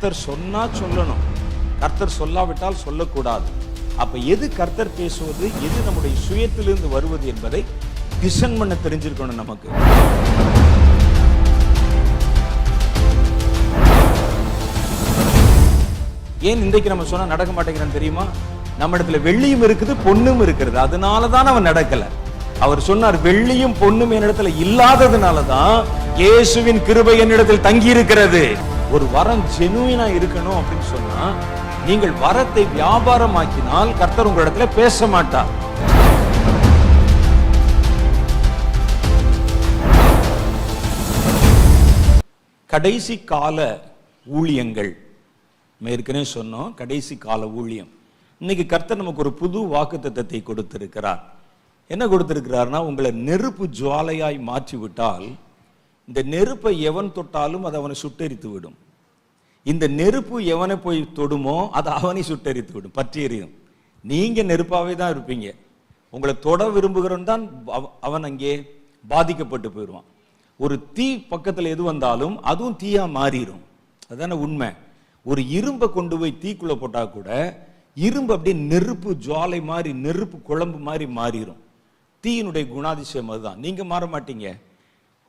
கர்த்தர் சொன்னா சொல்லணும், கர்த்தர் சொல்லாவிட்டால் சொல்லக்கூடாது. அப்ப எது கர்த்தர் பேசுவது, எது நம்முடைய சுயத்திலிருந்து வருவது என்பதை டிசன் பண்ண தெரிஞ்சிருக்கணும் நமக்கு. ஏன் இன்றைக்கு நம்ம சொன்னா நடக்க மாட்டேங்கிறான்னு தெரியுமா? நம்ம இடத்துல வெள்ளியும் இருக்குது, பொண்ணும் இருக்கிறது, அதனாலதான் அவன் நடக்கல. அவர் சொன்னார், வெள்ளியும் பொண்ணும் என்னிடத்துல இல்லாததுனாலதான் இயேசுவின் கிருபை என்னிடத்தில் தங்கி இருக்கிறது. ஒரு வரம் ஜெனுவினா இருக்கணும் அப்படின்னு சொன்னா, நீங்கள் வரத்தை வியாபாரமாக்கினால் கர்த்தர் உங்களிடத்துல பேச மாட்டார். கடைசி கால ஊழியங்கள் ஏற்கனவே சொன்னோம். கடைசி கால ஊழியம். இன்னைக்கு கர்த்தர் நமக்கு ஒரு புது வாக்குத்தத்தத்தை கொடுத்திருக்கிறார். என்ன கொடுத்திருக்கிறார்னா, உங்களை நெருப்பு ஜுவாலையாய் மாற்றி விட்டால் இந்த நெருப்பை எவன் தொட்டாலும் அது அவனை சுட்டெரித்து விடும். இந்த நெருப்பு எவனை போய் தொடுமோ அது அவனை சுட்டெரித்து விடும், பற்றி எறியும். நீங்க நெருப்பாவே தான் இருப்பீங்க. உங்களை தொட விரும்புகிறவன் தான் அவன் அங்கே பாதிக்கப்பட்டு போயிடுவான். ஒரு தீ பக்கத்தில் எது வந்தாலும் அதுவும் தீயா மாறிடும். அதுதானே உண்மை. ஒரு இரும்பை கொண்டு போய் தீக்குள்ள போட்டா கூட இரும்பு அப்படியே நெருப்பு ஜுவாலை மாதிரி, நெருப்பு குழம்பு மாதிரி மாறிடும். தீயினுடைய குணாதிசயம் அதுதான். நீங்க மாற மாட்டீங்க,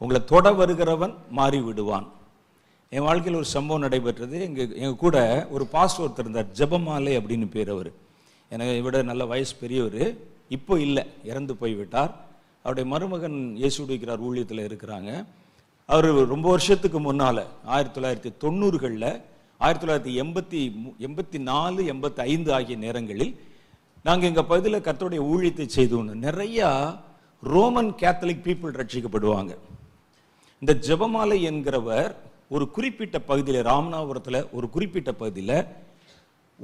உங்களை தொட வருகிறவன் மாறி விடுவான். என் வாழ்க்கையில் ஒரு சம்பவம் நடைபெற்றது. எங்க கூட ஒரு பாஸ்டர் ஒருத்தர் இருந்தார், ஜெபமாலை அப்படின்னு பேர். அவர் எனக்கு விட நல்ல வயசு பெரியவர். இப்போ இல்லை, இறந்து போய்விட்டார். அவருடைய மருமகன் இயேசுவிக்கிறார் ஊழியத்தில் இருக்கிறாங்க. அவர் ரொம்ப வருஷத்துக்கு முன்னால 1990களில் 1984, 85 ஆகிய நேரங்களில் நாங்கள் எங்கள் பகுதியில் கர்த்தருடைய ஊழியத்தை செய்தோம். நிறைய ரோமன் கேத்தலிக் பீப்புள் ரட்சிக்கப்படுவாங்க. இந்த ஜெபமாலை என்கிறவர் ஒரு குறிப்பிட்ட பகுதியில், ராமநாதபுரத்தில் ஒரு குறிப்பிட்ட பகுதியில்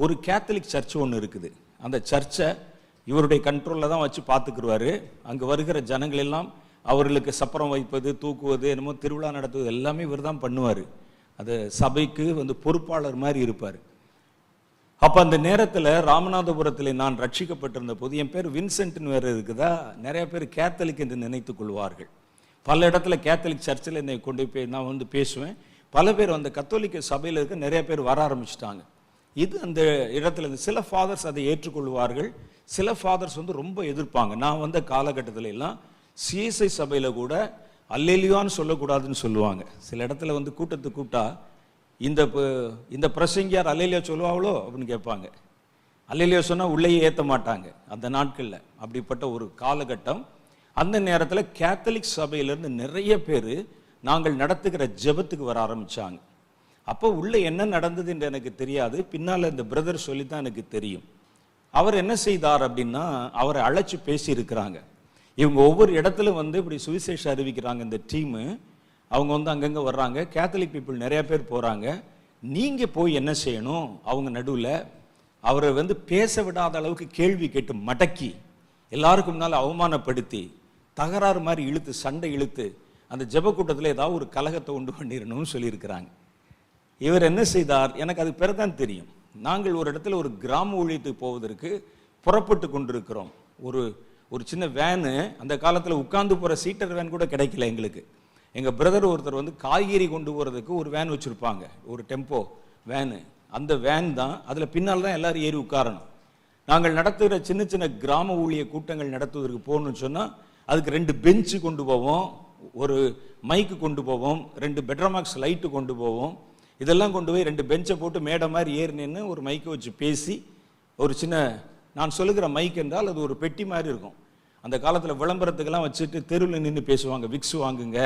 ஒரு கேத்தலிக் சர்ச் ஒன்று இருக்குது. அந்த சர்ச்சை இவருடைய கண்ட்ரோலில் தான் வச்சு பார்த்துக்குருவார். அங்கே வருகிற ஜனங்கள் எல்லாம் அவர்களுக்கு சப்பரம் வைப்பது, தூக்குவது, என்னமோ திருவிழா நடத்துவது எல்லாமே இவர் தான் பண்ணுவார். அது சபைக்கு பொறுப்பாளர் மாதிரி இருப்பார். அப்போ அந்த நேரத்தில் ராமநாதபுரத்தில் நான் ரட்சிக்கப்பட்டிருந்த போது, என் பேர் வின்சென்ட்னு வேறு இருக்குதா, நிறைய பேர் கேத்தலிக் என்று நினைத்துக் கொள்வார்கள். பல இடத்துல கேத்தலிக் சர்ச்சில் என்னை கொண்டு போய் நான் பேசுவேன். பல பேர் அந்த கத்தோலிக்க சபையில் இருக்க நிறைய பேர் வர ஆரம்பிச்சிட்டாங்க. இது அந்த இடத்துல சில ஃபாதர்ஸ் அதை ஏற்றுக்கொள்வார்கள், சில ஃபாதர்ஸ் ரொம்ப எதிர்ப்பாங்க. நான் வந்த காலகட்டத்தில் எல்லாம் சிஎஸ்ஐ சபையில் கூட அல்லேலியான்னு சொல்லக்கூடாதுன்னு சொல்லுவாங்க. சில இடத்துல கூட்டத்தை கூப்பிட்டா, இந்த பிரசங்கியார் அல்லேலியா சொல்லுவாங்களோ அப்படின்னு கேட்பாங்க. அல்லேலியா சொன்னால் உள்ளேயே ஏற்ற மாட்டாங்க அந்த நாட்களில். அப்படிப்பட்ட ஒரு காலகட்டம். அந்த நேரத்தில் கேத்தலிக் சபையிலேருந்து நிறைய பேர் நாங்கள் நடத்துகிற ஜெபத்துக்கு வர ஆரம்பித்தாங்க. அப்போ உள்ளே என்ன நடந்தது என்று எனக்கு தெரியாது. பின்னால் இந்த பிரதர் சொல்லி தான் எனக்கு தெரியும். அவர் என்ன செய்தார் அப்படின்னா, அவரை அழைச்சி பேசியிருக்கிறாங்க. இவங்க ஒவ்வொரு இடத்துல இப்படி சுவிசேஷம் அறிவிக்கிறாங்க. இந்த டீமு அவங்க அங்கங்கே வர்றாங்க. கேத்தலிக் பீப்புள் நிறைய பேர் போகிறாங்க. நீங்கள் போய் என்ன செய்யணும், அவங்க நடுவில் அவரை பேச விடாத அளவுக்கு கேள்வி கேட்டு மடக்கி, எல்லாருக்கும் முன்னால் அவமானப்படுத்தி, தகராறு மாதிரி இழுத்து, சண்டை இழுத்து, அந்த ஜெப கூட்டத்தில் ஏதாவது ஒரு கலகத்தை உண்டு பண்ணிடணும்னு சொல்லியிருக்கிறாங்க. இவர் என்ன செய்தார், எனக்கு அது பிறதான் தெரியும். நாங்கள் ஒரு இடத்துல ஒரு கிராம ஊழியத்துக்கு போவதற்கு புறப்பட்டு கொண்டிருக்கிறோம். ஒரு சின்ன வேனு, அந்த காலத்தில் உட்கார்ந்து போகிற சீட்டர் வேன் கூட கிடைக்கல எங்களுக்கு. எங்கள் பிரதர் ஒருத்தர் காய்கறி கொண்டு போகிறதுக்கு ஒரு வேன் வச்சுருப்பாங்க, ஒரு டெம்போ வேனு. அந்த வேன் தான், அதில் பின்னால் தான் எல்லோரும் ஏறி உட்காரணும். நாங்கள் நடத்துகிற சின்ன சின்ன கிராம ஊழிய கூட்டங்கள் நடத்துவதற்கு போகணும்னு சொன்னால் அதுக்கு 2 பெஞ்சு கொண்டு போவோம், ஒரு மைக்கு கொண்டு போவோம், 2 பெட்ரமாக்ஸ் லைட்டு கொண்டு போவோம். இதெல்லாம் கொண்டு போய் 2 பெஞ்சை போட்டு மேடை மாதிரி ஏறினேன்னு ஒரு மைக்கை வச்சு பேசி, ஒரு சின்ன, நான் சொல்லுகிற மைக் என்றால் அது ஒரு பெட்டி மாதிரி இருக்கும். அந்த காலத்தில் விளம்பரத்துக்கெல்லாம் வச்சுட்டு தெருவில் நின்று பேசுவாங்க, விக்ஸ் வாங்குங்க,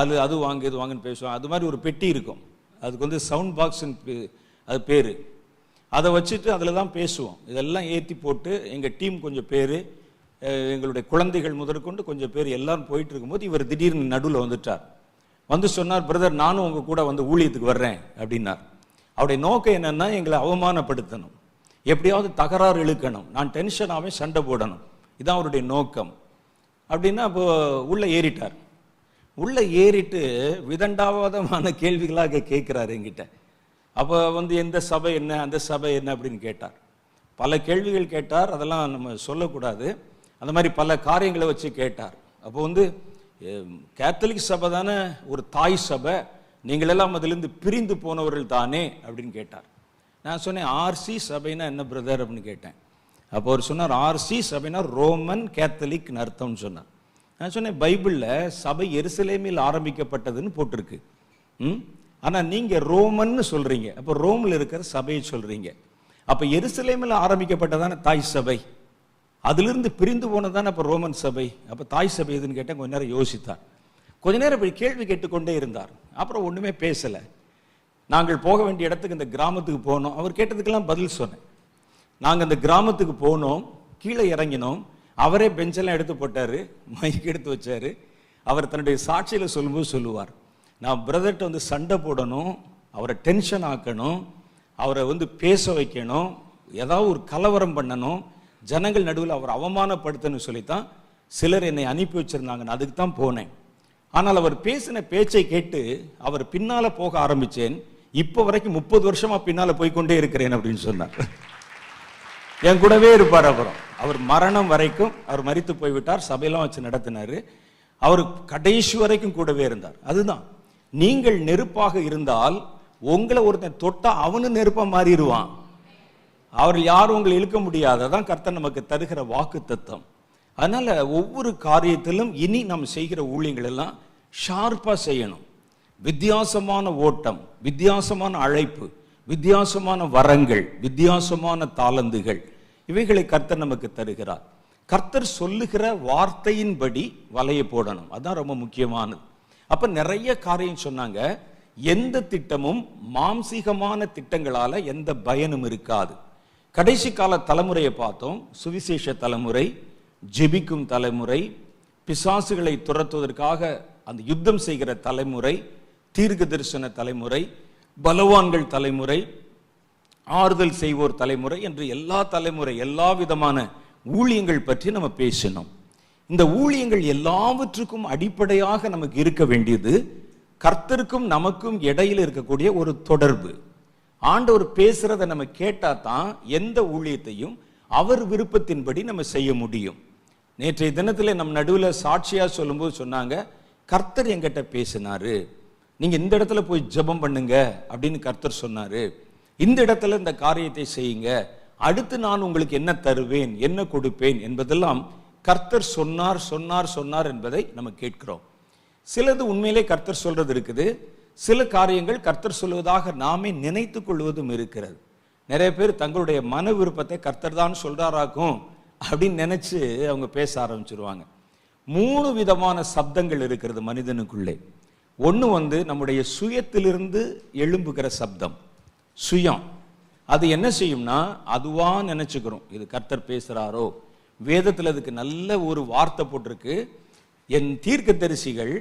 அது வாங்கு, இது வாங்குன்னு பேசுவாங்க. அது மாதிரி ஒரு பெட்டி இருக்கும். அதுக்கு சவுண்ட் பாக்ஸ்ன்னு அது பேர். அதை வச்சுட்டு அதில் தான் பேசுவோம். இதெல்லாம் ஏற்றி போட்டு எங்கள் டீம் கொஞ்சம் பேர், எங்களுடைய குழந்தைகள் முதற்கொண்டு கொஞ்சம் பேர் எல்லாரும் போயிட்டு இருக்கும்போது இவர் திடீர்னு நடுவில் வந்துட்டார். சொன்னார், பிரதர் நானும் உங்கள் கூட ஊழியத்துக்கு வர்றேன் அப்படின்னார். அவருடைய நோக்கம் என்னன்னா, எங்களை அவமானப்படுத்தணும், எப்படியாவது தகராறு இழுக்கணும், நான் டென்ஷனாகவே சண்டை போடணும், இதுதான் அவருடைய நோக்கம் அப்படின்னா. அப்போ உள்ளே ஏறிட்டார். உள்ளே ஏறிட்டு விதண்டாவாதமான கேள்விகளாக கேட்குறாரு என்கிட்ட. அப்போ எந்த சபை என்ன, அந்த சபை என்ன அப்படின்னு கேட்டார். பல கேள்விகள் கேட்டார். அதெல்லாம் நம்ம சொல்லக்கூடாது. அந்த மாதிரி பல காரியங்களை வச்சு கேட்டார். அப்போ கேத்தலிக் சபை தானே ஒரு தாய் சபை, நீங்கள் எல்லாம் அதிலிருந்து பிரிந்து போனவர்கள் தானே அப்படின்னு கேட்டார். நான் சொன்னேன், ஆர்சி சபைனா என்ன பிரதர் அப்படின்னு கேட்டேன். அப்போ அவர் சொன்னார், ஆர்சி சபைனா ரோமன் கேத்தலிக் அர்த்தம்னு சொன்னார். நான் சொன்னேன், பைபிளில் சபை எருசலேமில் ஆரம்பிக்கப்பட்டதுன்னு போட்டிருக்கு. ஆனால் நீங்கள் ரோமன்னு சொல்கிறீங்க, அப்போ ரோமில் இருக்கிற சபையை சொல்கிறீங்க. அப்போ எருசலேமில் ஆரம்பிக்கப்பட்டதான தாய் சபை, அதிலிருந்து பிரிந்து போனதானே அப்போ ரோமன் சபை, அப்போ தாய் சபை எதுன்னு கேட்டேன். கொஞ்ச நேரம் யோசித்தார். கொஞ்ச நேரம் இப்படி கேள்வி கேட்டுக்கொண்டே இருந்தார். அப்புறம் ஒன்றுமே பேசலை. நாங்கள் போக வேண்டிய இடத்துக்கு இந்த கிராமத்துக்கு போனோம். அவர் கேட்டதுக்கெல்லாம் பதில் சொன்னேன். நாங்கள் அந்த கிராமத்துக்கு போனோம், கீழே இறங்கினோம். அவரே பெஞ்செல்லாம் எடுத்து போட்டார், மைக் எடுத்து வச்சார். அவர் தன்னுடைய சாட்சியில் சொல்லும்போது சொல்லுவார், நான் பிரதர்கிட்ட வந்து சண்டை போடணும், அவரை டென்ஷன் ஆக்கணும், அவரை வந்து பேச வைக்கணும், ஏதாவது ஒரு கலவரம் பண்ணணும், ஜனங்கள் நடுவில் அவரை அவமானப்படுத்தணும்னு சொல்லித்தான் சிலர் என்னை அனுப்பி வச்சிருந்தாங்க. நான் அதுக்கு தான் போனேன். ஆனால் அவர் பேசின பேச்சை கேட்டு அவர் பின்னால் போக ஆரம்பித்தேன். இப்போ வரைக்கும் 30 வருஷமா பின்னால் போய்கொண்டே இருக்கிறேன் அப்படின்னு சொன்னார். என் கூடவே இருப்பார். அப்புறம் அவர் மரணம் வரைக்கும், அவர் மரித்து போய்விட்டார், சபையெல்லாம் வச்சு நடத்தினார். அவர் கடைசி வரைக்கும் கூடவே இருந்தார். அதுதான், நீங்கள் நெருப்பாக இருந்தால் உங்களை ஒருத்தன் தொட்டா அவனு நெருப்பா மாறிடுவான். அவர் யாரும் உங்களை இழுக்க முடியாது. அதான் கர்த்தர் நமக்கு தருகிற வாக்கு தத்தம். அதனால ஒவ்வொரு காரியத்திலும் இனி நாம் செய்கிற ஊழியங்கள் எல்லாம் ஷார்ப்பா செய்யணும். வித்தியாசமான ஓட்டம், வித்தியாசமான அழைப்பு, வித்தியாசமான வரங்கள், வித்தியாசமான தாளந்துகள், இவைகளை கர்த்தர் நமக்கு தருகிறார். கர்த்தர் சொல்லுகிற வார்த்தையின்படி வலையை போடணும். அதான் ரொம்ப முக்கியமானது. அப்ப நிறைய காரியம் சொன்னாங்க. எந்த திட்டமும் மாம்சீகமான திட்டங்களால எந்த பயனும் இருக்காது. கடைசி கால தலைமுறையை பார்த்தோம். சுவிசேஷ தலைமுறை, ஜெபிக்கும் தலைமுறை, பிசாசுகளை துரத்துவதற்காக அந்த யுத்தம் செய்கிற தலைமுறை, தீர்க்க தரிசன தலைமுறை, பலவான்கள் தலைமுறை, ஆறுதல் செய்வோர் தலைமுறை என்று எல்லா தலைமுறை, எல்லா விதமான ஊழியங்கள் பற்றி நம்ம பேசினோம். இந்த ஊழியங்கள் எல்லாவற்றுக்கும் அடிப்படையாக நமக்கு இருக்க வேண்டியது கர்த்தருக்கும் நமக்கும் இடையில் இருக்கக்கூடிய ஒரு தொடர்பு. ஆண்டவர் பேசுறதை நம்ம கேட்டா தான் எந்த ஊழியத்தையும் அவர் விருப்பத்தின்படி நம்ம செய்ய முடியும். நேற்றைய தினத்தில் நம் நடுவில் சாட்சியா சொல்லும்போது சொன்னாங்க, கர்த்தர் என்கிட்ட பேசினாரு, நீங்க இந்த இடத்துல போய் ஜெபம் பண்ணுங்க அப்படின்னு கர்த்தர் சொன்னாரு, இந்த இடத்துல இந்த காரியத்தை செய்யுங்க, அடுத்து நான் உங்களுக்கு என்ன தருவேன், என்ன கொடுப்பேன் என்பதெல்லாம் கர்த்தர் சொன்னார் சொன்னார் சொன்னார் என்பதை நம்ம கேட்கிறோம். சிலது உண்மையிலே கர்த்தர் சொல்றது இருக்குது, சில காரியங்கள் கர்த்தர் சொல்வதாக நாமே நினைத்துக் கொள்வதும் இருக்கிறது. நிறைய பேர் தங்களுடைய மன விருப்பத்தை கர்த்தர் தான் சொல்றாராக்கும் அப்படின்னு நினைச்சு அவங்க பேச ஆரம்பிச்சிருவாங்க. 3 விதமான சப்தங்கள் இருக்கிறது மனிதனுக்குள்ளே. ஒன்று நம்முடைய சுயத்திலிருந்து எழும்புகிற சப்தம், சுயம். அது என்ன செய்யும்னா அதுவா நினைச்சுக்கிறோம், இது கர்த்தர் பேசுறாரோ. வேதத்தில் அதுக்கு நல்ல ஒரு வார்த்தை போட்டிருக்கு, என் தீர்க்கதரிசிகள்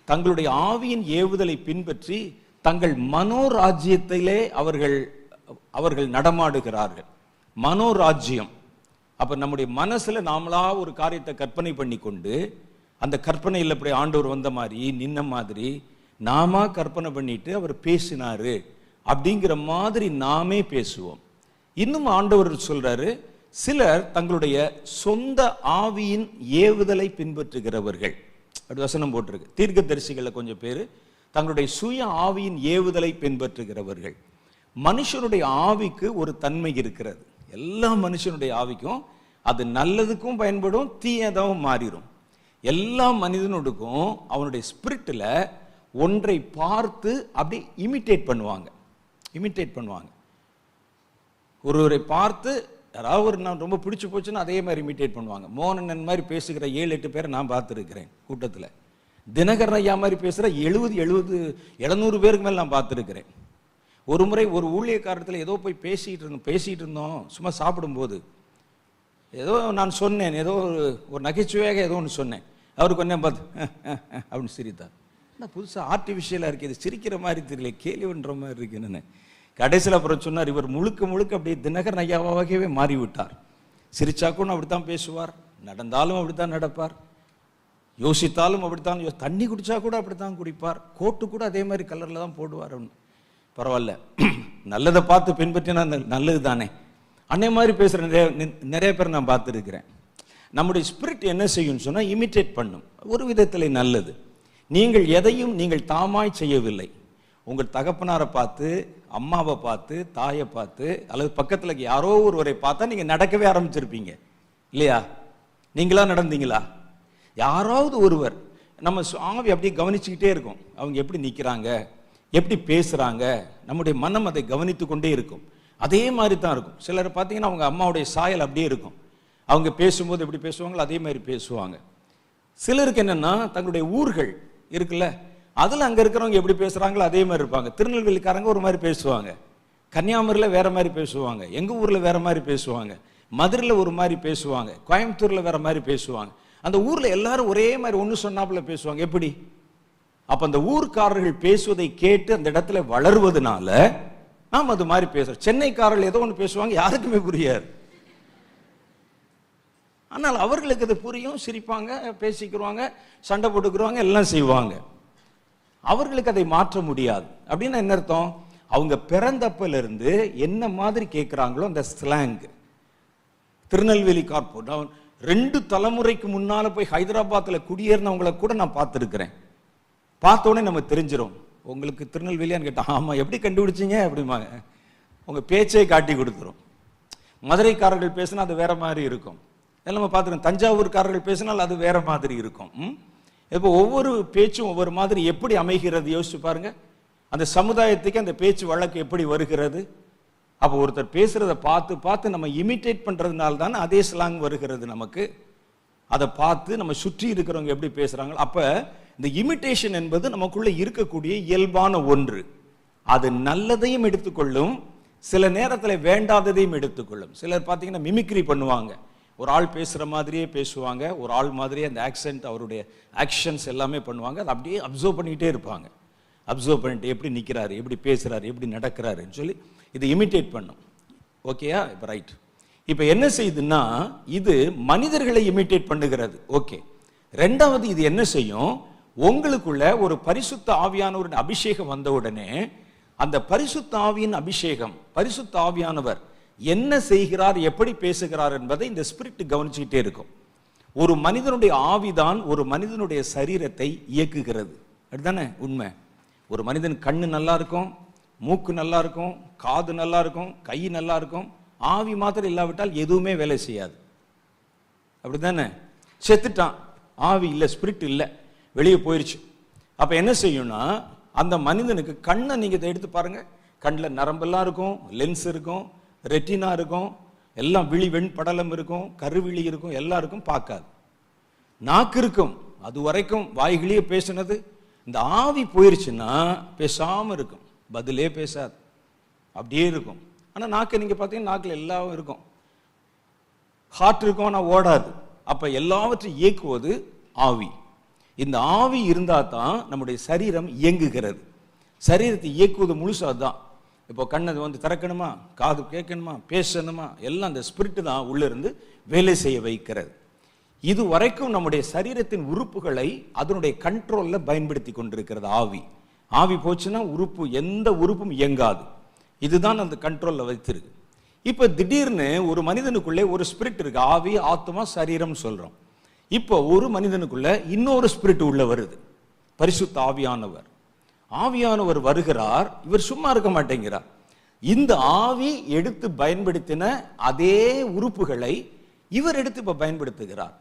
தங்களுடைய ஆவியின் ஏவுதலை பின்பற்றி தங்கள் மனோராஜ்யத்திலே அவர்கள் நடமாடுகிறார்கள். மனோராஜ்யம். அப்ப நம்முடைய மனசுல நாமளா ஒரு காரியத்தை கற்பனை பண்ணி கொண்டு அந்த கற்பனையில் இப்படி ஆண்டவர் வந்த மாதிரி நின்ன மாதிரி நாம கற்பனை பண்ணிட்டு அவர் பேசினாரு அப்படிங்கிற மாதிரி நாமே பேசுவோம். இன்னும் ஆண்டவர் சொல்றாரு, சிலர் தங்களுடைய சொந்த ஆவியின் ஏவுதலை பின்பற்றுகிறவர்கள். அப்படி வசனம் போட்டிருக்கு. தீர்க்கதரிசிகளை கொஞ்சம் பேர் தங்களுடைய சுய ஆவியின் ஏவுதலை பின்பற்றுகிறவர்கள். மனுஷனுடைய ஆவிக்கு ஒரு தன்மை இருக்கிறது. எல்லா மனுஷனுடைய ஆவிக்கும் அது நல்லதுக்கும் பயன்படும், தீயதாகவும் மாறிடும். எல்லா மனிதனுக்கும் அவனுடைய ஸ்பிரிட்டில் ஒன்றை பார்த்து அப்படி இமிட்டேட் பண்ணுவாங்க. ஒருவரை பார்த்து யாராவது ஒரு நான் ரொம்ப பிடிச்சி போச்சுன்னா அதே மாதிரி இமிட்டேட் பண்ணுவாங்க. மோகனன் மாதிரி பேசுகிற 7-8 பேரை நான் பார்த்துருக்கிறேன் கூட்டத்தில். தினகரன் ஐயா மாதிரி பேசுகிற 70-700 பேருக்கு மேலே நான் பார்த்துருக்கிறேன். ஒரு முறை ஒரு ஊழியக்காரத்தில் ஏதோ போய் பேசிகிட்டு இருந்தோம் சும்மா சாப்பிடும்போது. ஏதோ நான் சொன்னேன், ஏதோ ஒரு நகைச்சுவையாக ஏதோ ஒன்று சொன்னேன். அவருக்கு கொஞ்சம் பார்த்து அப்படின்னு சிரித்தார். நான் புதுசாக ஆர்டிஃபிஷியலாக இருக்குது, இது சிரிக்கிற மாதிரி தெரியல, கேலிவன்ற மாதிரி இருக்குன்னு. கடைசியில் அப்புறம் சொன்னார், இவர் முழுக்க அப்படியே தினகரன் ஐயாவாகவே மாறிவிட்டார். சிரிச்சாக்கும் அப்படித்தான் பேசுவார், நடந்தாலும் அப்படித்தான் நடப்பார், யோசித்தாலும் அப்படித்தான், தண்ணி குடிச்சா கூட அப்படித்தான் குடிப்பார், கோட்டு கூட அதே மாதிரி கலரில் தான் போடுவார். பரவாயில்ல, நல்லதை பார்த்து பின்பற்றினா நல்லது தானே. அன்னை மாதிரி பேசுகிற நிறைய பேர் நான் பார்த்துருக்கிறேன். நம்முடைய ஸ்பிரிட் என்ன செய்யும்னு சொன்னால் இமிட்டேட் பண்ணும். ஒரு விதத்தில் நல்லது. நீங்கள் எதையும் நீங்கள் தாமாய் செய்யவில்லை, உங்கள் தகப்பனாரை பார்த்து, அம்மாவை பார்த்து, தாயை பார்த்து, அல்லது பக்கத்தில் யாரோ ஒருவரை பார்த்தா நீங்கள் நடக்கவே ஆரம்பிச்சிருப்பீங்க இல்லையா? நீங்களா நடந்தீங்களா? யாராவது ஒருவர் நம்ம ஆவி அப்படியே கவனிச்சுக்கிட்டே இருக்கும். அவங்க எப்படி நிற்கிறாங்க, எப்படி பேசுகிறாங்க, நம்முடைய மனம் அதை கவனித்து கொண்டே இருக்கும். அதே மாதிரி தான் இருக்கும். சிலர் பார்த்தீங்கன்னா அவங்க அம்மாவுடைய சாயல் அப்படியே இருக்கும். அவங்க பேசும்போது எப்படி பேசுவாங்களோ அதே மாதிரி பேசுவாங்க. சிலருக்கு என்னென்னா தங்களுடைய ஊர்கள் இருக்குல்ல, அதில் அங்கே இருக்கிறவங்க எப்படி பேசுகிறாங்களோ அதே மாதிரி இருப்பாங்க. திருநெல்வேலிக்காரங்க ஒரு மாதிரி பேசுவாங்க, கன்னியாகுமரியில் வேறு மாதிரி பேசுவாங்க, எங்கள் ஊரில் வேறு மாதிரி பேசுவாங்க, மதுரையில் ஒரு மாதிரி பேசுவாங்க, கோயம்புத்தூரில் வேறு மாதிரி பேசுவாங்க. அந்த ஊரில் எல்லாரும் ஒரே மாதிரி ஒன்று சொன்னாப்புல பேசுவாங்க. எப்படி? அப்போ அந்த ஊர்க்காரர்கள் பேசுவதை கேட்டு அந்த இடத்துல வளருவதனால நாம் அது மாதிரி பேசுகிறோம். சென்னைக்காரர்கள் ஏதோ ஒன்று பேசுவாங்க, யாருக்குமே புரியாது. ஆனால் அவர்களுக்கு அது புரியும், சிரிப்பாங்க, பேசிக்கிறவாங்க, சண்டை போட்டுக்கிறவாங்க, எல்லாம் செய்வாங்க. அவர்களுக்கு அதை மாற்ற முடியாது. அப்படின்னா என்ன அர்த்தம்? அவங்க பிறந்தப்பிலிருந்து என்ன மாதிரி கேட்குறாங்களோ அந்த ஸ்லாங். திருநெல்வேலி கார்போர்ட் 2 தலைமுறைக்கு முன்னால போய் ஹைதராபாத்தில் குடியேறினவங்களை கூட நான் பார்த்துருக்கிறேன். பார்த்தோன்னே நம்ம தெரிஞ்சிடும். உங்களுக்கு திருநெல்வேலியான்னு கேட்டால் ஆமாம். எப்படி கண்டுபிடிச்சிங்க அப்படிம்பாங்க. உங்கள் பேச்சை காட்டி கொடுத்துரும். மதுரைக்காரர்கள் பேசினா அது வேற மாதிரி இருக்கும். இதெல்லாம் நம்ம பார்த்துருக்கோம். தஞ்சாவூர்காரர்கள் பேசினால் அது வேற மாதிரி இருக்கும். இப்போ ஒவ்வொரு பேச்சும் ஒவ்வொரு மாதிரி எப்படி அமைகிறது யோசிச்சு பாருங்க. அந்த சமுதாயத்துக்கு அந்த பேச்சு வழக்கு எப்படி வருகிறது. அப்போ ஒருத்தர் பேசுறதை பார்த்து பார்த்து நம்ம இமிட்டேட் பண்றதுனால தானே அதே ஸ்லாங் வருகிறது நமக்கு. அதை பார்த்து நம்ம சுற்றி இருக்கிறவங்க எப்படி பேசுறாங்க. அப்ப இந்த இமிட்டேஷன் என்பது நமக்குள்ள இருக்கக்கூடிய இயல்பான ஒன்று. அது நல்லதையும் எடுத்துக்கொள்ளும், சில நேரத்தில் வேண்டாததையும் எடுத்துக்கொள்ளும். சிலர் பார்த்தீங்கன்னா மிமிக்ரி பண்ணுவாங்க. ஒரு ஆள் பேசுகிற மாதிரியே பேசுவாங்க, ஒரு ஆள் மாதிரியே அந்த ஆக்சென்ட், அவருடைய ஆக்ஷன்ஸ் எல்லாமே பண்ணுவாங்க. அதை அப்படியே அப்சர்வ் பண்ணிகிட்டே இருப்பாங்க. அப்சர்வ் பண்ணிட்டு எப்படி நிற்கிறாரு, எப்படி பேசுகிறாரு, எப்படி நடக்கிறாருன்னு சொல்லி இதை இமிட்டேட் பண்ணும். ஓகேயா? இப்போ ரைட். இப்போ என்ன செய்யுதுன்னா இது மனிதர்களை இமிட்டேட் பண்ணுகிறது. ஓகே. ரெண்டாவது இது என்ன செய்யும், உங்களுக்குள்ள ஒரு பரிசுத்த ஆவியானவரின் அபிஷேகம் வந்த உடனே அந்த பரிசுத்த ஆவியின் அபிஷேகம், பரிசுத்த ஆவியானவர் என்ன செய்கிறார், எப்படி பேசுகிறார் என்பதை இந்த ஸ்பிரிட் கவனிச்சுக்கிட்டே இருக்கும். ஒரு மனிதனுடைய ஆவிதான் ஒரு மனிதனுடைய சரீரத்தை இயக்குகிறது. அதுதானே உண்மை. ஒரு மனிதன் கண்ணு நல்லா இருக்கும், மூக்கு நல்லா இருக்கும், காது நல்லா இருக்கும், கை நல்லா இருக்கும், ஆவி மாத்திரம் இல்லாவிட்டால் எதுவுமே வேலை செய்யாது. அப்படித்தானே? செத்துட்டான், ஆவி இல்லை, ஸ்பிரிட் இல்லை, வெளியே போயிடுச்சு. அப்ப என்ன செய்யும்னா அந்த மனிதனுக்கு கண்ணை நீங்க எடுத்து பாருங்க, கண்ணில் நரம்பெல்லாம் இருக்கும், லென்ஸ் இருக்கும், ரெட்டினா இருக்கும், எல்லாம் விழி வெண்படலம் இருக்கும், கருவிழி இருக்கும், எல்லாம் இருக்கும், பார்க்காது. நாக்கு இருக்கும், அது வரைக்கும் வாய்களையே பேசினது. இந்த ஆவி போயிருச்சுன்னா பேசாம இருக்கும், பதிலே பேசாது, அப்படியே இருக்கும். ஆனால் நாக்கு நீங்க பார்த்தீங்கன்னா நாக்கில் எல்லாம் இருக்கும், ஹார்ட் இருக்கும், ஆனால் ஓடாது. அப்ப எல்லாவற்றையும் இயக்குவது ஆவி. இந்த ஆவி இருந்தால் தான் நம்முடைய சரீரம் இயங்குகிறது. சரீரத்தை இயக்குவது முழுசா தான். இப்போ கண்ணை திறக்கணுமா, காது கேட்கணுமா, பேசணுமா, எல்லாம் அந்த ஸ்பிரிட் தான் உள்ள இருந்து வேலை செய்ய வைக்கிறது. இது வரைக்கும் நம்முடைய சரீரத்தின் உறுப்புகளை அதனுடைய கண்ட்ரோல்ல பயன்படுத்தி கொண்டிருக்கிறது ஆவி. ஆவி போச்சுன்னா எந்த உறுப்பும் இயங்காது. இதுதான் அந்த கண்ட்ரோல்ல வைத்திருக்கு. இப்ப திடீர்னு ஒரு மனிதனுக்குள்ளே ஒரு ஸ்பிரிட் இருக்கு, ஆவி, ஆத்மா, சரீரம் சொல்றோம். இப்போ ஒரு மனிதனுக்குள்ள இன்னொரு ஸ்பிரிட் உள்ள வருது, பரிசுத்த ஆவியானவர். ஆவியானவர் வருகிறார், இவர் சும்மா இருக்க மாட்டேங்கிறார். இந்த ஆவி எடுத்து பயன்படுத்தின அதே உறுப்புகளை இவர் எடுத்து இப்ப பயன்படுத்துகிறார்.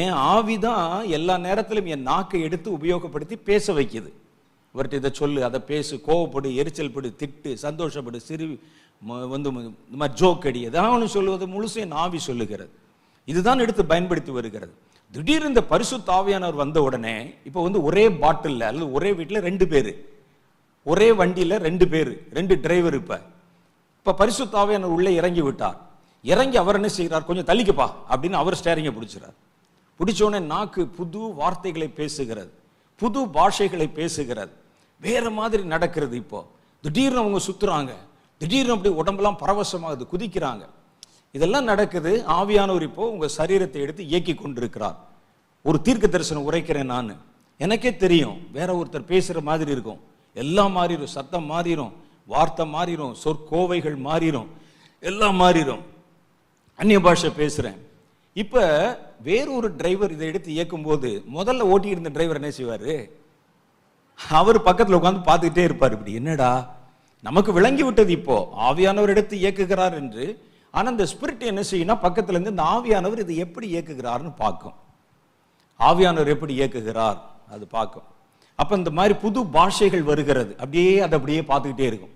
ஏன் ஆவிதான் எல்லா நேரத்திலும் என் நாக்கை எடுத்து உபயோகப்படுத்தி பேச வைக்குது. இவர்கிட்ட இதை சொல்லு, அதை பேசு, கோவப்படு, எரிச்சல் படு, திட்டு, சந்தோஷப்படு, சிறு இந்த மாதிரி ஜோக் அடி, ஏதாவது சொல்லுவது முழுசும் என் ஆவி சொல்லுகிறது. இதுதான் எடுத்து பயன்படுத்தி வருகிறது. திடீர்னு இந்த பரிசுத்த ஆவியானவர் வந்த உடனே இப்போ ஒரே பாட்டில் அல்லது ஒரே வீட்டில் 2 பேர், ஒரே வண்டியில் 2 பேர், 2 டிரைவர். இப்போ பரிசுத்த ஆவியானவர் உள்ளே இறங்கி விட்டார். இறங்கி அவர் என்ன செய்கிறார், கொஞ்சம் தள்ளிக்கப்பா அப்படின்னு அவர் ஸ்டேரிங்கை பிடிச்சிறார். பிடிச்சோடனே நாக்கு புது வார்த்தைகளை பேசுகிறது, புது பாஷைகளை பேசுகிறது, வேற மாதிரி நடக்கிறது. இப்போ திடீர்னு அவங்க சுத்துறாங்க, திடீர்னு அப்படி உடம்பெல்லாம் பரவசமாகுது, குதிக்கிறாங்க. இதெல்லாம் நடக்குது. ஆவியானவர் இப்போ உங்க சரீரத்தை எடுத்து இயக்கி கொண்டிருக்கிறார். ஒரு தீர்க்க தரிசனம் உரைக்கிறேன் நான், எனக்கே தெரியும் வேற ஒருத்தர் பேசுற மாதிரி இருக்கும், எல்லாம் மாறிடும், சத்தம் மாறிடும், வார்த்தை மாறிடும், சொற்கோவைகள் மாறிடும், எல்லாம் மாறிடும், அந்நிய பாஷை பேசுறேன். இப்ப வேறொரு டிரைவர் இதை எடுத்து இயக்கும் போது முதல்ல ஓட்டி இருந்த டிரைவர் என்ன செய்வாரு, அவர் பக்கத்தில் உட்காந்து பார்த்துக்கிட்டே இருப்பார். இப்படி என்னடா நமக்கு விளங்கி விட்டது இப்போ ஆவியானவர் எடுத்து இயக்குகிறார் என்று. ஆனா இந்த ஸ்பிரிட் என்ன செய்யும்னா பக்கத்துல இருந்து இந்த ஆவியானவர் இதை எப்படி இயக்குகிறார்னு பார்க்கும். ஆவியானவர் எப்படி இயக்குகிறார் அது பார்க்கும். அப்ப இந்த மாதிரி புது பாஷைகள் வருகிறது, அப்படியே அதை அப்படியே பார்த்துக்கிட்டே இருக்கும்.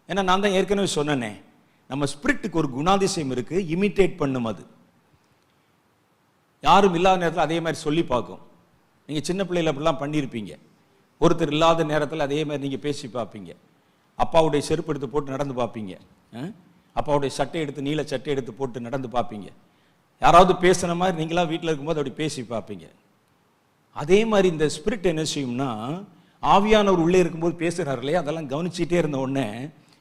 ஏன்னா நான் தான் ஏற்கனவே சொன்னேனே, நம்ம ஸ்பிரிட்டுக்கு ஒரு குணாதிசயம் இருக்கு, இமிட்டேட் பண்ணும். அது யாரும் இல்லாத நேரத்தில் அதே மாதிரி சொல்லி பார்க்கும். நீங்க சின்ன பிள்ளைல அப்படிலாம் பண்ணியிருப்பீங்க. ஒருத்தர் இல்லாத நேரத்தில் அதே மாதிரி நீங்க பேசி பார்ப்பீங்க. அப்பாவுடைய செருப்பு எடுத்து போட்டு நடந்து பார்ப்பீங்க. அப்பாவுடைய சட்டை எடுத்து நீல சட்டை எடுத்து போட்டு நடந்து பார்ப்பீங்க. யாராவது பேசுன மாதிரி நீங்களா வீட்டில் இருக்கும்போது அப்படி பேசி பார்ப்பீங்க. அதே மாதிரி இந்த ஸ்பிரிட் என்ன செய்யும்னா, ஆவியானவர் உள்ளே இருக்கும்போது பேசுகிறார் இல்லையா, அதெல்லாம் கவனிச்சுட்டே இருந்த உடனே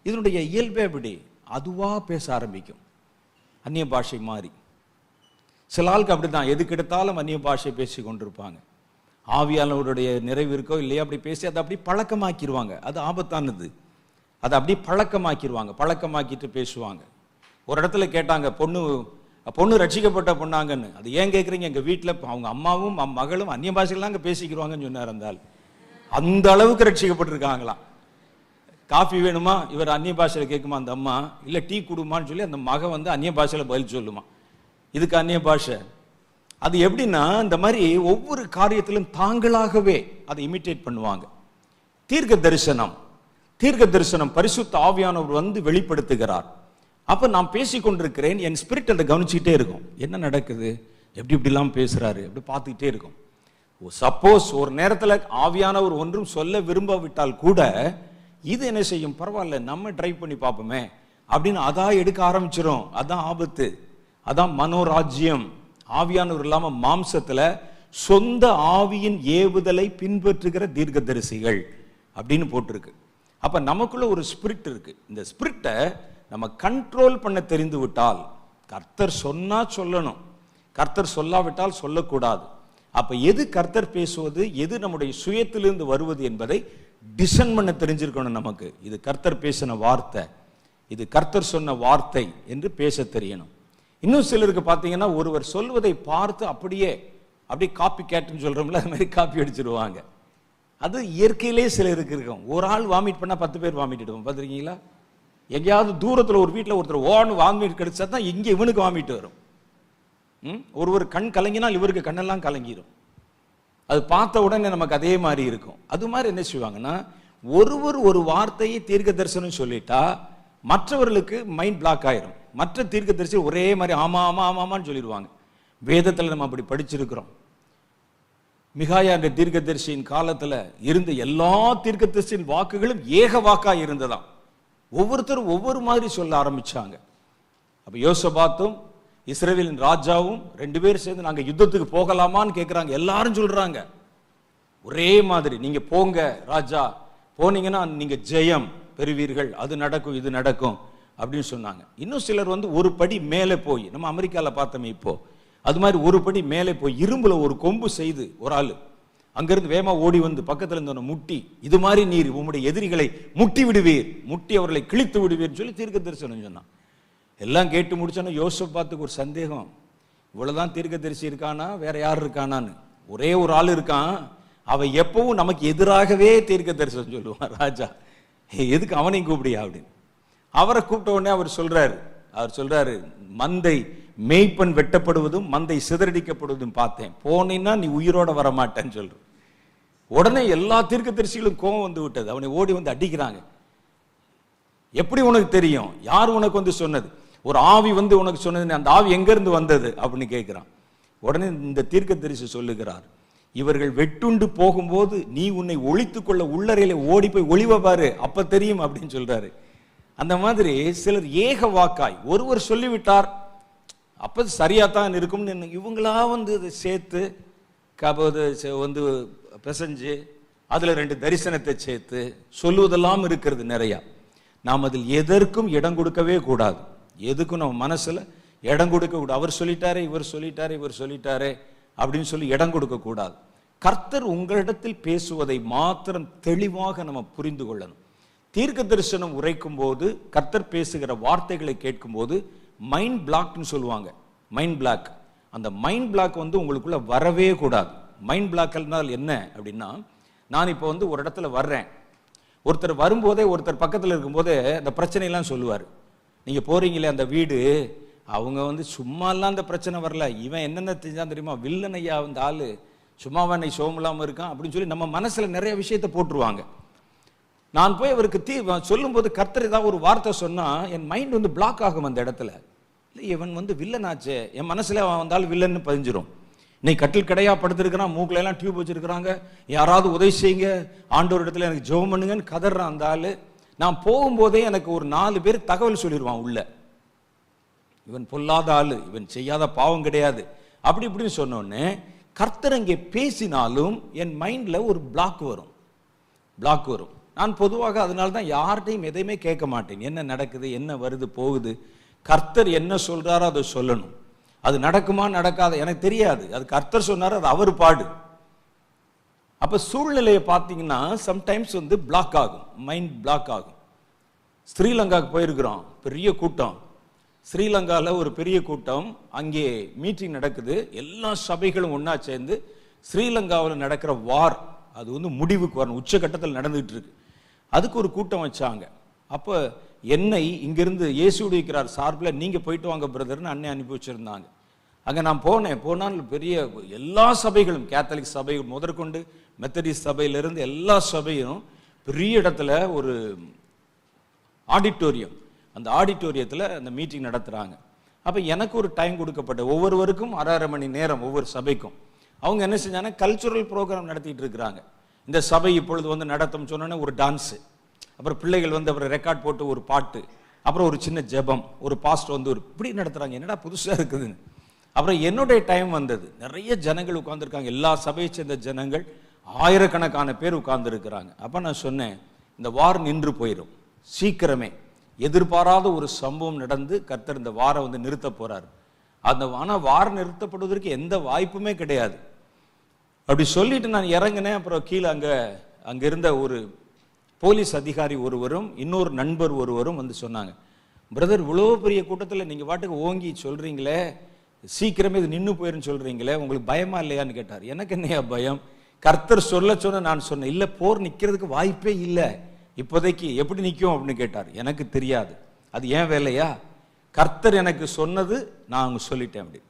இதனுடைய இயல்பே அப்படி அதுவா பேச ஆரம்பிக்கும், அந்நிய பாஷை மாறி. சில ஆளுக்கு அப்படிதான், எதுக்கு எடுத்தாலும் அந்நிய பாஷை பேசி கொண்டிருப்பாங்க. ஆவியானவருடைய நிறைவு இருக்கோ இல்லையா அப்படி பேசி அதை அப்படி பழக்கமாக்கிடுவாங்க. அது ஆபத்தானது. அதை அப்படி பழக்கமாக்கிட்டு பேசுவாங்க. ஒரு இடத்துல கேட்டாங்க, பொண்ணு ரட்சிக்கப்பட்ட பொண்ணாங்கன்னு. அது ஏன் கேட்குறீங்க? எங்கள் வீட்டில் அவங்க அம்மாவும் மகளும் அந்நிய பாஷைகள்லாம் அங்கே பேசிக்கிறாங்கன்னு சொன்னார். அந்த அளவுக்கு ரட்சிக்கப்பட்டிருக்காங்களாம். காஃபி வேணுமா, இவர் அந்நிய பாஷையில் கேட்குமா அந்த அம்மா, இல்லை டீ கொடுமான்னு சொல்லி அந்த மகன் வந்து அந்நிய பாஷையில் பதில் சொல்லுமா. இதுக்கு அந்நிய பாஷை. அது எப்படின்னா இந்த மாதிரி ஒவ்வொரு காரியத்திலும் தாங்களாகவே அதை இமிட்டேட் பண்ணுவாங்க. தீர்க்க தரிசனம் பரிசுத்த ஆவியானவர் வந்து வெளிப்படுத்துகிறார். அப்ப நான் பேசிக்கொண்டிருக்கிறேன், என் ஸ்பிரிட் அதை கவனிச்சுக்கிட்டே இருக்கும். என்ன நடக்குது, எப்படிலாம் பேசுறாரு, அப்படி பார்த்துக்கிட்டே இருக்கும். சப்போஸ் ஒரு நேரத்தில் ஆவியானவர் ஒன்றும் சொல்ல விரும்பாவிட்டால் கூட இது என்ன செய்யும், பரவாயில்ல நம்ம ட்ரை பண்ணி பார்ப்போமே அப்படின்னு அதான் எடுக்க ஆரம்பிச்சிடும். அதான் ஆபத்து, அதான் மனோராஜ்யம். ஆவியானவர் இல்லாம மாம்சத்துல சொந்த ஆவியின் ஏவுதலை பின்பற்றுகிற தீர்க்கதரிசிகள் அப்படின்னு போட்டிருக்கு. அப்ப நமக்குள்ள ஒரு ஸ்பிரிட் இருக்கு. இந்த ஸ்பிரிட்டை நம்ம கண்ட்ரோல் பண்ண தெரிந்து விட்டால், கர்த்தர் சொன்னா சொல்லணும், கர்த்தர் சொல்லாவிட்டால் சொல்லக்கூடாது. அப்ப எது கர்த்தர் பேசுவது, எது நம்முடைய சுயத்திலிருந்து வருவது என்பதை டிசன் பண்ண தெரிஞ்சிருக்கணும் நமக்கு. இது கர்த்தர் பேசின வார்த்தை, இது கர்த்தர் சொன்ன வார்த்தை என்று பேச தெரியணும். இன்னும் சிலருக்கு பார்த்தீங்கன்னா ஒருவர் சொல்வதை பார்த்து அப்படியே காப்பி கேட்டுன்னு சொல்றோம்ல, அது மாதிரி காப்பி அடிச்சிருவாங்க. அது இயற்கையிலே சிலருக்கு இருக்கும். ஒரு ஆள் வாமிட் பண்ணா 10 பேர் வாமிட் எடுப்போம், பார்த்துருக்கீங்களா? எங்கேயாவது தூரத்தில் ஒரு வீட்டில் ஒருத்தர் ஓன்னு வாமிட் கிடைச்சா தான் இங்கே இவனுக்கு வாமிட் வரும். ஒருவர் கண் கலங்கினால் இவருக்கு கண்ணெல்லாம் கலங்கிடும். அது பார்த்த உடனே நமக்கு அதே மாதிரி இருக்கும். அது மாதிரி என்ன செய்வாங்கன்னா, ஒருவர் ஒரு வார்த்தையை தீர்க்க தரிசனம் சொல்லிட்டா மற்றவர்களுக்கு மைண்ட் பிளாக் ஆயிரும். மற்ற தீர்க்கதரிசி ஒரே மாதிரி ஆமா ஆமா ஆமான்னு சொல்லிடுவாங்க. வேதத்தில் நம்ம அப்படி படிச்சிருக்கிறோம். மிகாயா என்ற தீர்க்கதரிசியின் காலத்துல இருந்த எல்லா தீர்க்கதரிசியின் வாக்குகளும் ஏக வாக்கா இருந்ததாம். ஒவ்வொருத்தரும் ஒவ்வொரு மாதிரி சொல்ல ஆரம்பிச்சாங்க. அப்ப யோசபாத்தும் இஸ்ரவேலின் ராஜாவும் 2 பேரும் சேர்ந்து நாங்க யுத்தத்துக்கு போகலாமான்னு கேட்கிறாங்க. எல்லாரும் சொல்றாங்க ஒரே மாதிரி, நீங்க போங்க ராஜா, போனீங்கன்னா நீங்க ஜெயம் பெறுவீர்கள், அது நடக்கும் இது நடக்கும் அப்படின்னு சொன்னாங்க. இன்னும் சிலர் வந்து ஒரு படி மேலே போய், நம்ம அமெரிக்காவில் பார்த்தோமே இப்போ, அது மாதிரி ஒரு படி மேலே போய் இரும்புல ஒரு கொம்பு செய்து ஒரு ஆள் அங்கிருந்து வேமா ஓடி வந்து பக்கத்தில் இருந்தவனை முட்டி, இது மாதிரி நீர் உம்முடைய எதிரிகளை முட்டி விடுவீர், முட்டி அவர்களை கிழித்து விடுவீர்னு சொல்லி தீர்க்க தரிசனம் சொன்னான். எல்லாம் கேட்டு முடிச்சோன்னா யோசபாத்துக்கு ஒரு சந்தேகம், இவ்வளவுதான் தீர்க்க தரிசி இருக்கானா வேற யார் இருக்கானான்னு. ஒரே ஒரு ஆள் இருக்கான், அவன் எப்பவும் நமக்கு எதிராகவே தீர்க்க தரிசனம் சொல்லுவான். ராஜா எதுக்கு அவனையும் கூப்பிடியா அப்படின்னு. அவரை கூப்பிட்ட உடனே அவர் சொல்றாரு மந்தை மேய்ப்பன் வெட்டப்படுவதும் மந்தை சிதறடிக்கப்படுவதும் பார்த்தேன், போனீன்னா நீ உயிரோட வர மாட்டேன்னு சொல்ற. உடனே எல்லா தீர்க்கதரிசிகளும் கோபம் வந்து விட்டது. அவனை ஓடி வந்து அடிக்கிறாங்க. எப்படி உனக்கு தெரியும், யார் உனக்கு வந்து சொன்னது, ஒரு ஆவி வந்து உனக்கு சொன்னது, அந்த ஆவி எங்க இருந்து வந்தது அப்படின்னு கேட்கிறான். உடனே இந்த தீர்க்கதரிசி சொல்லுகிறார், இவர்கள் வெட்டுண்டு போகும்போது நீ உன்னை ஒழித்துக் கொள்ள உள்ளறையில ஓடி போய் ஒளிவ பாரு, அப்ப தெரியும் அப்படின்னு சொல்றாரு. அந்த மாதிரி சிலர் ஏக வாக்காய் ஒருவர் சொல்லிவிட்டார், அப்ப சரியாத்தான் இருக்கும்னு இவங்களா வந்து அதை சேர்த்து வந்து பிசைஞ்சு அதுல 2 தரிசனத்தை சேர்த்து சொல்லுவதெல்லாம் இருக்கிறது நிறைய. நாம் அதில் எதற்கும் இடம் கொடுக்கவே கூடாது. எதுக்கும் நம்ம மனசுல இடம் கொடுக்க கூடாது. அவர் சொல்லிட்டாரே இவர் சொல்லிட்டாரே அப்படின்னு சொல்லி இடம் கொடுக்க கூடாது. கர்த்தர் உங்களிடத்தில் பேசுவதை மாத்திரம் தெளிவாக நம்ம புரிந்து கொள்ளணும். தீர்க்க தரிசனம் உரைக்கும் போது, கர்த்தர் பேசுகிற வார்த்தைகளை கேட்கும் போது மைண்ட் பிளாக்னு சொல்லுவாங்க. மைண்ட் பிளாக், அந்த மைண்ட் பிளாக் வந்து உங்களுக்குள்ள வரவே கூடாது. மைண்ட் பிளாக்னால் என்ன அப்படின்னா, நான் இப்போ வந்து ஒரு இடத்துல வர்றேன், ஒருத்தர் வரும்போதே ஒருத்தர் பக்கத்தில் இருக்கும்போதே அந்த பிரச்சனையெல்லாம் சொல்லுவார். நீங்கள் போறீங்களே அந்த வீடு, அவங்க வந்து சும்மாலாம் அந்த பிரச்சனை வரல, இவன் என்னென்ன செஞ்சான் தெரியுமா, வில்லன் ஐயா அந்த ஆள் சும்மாவா இன்னைக்கு சோமில்லாமல் இருக்கான் அப்படின்னு சொல்லி நம்ம மனசில் நிறைய விஷயத்தை போட்டுருவாங்க. நான் போய் அவருக்கு சொல்லும்போது கர்த்தர் ஏதாவது ஒரு வார்த்தை சொன்னால் என் மைண்ட் வந்து பிளாக் ஆகும் அந்த இடத்துல. இல்லை இவன் வந்து வில்லனாச்சே, என் மனசில் அவன் வந்தாலும் வில்லன்னு பதிஞ்சிரும். இன்னைக்கு கட்டில் கடையாக படுத்துருக்கிறான், மூக்கில் எல்லாம் டியூப் வச்சுருக்கிறாங்க, யாராவது உதவி செய்யுங்க, ஆண்டவர் இடத்துல எனக்கு ஜெபம் பண்ணுங்கன்னு கதறான் அந்த ஆள். நான் போகும்போதே எனக்கு ஒரு 4 பேர் தகவல் சொல்லிடுவான் உள்ள, இவன் பொல்லாத ஆள், இவன் செய்யாத பாவம் கிடையாது அப்படி இப்படின்னு சொன்னோடனே கர்த்தர் அங்கே பேசினாலும் என் மைண்டில் ஒரு பிளாக் வரும். நான் பொதுவாக அதனால தான் யார்கிட்டையும் எதையுமே கேட்க மாட்டேன். என்ன நடக்குது, என்ன வருது போகுது, கர்த்தர் என்ன சொல்றாரோ அதை சொல்லணும். அது நடக்குமா நடக்காத எனக்கு தெரியாது, அது கர்த்தர் சொன்னார், அது அவர் பாடு. அப்ப சூழ்நிலையை பார்த்தீங்கன்னா சம்டைம்ஸ் வந்து பிளாக் ஆகும், மைண்ட் பிளாக் ஆகும். ஸ்ரீலங்காவுக்கு போயிருக்கிறோம், பெரிய கூட்டம். ஸ்ரீலங்காவில் ஒரு பெரிய கூட்டம், அங்கே மீட்டிங் நடக்குது, எல்லா சபைகளும் ஒன்றா சேர்ந்து ஸ்ரீலங்காவில் நடக்கிற வார் அது வந்து முடிவுக்கு வரணும், உச்சகட்டத்தில் நடந்துகிட்டு இருக்கு. அதுக்கு ஒரு கூட்டம் வச்சாங்க. அப்போ என்னை இங்கிருந்து இயேசுவிக்கிறார் சார்பில் நீங்கள் போயிட்டு வாங்க பிரதர்னு அன்னை அனுப்பி வச்சுருந்தாங்க. அங்கே நான் போனால் பெரிய எல்லா சபைகளும், கேத்தலிக் சபைகள் முதற்கொண்டு மெத்தடிஸ்ட் சபையிலிருந்து எல்லா சபையும் பெரிய இடத்துல ஒரு ஆடிட்டோரியம், அந்த ஆடிட்டோரியத்தில் அந்த மீட்டிங் நடத்துகிறாங்க. அப்போ எனக்கு ஒரு டைம் கொடுக்கப்பட்ட, ஒவ்வொருவருக்கும் 1.5 மணி நேரம் ஒவ்வொரு சபைக்கும். அவங்க என்ன செஞ்சாங்கன்னா கல்ச்சுரல் ப்ரோக்ராம் நடத்திட்டு இருக்கிறாங்க. இந்த சபை இப்பொழுது வந்து நடத்தும் சொன்னோன்னே ஒரு டான்ஸு, அப்புறம் பிள்ளைகள் வந்து அப்புறம் ரெக்கார்ட் போட்டு ஒரு பாட்டு, அப்புறம் ஒரு சின்ன ஜெபம், ஒரு பாஸ்ட் வந்து ஒரு இப்படி நடத்துகிறாங்க. என்னடா புதுசாக இருக்குதுன்னு. அப்புறம் என்னுடைய டைம் வந்தது, நிறைய ஜனங்கள் உட்கார்ந்துருக்காங்க, எல்லா சபையை சேர்ந்த ஜனங்கள், ஆயிரக்கணக்கான பேர் உட்கார்ந்துருக்கிறாங்க. அப்போ நான் சொன்னேன், இந்த வார் நின்று போயிடும் சீக்கிரமே, எதிர்பாராத ஒரு சம்பவம் நடந்து கர்த்தர் இந்த வாரம் வந்து நிறுத்த போறார். ஆனால் வாரம் நிறுத்தப்படுவதற்கு எந்த வாய்ப்புமே கிடையாது. அப்படி சொல்லிட்டு நான் இறங்கினேன். அப்புறம் கீழே அங்கே இருந்த ஒரு போலீஸ் அதிகாரி ஒருவரும் இன்னொரு நண்பர் ஒருவரும் வந்து சொன்னாங்க, பிரதர் இவ்வளோ பெரிய கூட்டத்தில் நீங்கள் பாட்டுக்கு ஓங்கி சொல்கிறீங்களே, சீக்கிரமே இது நின்று போயிருன்னு சொல்கிறீங்களே, உங்களுக்கு பயமா இல்லையான்னு கேட்டார். எனக்கு என்னையா பயம், கர்த்தர் சொன்ன நான் சொன்னேன், இல்லை போர் நிற்கிறதுக்கு வாய்ப்பே இல்லை இப்போதைக்கு, எப்படி நிற்கும் அப்படின்னு கேட்டார். எனக்கு தெரியாது, அது ஏன் வேலையா, கர்த்தர் எனக்கு சொன்னது நான் அவங்க சொல்லிட்டேன் அப்படி.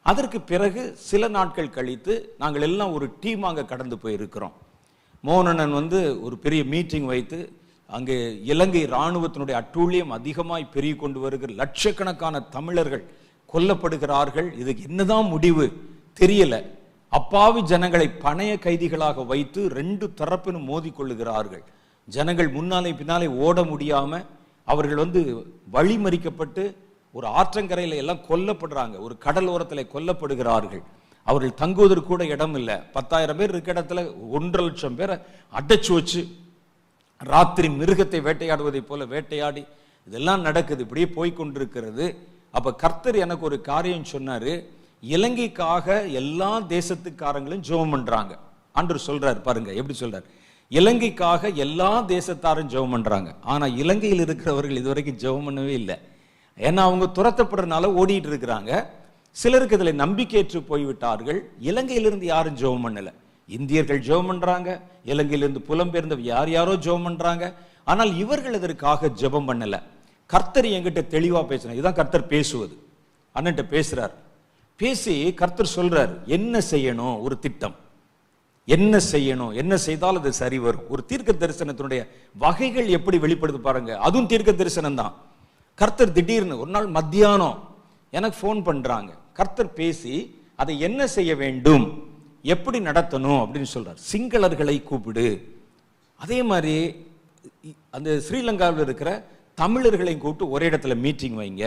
அதற்கு பிறகு சில நாட்கள் கழித்து நாங்கள் எல்லாம் ஒரு டீம் அங்கே கடந்து போயிருக்கிறோம். மோகனன் வந்து ஒரு பெரிய மீட்டிங் வைத்து அங்கே இலங்கை இராணுவத்தினுடைய அட்டூழியம் அதிகமாய் பெருகி கொண்டு வருகிற, லட்சக்கணக்கான தமிழர்கள் கொல்லப்படுகிறார்கள், இதுக்கு என்னதான் முடிவு தெரியல. அப்பாவி ஜனங்களை பணைய கைதிகளாக வைத்து 2 தரப்பினும் மோதி கொள்ளுகிறார்கள். ஜனங்கள் முன்னாலே பின்னாலே ஓட முடியாம அவர்கள் வந்து வழிமறிக்கப்பட்டு ஒரு ஆற்றங்கரையில் எல்லாம் கொல்லப்படுறாங்க, ஒரு கடல் ஓரத்தில் கொல்லப்படுகிறார்கள். அவர்கள் தங்குவதற்கு கூட இடம் இல்லை. 10,000 பேர் இருக்க இடத்துல 1,50,000 பேரை அடைச்சு வச்சு ராத்திரி மிருகத்தை வேட்டையாடுவதை போல வேட்டையாடி இதெல்லாம் நடக்குது, இப்படியே போய்கொண்டிருக்கிறது. அப்ப கர்த்தர் எனக்கு ஒரு காரியம் சொன்னாரு, இலங்கைக்காக எல்லா தேசத்துக்காரங்களும் ஜெபம் பண்றாங்க. ஆண்டவர் சொல்றாரு பாருங்க எப்படி சொல்றாரு, இலங்கைக்காக எல்லா தேசத்தாரும் ஜெபம் பண்றாங்க, ஆனா இலங்கையில் இருக்கிறவர்கள் இதுவரைக்கும் ஜெபம் பண்ணவே இல்லை. ஏன்னா அவங்க துரத்தப்படுறதுனால ஓடிட்டு இருக்கிறாங்க. சிலருக்கு இதில் நம்பிக்கையற்று போய்விட்டார்கள். இலங்கையிலிருந்து யாரும் ஜெபம் பண்ணல, இந்தியர்கள் ஜெபம் பண்றாங்க, இலங்கையிலிருந்து புலம்பெயர்ந்த யாரோ ஜெபம் பண்றாங்க, ஆனால் இவர்கள் இதற்காக ஜெபம் பண்ணல. கர்த்தர் என்கிட்ட தெளிவா பேசுறார், இதுதான் கர்த்தர் பேசுவது. அண்ணன்ட்ட பேசுறார், பேசி கர்த்தர் சொல்றார் என்ன செய்யணும், ஒரு திட்டம் என்ன செய்யணும், என்ன செய்தால் அது சரி வரும். ஒரு தீர்க்க தரிசனத்தினுடைய வகைகள் எப்படி வெளிப்படுத்து பாருங்க, அதுவும் தீர்க்க தரிசனம் தான். கர்த்தர் திடீர்னு ஒரு நாள் மத்தியானம் எனக்கு ஃபோன் பண்றாங்க, கர்த்தர் பேசி அதை என்ன செய்ய வேண்டும், எப்படி நடத்தணும் அப்படின்னு சொல்றார். சிங்களர்களை கூப்பிடு, அதே மாதிரி அந்த ஸ்ரீலங்காவில் இருக்கிற தமிழர்களையும் கூப்பிட்டு ஒரே இடத்துல மீட்டிங் வைங்க,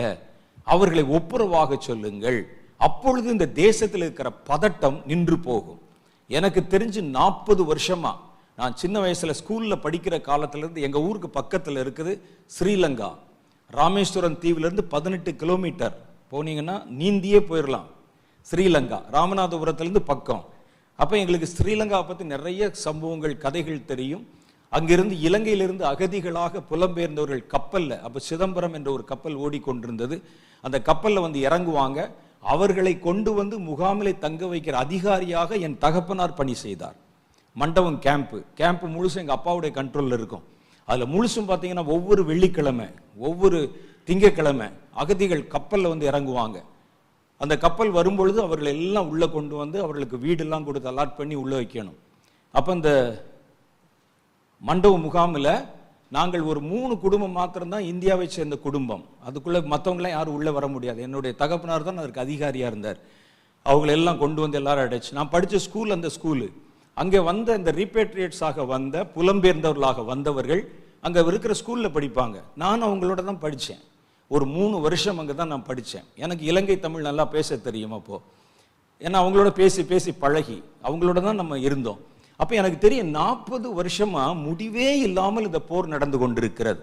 அவர்களை ஒப்புரவாக சொல்லுங்கள், அப்பொழுது இந்த தேசத்தில் இருக்கிற பதட்டம் நின்று போகும். எனக்கு தெரிஞ்சு 40 வருஷமா, நான் சின்ன வயசுல ஸ்கூல்ல படிக்கிற காலத்துல இருந்து எங்க ஊருக்கு பக்கத்துல இருக்குது ஸ்ரீலங்கா. ராமேஸ்வரம் தீவுல இருந்து 18 கிலோமீட்டர் போனீங்கன்னா நீந்தியே போயிடலாம் ஸ்ரீலங்கா, ராமநாதபுரத்திலிருந்து பக்கம். அப்ப எங்களுக்கு ஸ்ரீலங்கா பத்தி நிறைய சம்பவங்கள் கதைகள் தெரியும். அங்கிருந்து இலங்கையிலிருந்து அகதிகளாக புலம்பெயர்ந்தவர்கள் கப்பல்ல, அப்ப சிதம்பரம் என்ற ஒரு கப்பல் ஓடிக்கொண்டிருந்தது, அந்த கப்பல்ல வந்து இறங்குவாங்க, அவர்களை கொண்டு வந்து முகாமிலை தங்க வைக்கிற அதிகாரியாக என் தகப்பனார் பணி செய்தார். மண்டபம் கேம்ப் முழுசும் எங்கள் அப்பாவுடைய கண்ட்ரோலில் இருக்கும். அதில் முழுசும் பார்த்தீங்கன்னா ஒவ்வொரு வெள்ளிக்கிழமை ஒவ்வொரு திங்கக்கிழமை அகதிகள் கப்பலில் வந்து இறங்குவாங்க. அந்த கப்பல் வரும்பொழுது அவர்கள் எல்லாம் உள்ளே கொண்டு வந்து அவர்களுக்கு வீடெல்லாம் கொடுத்து அலாட் பண்ணி உள்ளே வைக்கணும். அப்போ இந்த மண்டப முகாமில் நாங்கள் ஒரு 3 குடும்பம் மாத்திரம்தான் இந்தியாவை சேர்ந்த குடும்பம். அதுக்குள்ளே மற்றவங்களாம் யாரும் உள்ளே வர முடியாது. என்னுடைய தகப்பனார் தான் அதற்கு அதிகாரியாக இருந்தார். அவங்களெல்லாம் கொண்டு வந்து எல்லாரும் அடைச்சு, நான் படித்த ஸ்கூல் அந்த ஸ்கூலு, அங்கே வந்த இந்த ரீபேட்ரியேட்ஸாக வந்த புலம்பெயர்ந்தவர்களாக வந்தவர்கள் அங்கே இருக்கிற ஸ்கூலில் படிப்பாங்க. நான் அவங்களோட தான் படித்தேன். ஒரு 3 வருஷம் அங்கே தான் நான் படித்தேன். எனக்கு இலங்கை தமிழ் நல்லா பேச தெரியும் அப்போது. ஏன்னா அவங்களோட பேசி பேசி பழகி அவங்களோட தான் நம்ம இருந்தோம். அப்போ எனக்கு தெரியும் 40 வருஷமாக முடிவே இல்லாமல் இந்த போர் நடந்து கொண்டிருக்கிறது.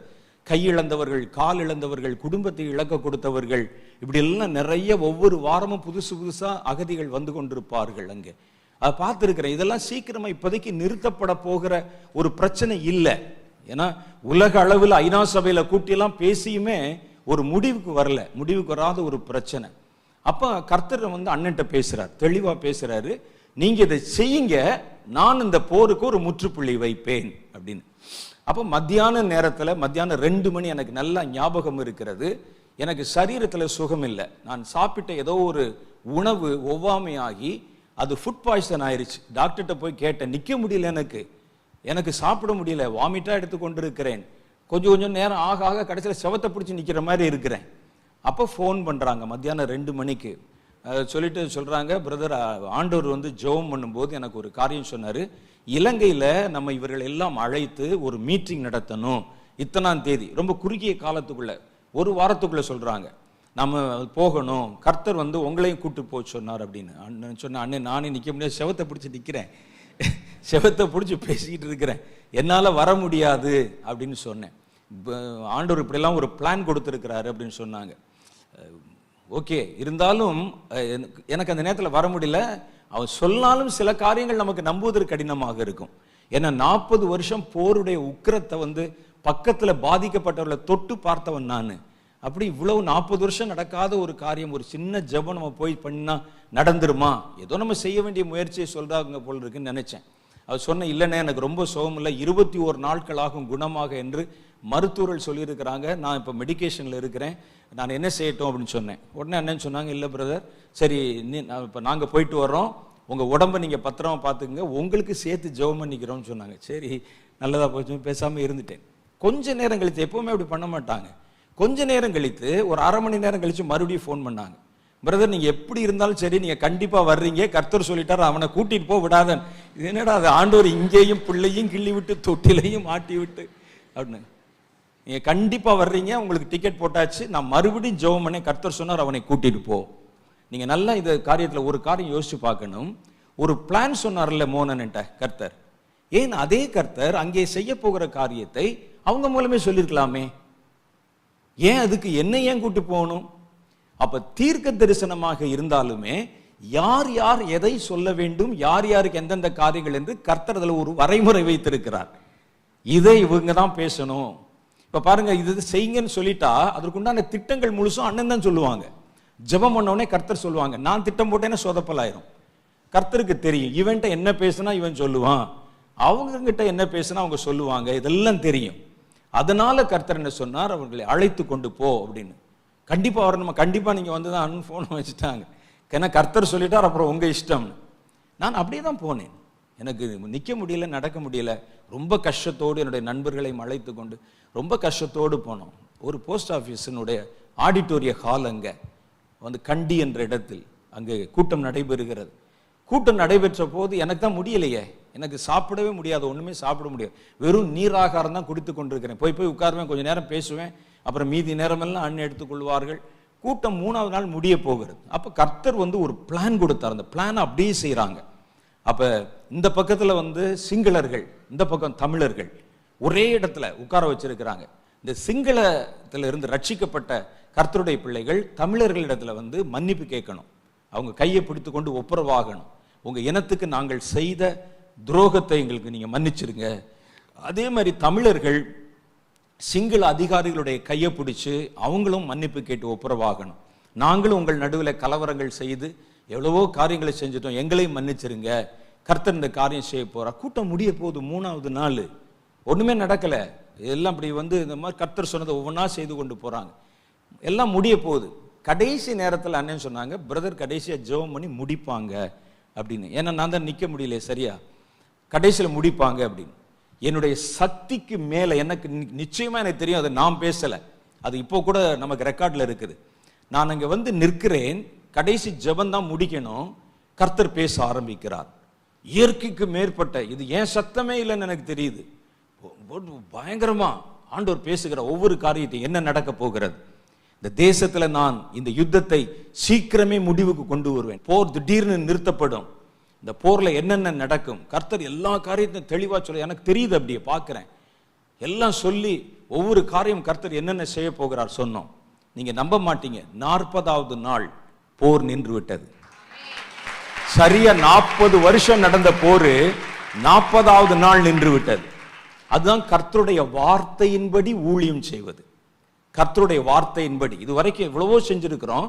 கையிழந்தவர்கள், கால் இழந்தவர்கள், குடும்பத்தை இழக்க கொடுத்தவர்கள், இப்படி எல்லாம் நிறைய ஒவ்வொரு வாரமும் புதுசாக அகதிகள் வந்து கொண்டிருப்பார்கள். அங்கே அதை பார்த்துருக்கிறேன். இதெல்லாம் சீக்கிரமாக இப்போதைக்கு நிறுத்தப்பட போகிற ஒரு பிரச்சனை இல்லை. ஏன்னா உலக அளவில் ஐநா சபையில் கூட்டியெல்லாம் பேசியுமே ஒரு முடிவுக்கு வரல, முடிவுக்கு வராத ஒரு பிரச்சனை. அப்போ கர்த்தர் வந்து அண்ணன்ட்ட பேசுகிறார், தெளிவாக பேசுகிறாரு, நீங்கள் இதை செய்யுங்க, நான் இந்த போருக்கு ஒரு முற்றுப்புள்ளி வைப்பேன் அப்படின்னு. அப்போ மத்தியான நேரத்தில், மத்தியானம் 2 மணி, எனக்கு நல்லா ஞாபகம் இருக்கிறது. எனக்கு சரீரத்தில் சுகம் இல்லை. நான் சாப்பிட்ட ஏதோ ஒரு உணவு ஒவ்வாமையாகி அது ஃபுட் பாய்சன் ஆயிடுச்சு. டாக்டர்கிட்ட போய் கேட்டேன், நிற்க முடியல, எனக்கு சாப்பிட முடியல, வாமிட்டாக எடுத்து கொண்டு இருக்கிறேன். கொஞ்சம் நேரம் ஆக ஆக கடைசியில் செவத்தை பிடிச்சி நிற்கிற மாதிரி இருக்கிறேன். அப்போ ஃபோன் பண்ணுறாங்க மத்தியானம் 2 மணிக்கு. சொல்லிட்டு சொல்கிறாங்க, பிரதர், ஆண்டவர் வந்து ஜெபம் பண்ணும்போது எனக்கு ஒரு காரியம் சொன்னார். இலங்கையில் நம்ம இவர்கள் எல்லாம் அழைத்து ஒரு மீட்டிங் நடத்தணும், இத்தனாம் தேதி, ரொம்ப குறுகிய காலத்துக்குள்ளே, 1 வாரத்துக்குள்ளே சொல்கிறாங்க, நம்ம போகணும், கர்த்தர் வந்து உங்களையும் கூட்டு போக சொன்னார் அப்படின்னு. அண்ணன் சொன்ன, அண்ணே நானே நிற்க முடியாது, செவத்தை பிடிச்சி நிற்கிறேன், செவத்தை பிடிச்சி பேசிக்கிட்டு இருக்கிறேன், என்னால் வர முடியாது அப்படின்னு சொன்னேன். ஆண்டவர் இப்படிலாம் ஒரு பிளான் கொடுத்துருக்கிறாரு அப்படின்னு சொன்னாங்க. ஓகே, இருந்தாலும் எனக்கு அந்த நேரத்தில் வர முடியல. அவன் சொன்னாலும் சில காரியங்கள் நமக்கு நம்புவதற்கு கடினமாக இருக்கும். ஏன்னா 40 வருஷம் போருடைய உக்கிரத்தை வந்து பக்கத்தில் பாதிக்கப்பட்டவர்களை தொட்டு பார்த்தவன் நான். அப்படி இவ்வளவு 40 வருஷம் நடக்காத ஒரு காரியம், ஒரு சின்ன ஜெபம் நம்ம போய் பண்ணா நடந்துருமா, ஏதோ நம்ம செய்ய வேண்டிய முயற்சியை சொல்றாங்க போல் இருக்குன்னு நினைச்சேன். அவர் சொன்ன, இல்லைண்ணே எனக்கு ரொம்ப சுகம் இல்லை, 21 நாட்களாகும் குணமாக என்று மருத்துவர்கள் சொல்லியிருக்கிறாங்க, நான் இப்போ மெடிக்கேஷனில் இருக்கிறேன், நான் என்ன செய்யட்டும் அப்படின்னு சொன்னேன். உடனே அண்ணன் சொன்னாங்க, இல்லை பிரதர், சரி இப்போ நாங்கள் போயிட்டு வர்றோம், உங்கள் உடம்பை நீங்கள் பத்திரமா பார்த்துக்குங்க, உங்களுக்கு சேர்த்து ஜெபம் பண்ணிக்கிறோம்னு சொன்னாங்க. சரி நல்லதாக போச்சு, பேசாமல் இருந்துட்டேன். கொஞ்ச நேரம் கழித்து, எப்போவுமே அப்படி பண்ண மாட்டாங்க, கொஞ்ச நேரம் கழித்து ஒரு 1/2 மணி நேரம் கழித்து மறுபடியும் ஃபோன் பண்ணாங்க. பிரதர், நீங்கள் எப்படி இருந்தாலும் சரி, நீங்கள் கண்டிப்பாக வர்றீங்க, கர்த்தர் சொல்லிட்டார், அவனை கூட்டிகிட்டு போக விடாதன். இது என்னடா அது, ஆண்டவர் இங்கேயும் பிள்ளையும் கிள்ளி விட்டு தொட்டிலையும் மாட்டி விட்டு அப்படின்னு. நீங்கள் கண்டிப்பாக வர்றீங்க, உங்களுக்கு டிக்கெட் போட்டாச்சு, நான் மறுபடியும் ஜெபம் பண்ணேன், கர்த்தர் சொன்னார் அவனை கூட்டிகிட்டு போ. நீங்கள் நல்லா இந்த காரியத்தில் ஒரு காரியம் யோசிச்சு பார்க்கணும். ஒரு பிளான் சொன்னார்ல மோனன்ட்ட கர்த்தர், ஏன் அதே கர்த்தர் அங்கே செய்ய போகிற காரியத்தை அவங்க மூலமே சொல்லியிருக்கலாமே, ஏன் அதுக்கு என்ன ஏன் கூட்டி போகணும்? அப்ப தீர்க்க தரிசனமாக இருந்தாலுமே யார் யார் எதை சொல்ல வேண்டும், யார் யாருக்கு எந்தெந்த காரியங்கள் என்று கர்த்தர் அதில் ஒரு வரைமுறை வைத்திருக்கிறார். இதை இவங்க தான் பேசணும். இப்ப பாருங்க, இது செய்யுங்கன்னு சொல்லிட்டா அதற்குண்டான திட்டங்கள் முழுசும் அண்ணன் தான் சொல்லுவாங்க. ஜெபம் பண்ணோடனே கர்த்தர் சொல்லுவாங்க, நான் திட்டம் போட்டேன்னா சொதப்பலாயிரும். கர்த்தருக்கு தெரியும் இவன்ட்ட என்ன பேசுனா இவன் சொல்லுவான், அவங்க கிட்ட என்ன பேசுனா அவங்க சொல்லுவாங்க, இதெல்லாம் தெரியும். அதனால கர்த்தர் என்ன சொன்னார், அவர்களை அழைத்து கொண்டு போ அப்படின்னு. கண்டிப்பா வரணுமா, கண்டிப்பா நீங்க வந்துதான் ஃபோன் வச்சுட்டாங்க. ஏன்னா கர்த்தர் சொல்லிட்டார், அப்புறம் உங்க இஷ்டம். நான் அப்படியே தான் போனேன். எனக்கு நிற்க முடியல, நடக்க முடியல, ரொம்ப கஷ்டத்தோடு என்னுடைய நண்பர்களையும் அழைத்து கொண்டு ரொம்ப கஷ்டத்தோடு போனோம். ஒரு போஸ்ட் ஆஃபீஸினுடைய ஆடிட்டோரிய ஹால் அங்கே வந்து கண்டி என்ற இடத்தில் அங்கே கூட்டம் நடைபெறுகிறது. கூட்டம் நடைபெற்ற போது எனக்கு தான் முடியலையே, எனக்கு சாப்பிடவே முடியாது, ஒன்றுமே சாப்பிட முடியாது, வெறும் நீராகாரம் தான் குடித்து கொண்டிருக்கிறேன். போய் உட்காருவேன், கொஞ்சம் நேரம் பேசுவேன், அப்புறம் மீதி நேரமெல்லாம் அண்ணன் எடுத்துக்கொள்வார்கள். கூட்டம் 3வது நாள் முடிய போகிறது. அப்போ கர்த்தர் வந்து ஒரு பிளான் கொடுத்தார், அந்த பிளானை அப்படியே செய்கிறாங்க. அப்போ இந்த பக்கத்தில் வந்து சிங்களர்கள், இந்த பக்கம் தமிழர்கள் ஒரே இடத்துல உட்கார வச்சிருக்கிறாங்க. இந்த சிங்களத்தில் இருந்து ரட்சிக்கப்பட்ட கர்த்தருடைய பிள்ளைகள் தமிழர்களிடத்துல வந்து மன்னிப்பு கேட்கணும், அவங்க கையை பிடித்து கொண்டு ஒப்புரவாகணும், உங்க இனத்துக்கு நாங்கள் செய்த துரோகத்தை எங்களுக்கு நீங்க மன்னிச்சிருங்க. அதே மாதிரி தமிழர்கள் சிங்கள அதிகாரிகளுடைய கையை பிடிச்சு அவங்களும் மன்னிப்பு கேட்டு ஒப்புரவாகணும். நாங்களும் உங்கள் நடுவில் கலவரங்கள் செய்து எவ்வளவோ காரியங்களை செஞ்சுட்டோம், எங்களையும் மன்னிச்சிருங்க, கர்த்தர் இந்த காரியம் செய்ய போறார். கூட்டம் முடிய போகுது, 3வது நாள் ஒண்ணுமே நடக்கல. எல்லாம் இப்படி இந்த மாதிரி கர்த்தர் சொன்னதை ஒவ்வொன்றா செய்து கொண்டு போறாங்க. எல்லாம் முடிய போகுது. கடைசி நேரத்தில் அண்ணன் சொன்னாங்க, பிரதர் கடைசியா ஜெபம் பண்ணி முடிப்பாங்க அப்படின்னு. ஏன்னா நான் தான் நிக்க முடியல சரியா, கடைசியில் முடிப்பாங்க அப்படின்னு. என்னுடைய சக்திக்கு மேல எனக்கு நிச்சயமா எனக்கு தெரியும், அதை நான் பேசல, அது இப்போ கூட நமக்கு ரெக்கார்ட்ல இருக்குது. நான் அங்க நிற்கிறேன், கடைசி ஜெபம் தான் முடிக்கணும், கர்த்தர் பேச ஆரம்பிக்கிறார். இயற்கைக்கு மேற்பட்ட, இது ஏன் சத்தமே இல்லைன்னு எனக்கு தெரியுது, பயங்கரமா ஆண்டவர் பேசுகிற ஒவ்வொரு காரியத்தை என்ன நடக்க போகிறது. இந்த தேசத்துல நான் இந்த யுத்தத்தை சீக்கிரமே முடிவுக்கு கொண்டு வருவேன். போர் திடீர்னு நிறுத்தப்படும். இந்த போர்ல என்னென்ன நடக்கும், கர்த்தர் எல்லா காரியத்தையும் தெளிவா சொல்ல எனக்கு தெரியுது. அப்படியே பார்க்கிறேன், எல்லாம் சொல்லி ஒவ்வொரு காரியம் கர்த்தர் என்னென்ன செய்ய போகிறார் சொன்னோம். நீங்க நம்ப மாட்டீங்க, 40வது நாள் போர் நின்று விட்டது. சரியா 40 வருஷம் நடந்த போர் 40வது நாள் நின்று விட்டது. அதுதான் கர்த்தருடைய வார்த்தையின்படி ஊழியம் செய்வது. கர்த்தருடைய வார்த்தையின்படி இதுவரைக்கும் எவ்வளவோ செஞ்சிருக்கிறோம்.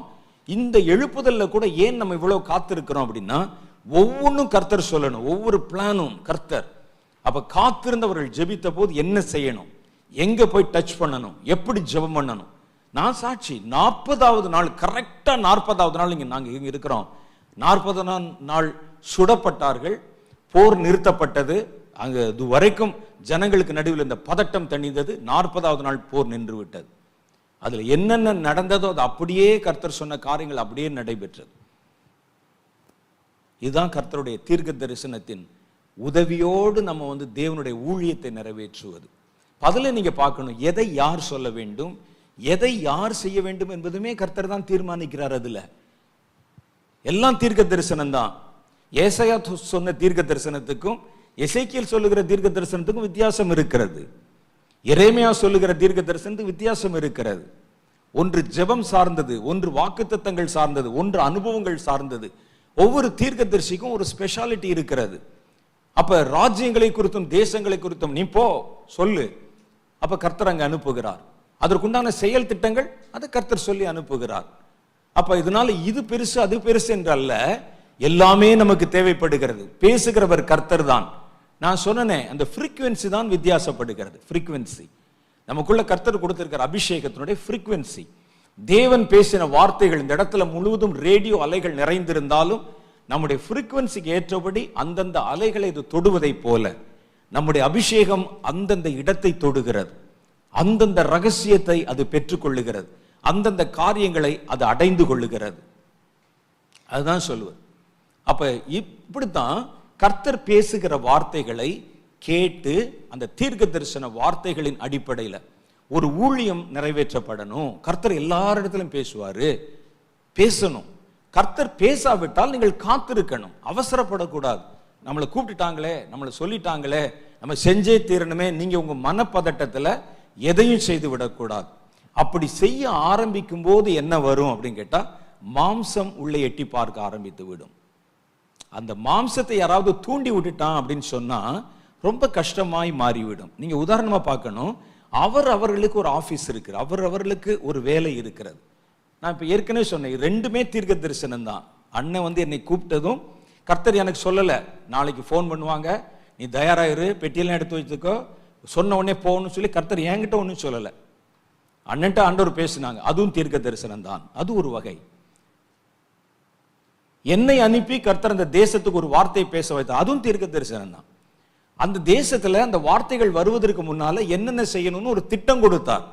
இந்த எழுப்புதல்ல கூட ஏன் நம்ம இவ்வளவு காத்திருக்கிறோம் அப்படின்னா, ஒவ்வொன்றும் கர்த்தர் சொல்லணும், ஒவ்வொரு பிளானும் கர்த்தர். அப்ப காத்திருந்தவர்கள் ஜெபித்த போது என்ன செய்யணும், எங்க போய் டச் பண்ணணும், எப்படி ஜெபம் பண்ணணும். நான் சாட்சி, 40வது நாள் கரெக்டா 40வது நாள் நாங்க இங்க இருக்கிறோம். 40வது நாள் சுடப்பட்டார்கள், போர் நிறுத்தப்பட்டது. அங்க இது வரைக்கும் ஜனங்களுக்கு நடுவில் இந்த பதட்டம் தணிந்தது. 40வது நாள் போர் நின்று விட்டது. அதுல என்னென்ன நடந்ததோ அது அப்படியே கர்த்தர் சொன்ன காரியங்கள் அப்படியே நடைபெற்றது. இதுதான் கர்த்தருடைய தீர்க்க தரிசனத்தின் உதவியோடு நம்ம தேவனுடைய ஊழியத்தை நிறைவேற்றுவது. அதுல நீங்க பார்க்கணும், எதை யார் சொல்ல வேண்டும், எதை யார் செய்ய வேண்டும் என்பதுமே கர்த்தர் தான் தீர்மானிக்கிறார். அதுல எல்லாம் தீர்க்க தரிசனம் தான். ஏசாயா சொன்ன தீர்க்க தரிசனத்துக்கும் எசேக்கியேல் சொல்லுகிற தீர்க்க தரிசனத்துக்கும் வித்தியாசம் இருக்கிறது. எரேமியா சொல்லுகிற தீர்க்க தரிசனத்துக்கு வித்தியாசம் இருக்கிறது. ஒன்று ஜெபம் சார்ந்தது, ஒன்று வாக்குத்தத்தங்கள் சார்ந்தது, ஒன்று அனுபவங்கள் சார்ந்தது. ஒவ்வொரு தீர்க்கதரிசிக்கும் ஒரு ஸ்பெஷாலிட்டி இருக்கிறது. அப்ப ராஜ்யங்களை குறித்தும் தேசங்களை குறித்தும் நீ போ சொல்லு, அப்ப கர்த்தர் அங்க அனுப்புகிறார். அதற்குண்டான செயல் திட்டங்கள் அதை கர்த்தர் சொல்லி அனுப்புகிறார். அப்ப இதனால இது பெருசு அது பெருசு என்றல்ல, எல்லாமே நமக்கு தேவைப்படுகிறது. பேசுகிறவர் கர்த்தர் தான். நான் சொன்னேன், அந்த ஃப்ரீக்வன்சி தான் வித்தியாசப்படுகிறது. ஃப்ரீக்வன்சி நமக்குள்ள கர்த்தர் கொடுத்திருக்கிற அபிஷேகத்தினுடைய ஃப்ரீக்வன்சி. தேவன் பேசின வார்த்தைகள் இந்த இடத்துல முழுவதும் ரேடியோ அலைகள் நிறைந்திருந்தாலும் நம்முடைய ஃப்ரீக்வன்சிக்கு ஏற்றபடி அந்தந்த அலைகளை இது தொடுவதை போல நம்முடைய அபிஷேகம் அந்தந்த இடத்தை தொடுகிறது, அந்தந்த ரகசியத்தை அது பெற்றுக்கொள்ளுகிறது, அந்தந்த காரியங்களை அது அடைந்து கொள்ளுகிறது. அதுதான் சொல்லுவது. அப்ப இப்படித்தான் கர்த்தர் பேசுகிற வார்த்தைகளை கேட்டு அந்த தீர்க்க தரிசன வார்த்தைகளின் அடிப்படையில் ஒரு ஊழியம் நிறைவேற்றப்படணும். கர்த்தர் எல்லாரிடத்திலும் பேசுவாரு, பேசணும். கர்த்தர் பேசாவிட்டால் நீங்கள் காத்திருக்கணும், அவசரப்படக்கூடாது. நம்மளை கூப்பிட்டுட்டாங்களே, நம்மளை சொல்லிட்டாங்களே, நம்ம செஞ்சே தீரணுமே, நீங்க உங்க மனப்பதட்டத்தில் எதையும் செய்து விடக்கூடாது. அப்படி செய்ய ஆரம்பிக்கும் போது என்ன வரும் அப்படின்னு கேட்டா, மாம்சம் உள்ளே எட்டி பார்க்க ஆரம்பித்து விடும். அந்த மாம்சத்தை யாராவது தூண்டி விட்டுட்டான் அப்படின்னு சொன்னா ரொம்ப கஷ்டமாய் மாறிவிடும். நீங்க உதாரணமா பார்க்கணும், அவர்களுக்கு ஒரு ஆபீஸ் இருக்கு, அவர்களுக்கு ஒரு வேலை இருக்கிறது. நான் இப்ப ஏற்கனவே சொன்னேன், ரெண்டுமே தீர்க்க தரிசனம் தான். அண்ணன் என்னை கூப்பிட்டதும் கர்த்தர் எனக்கு சொல்லல, நாளைக்கு போன் பண்ணுவாங்க, நீ தயாராயிரு, பெட்டியெல்லாம் எடுத்து வச்சுக்கோ, சொன்ன உடனே போகணும்னு சொல்லி கர்த்தர் என்கிட்ட ஒன்றும் சொல்லல. அண்ணன்ட்ட ஆண்டவர் பேசினாங்க, அதுவும் தீர்க்க தரிசனம் தான். அது ஒரு வகை. என்னை அனுப்பி கர்த்தர் அந்த தேசத்துக்கு ஒரு வார்த்தை பேச வைத்தார், அதுவும் தீர்க்க தரிசனம் தான். அந்த தேசத்துல அந்த வார்த்தைகள் வருவதற்கு முன்னால என்னென்ன செய்யணும்னு ஒரு திட்டம் கொடுத்தார்,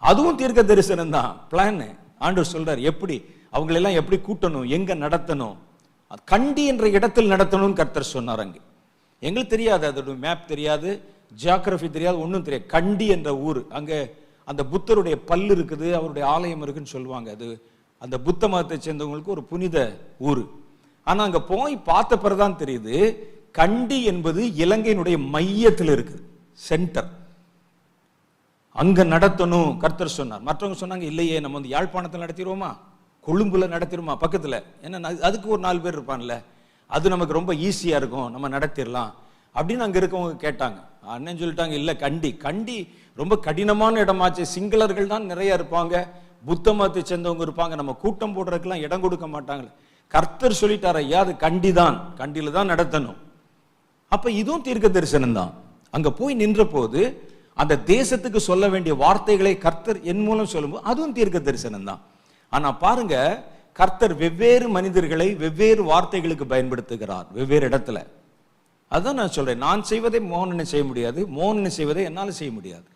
அதுவும் தீர்க்க தரிசனம் தான். பிளான் ஆண்டவர் சொல்றார், எப்படி அவங்களெல்லாம் எப்படி கூட்டணும், எங்க நடத்தணும், கண்டி என்ற இடத்தில் நடத்தணும்னு கர்த்தர் சொன்னார். அங்கே எங்களுக்கு தெரியாது, அதோட மேப் தெரியாது, ஜியோகிராஃபி தெரியாது, ஒன்றும் தெரியாது. கண்டி என்ற ஊர், அங்க அந்த புத்தருடைய பல்லு இருக்குது, அவருடைய ஆலயம் இருக்குன்னு சொல்லுவாங்க. அது அந்த புத்த மதத்தை சேர்ந்தவங்களுக்கு ஒரு புனித ஊர். ஆனா அங்க போய் பார்த்த பிறகுதான் தெரியுது, கண்டி என்பது இலங்கையினுடைய மையத்தில் இருக்குது, சென்டர். அங்க நடத்தணும் கர்த்தர் சொன்னார். மற்றவங்க சொன்னாங்க, இல்லையே நம்ம யாழ்ப்பாணத்தில் நடத்திடுவோமா, கொழும்புல நடத்திடுமா பக்கத்துல, ஏன்னா அதுக்கு ஒரு 4 பேர் இருப்பான்ல, அது நமக்கு ரொம்ப ஈஸியா இருக்கும், நம்ம நடத்திடலாம் அப்படின்னு அங்க இருக்கவங்க கேட்டாங்க. அண்ணன் சொல்லிட்டாங்க, இல்ல கண்டி ரொம்ப கடினமான இடமாச்சு, சிங்களர்கள் தான் நிறைய இருப்பாங்க, புத்த மதத்தை சேர்ந்தவங்க இருப்பாங்க, நம்ம கூட்டம் போடுறதுக்கெல்லாம் இடம் கொடுக்க மாட்டாங்க. கர்த்தர் சொல்லிட்டார், ஐயா அது கண்டிதான், கண்டியில தான் நடத்தணும். அப்ப இதுவும் தீர்க்க தரிசனம் தான். அங்க போய் நின்ற போது அந்த தேசத்துக்கு சொல்ல வேண்டிய வார்த்தைகளை கர்த்தர் என் மூலம் சொல்லும்போது அதுவும் தீர்க்க தரிசனம் தான். ஆனா பாருங்க, கர்த்தர் வெவ்வேறு மனிதர்களை வெவ்வேறு வார்த்தைகளுக்கு பயன்படுத்துகிறார் வெவ்வேறு இடத்துல. அதான் நான் சொல்றேன், நான் செய்வதை மோகனனை செய்ய முடியாது, மோகனனை செய்வதை என்னால செய்ய முடியாது.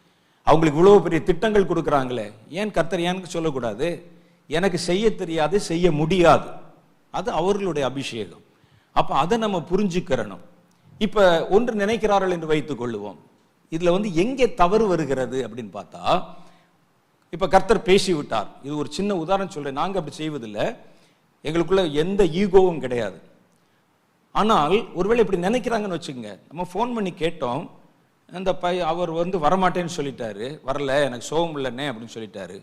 அவங்களுக்கு இவ்வளவு பெரிய திட்டங்கள் கொடுக்குறாங்களே, ஏன் கர்த்தர் எனக்கு சொல்லக்கூடாது? எனக்கு செய்ய தெரியாது, செய்ய முடியாது. அது அவர்களுடைய அபிஷேகம். அப்ப அதை நம்ம புரிஞ்சுக்கிறணும். இப்ப ஒன்று நினைக்கிறார்கள் என்று வைத்துக் கொள்ளுவோம். இதுல எங்கே தவறு வருகிறது அப்படின்னு பார்த்தா, இப்ப கர்த்தர் பேசி விட்டார். இது ஒரு சின்ன உதாரணம் சொல்றேன். நாங்க அப்படி செய்வதில்லை, எங்களுக்குள்ள எந்த ஈகோவும் கிடையாது. ஆனால் ஒருவேளை இப்படி நினைக்கிறாங்கன்னு வச்சுக்கோங்க. நம்ம ஃபோன் பண்ணி கேட்டோம், அந்த அவர் வரமாட்டேன்னு சொல்லிட்டாரு, வரல, எனக்கு சோகம் இல்லைன்னே அப்படின்னு சொல்லிட்டாரு.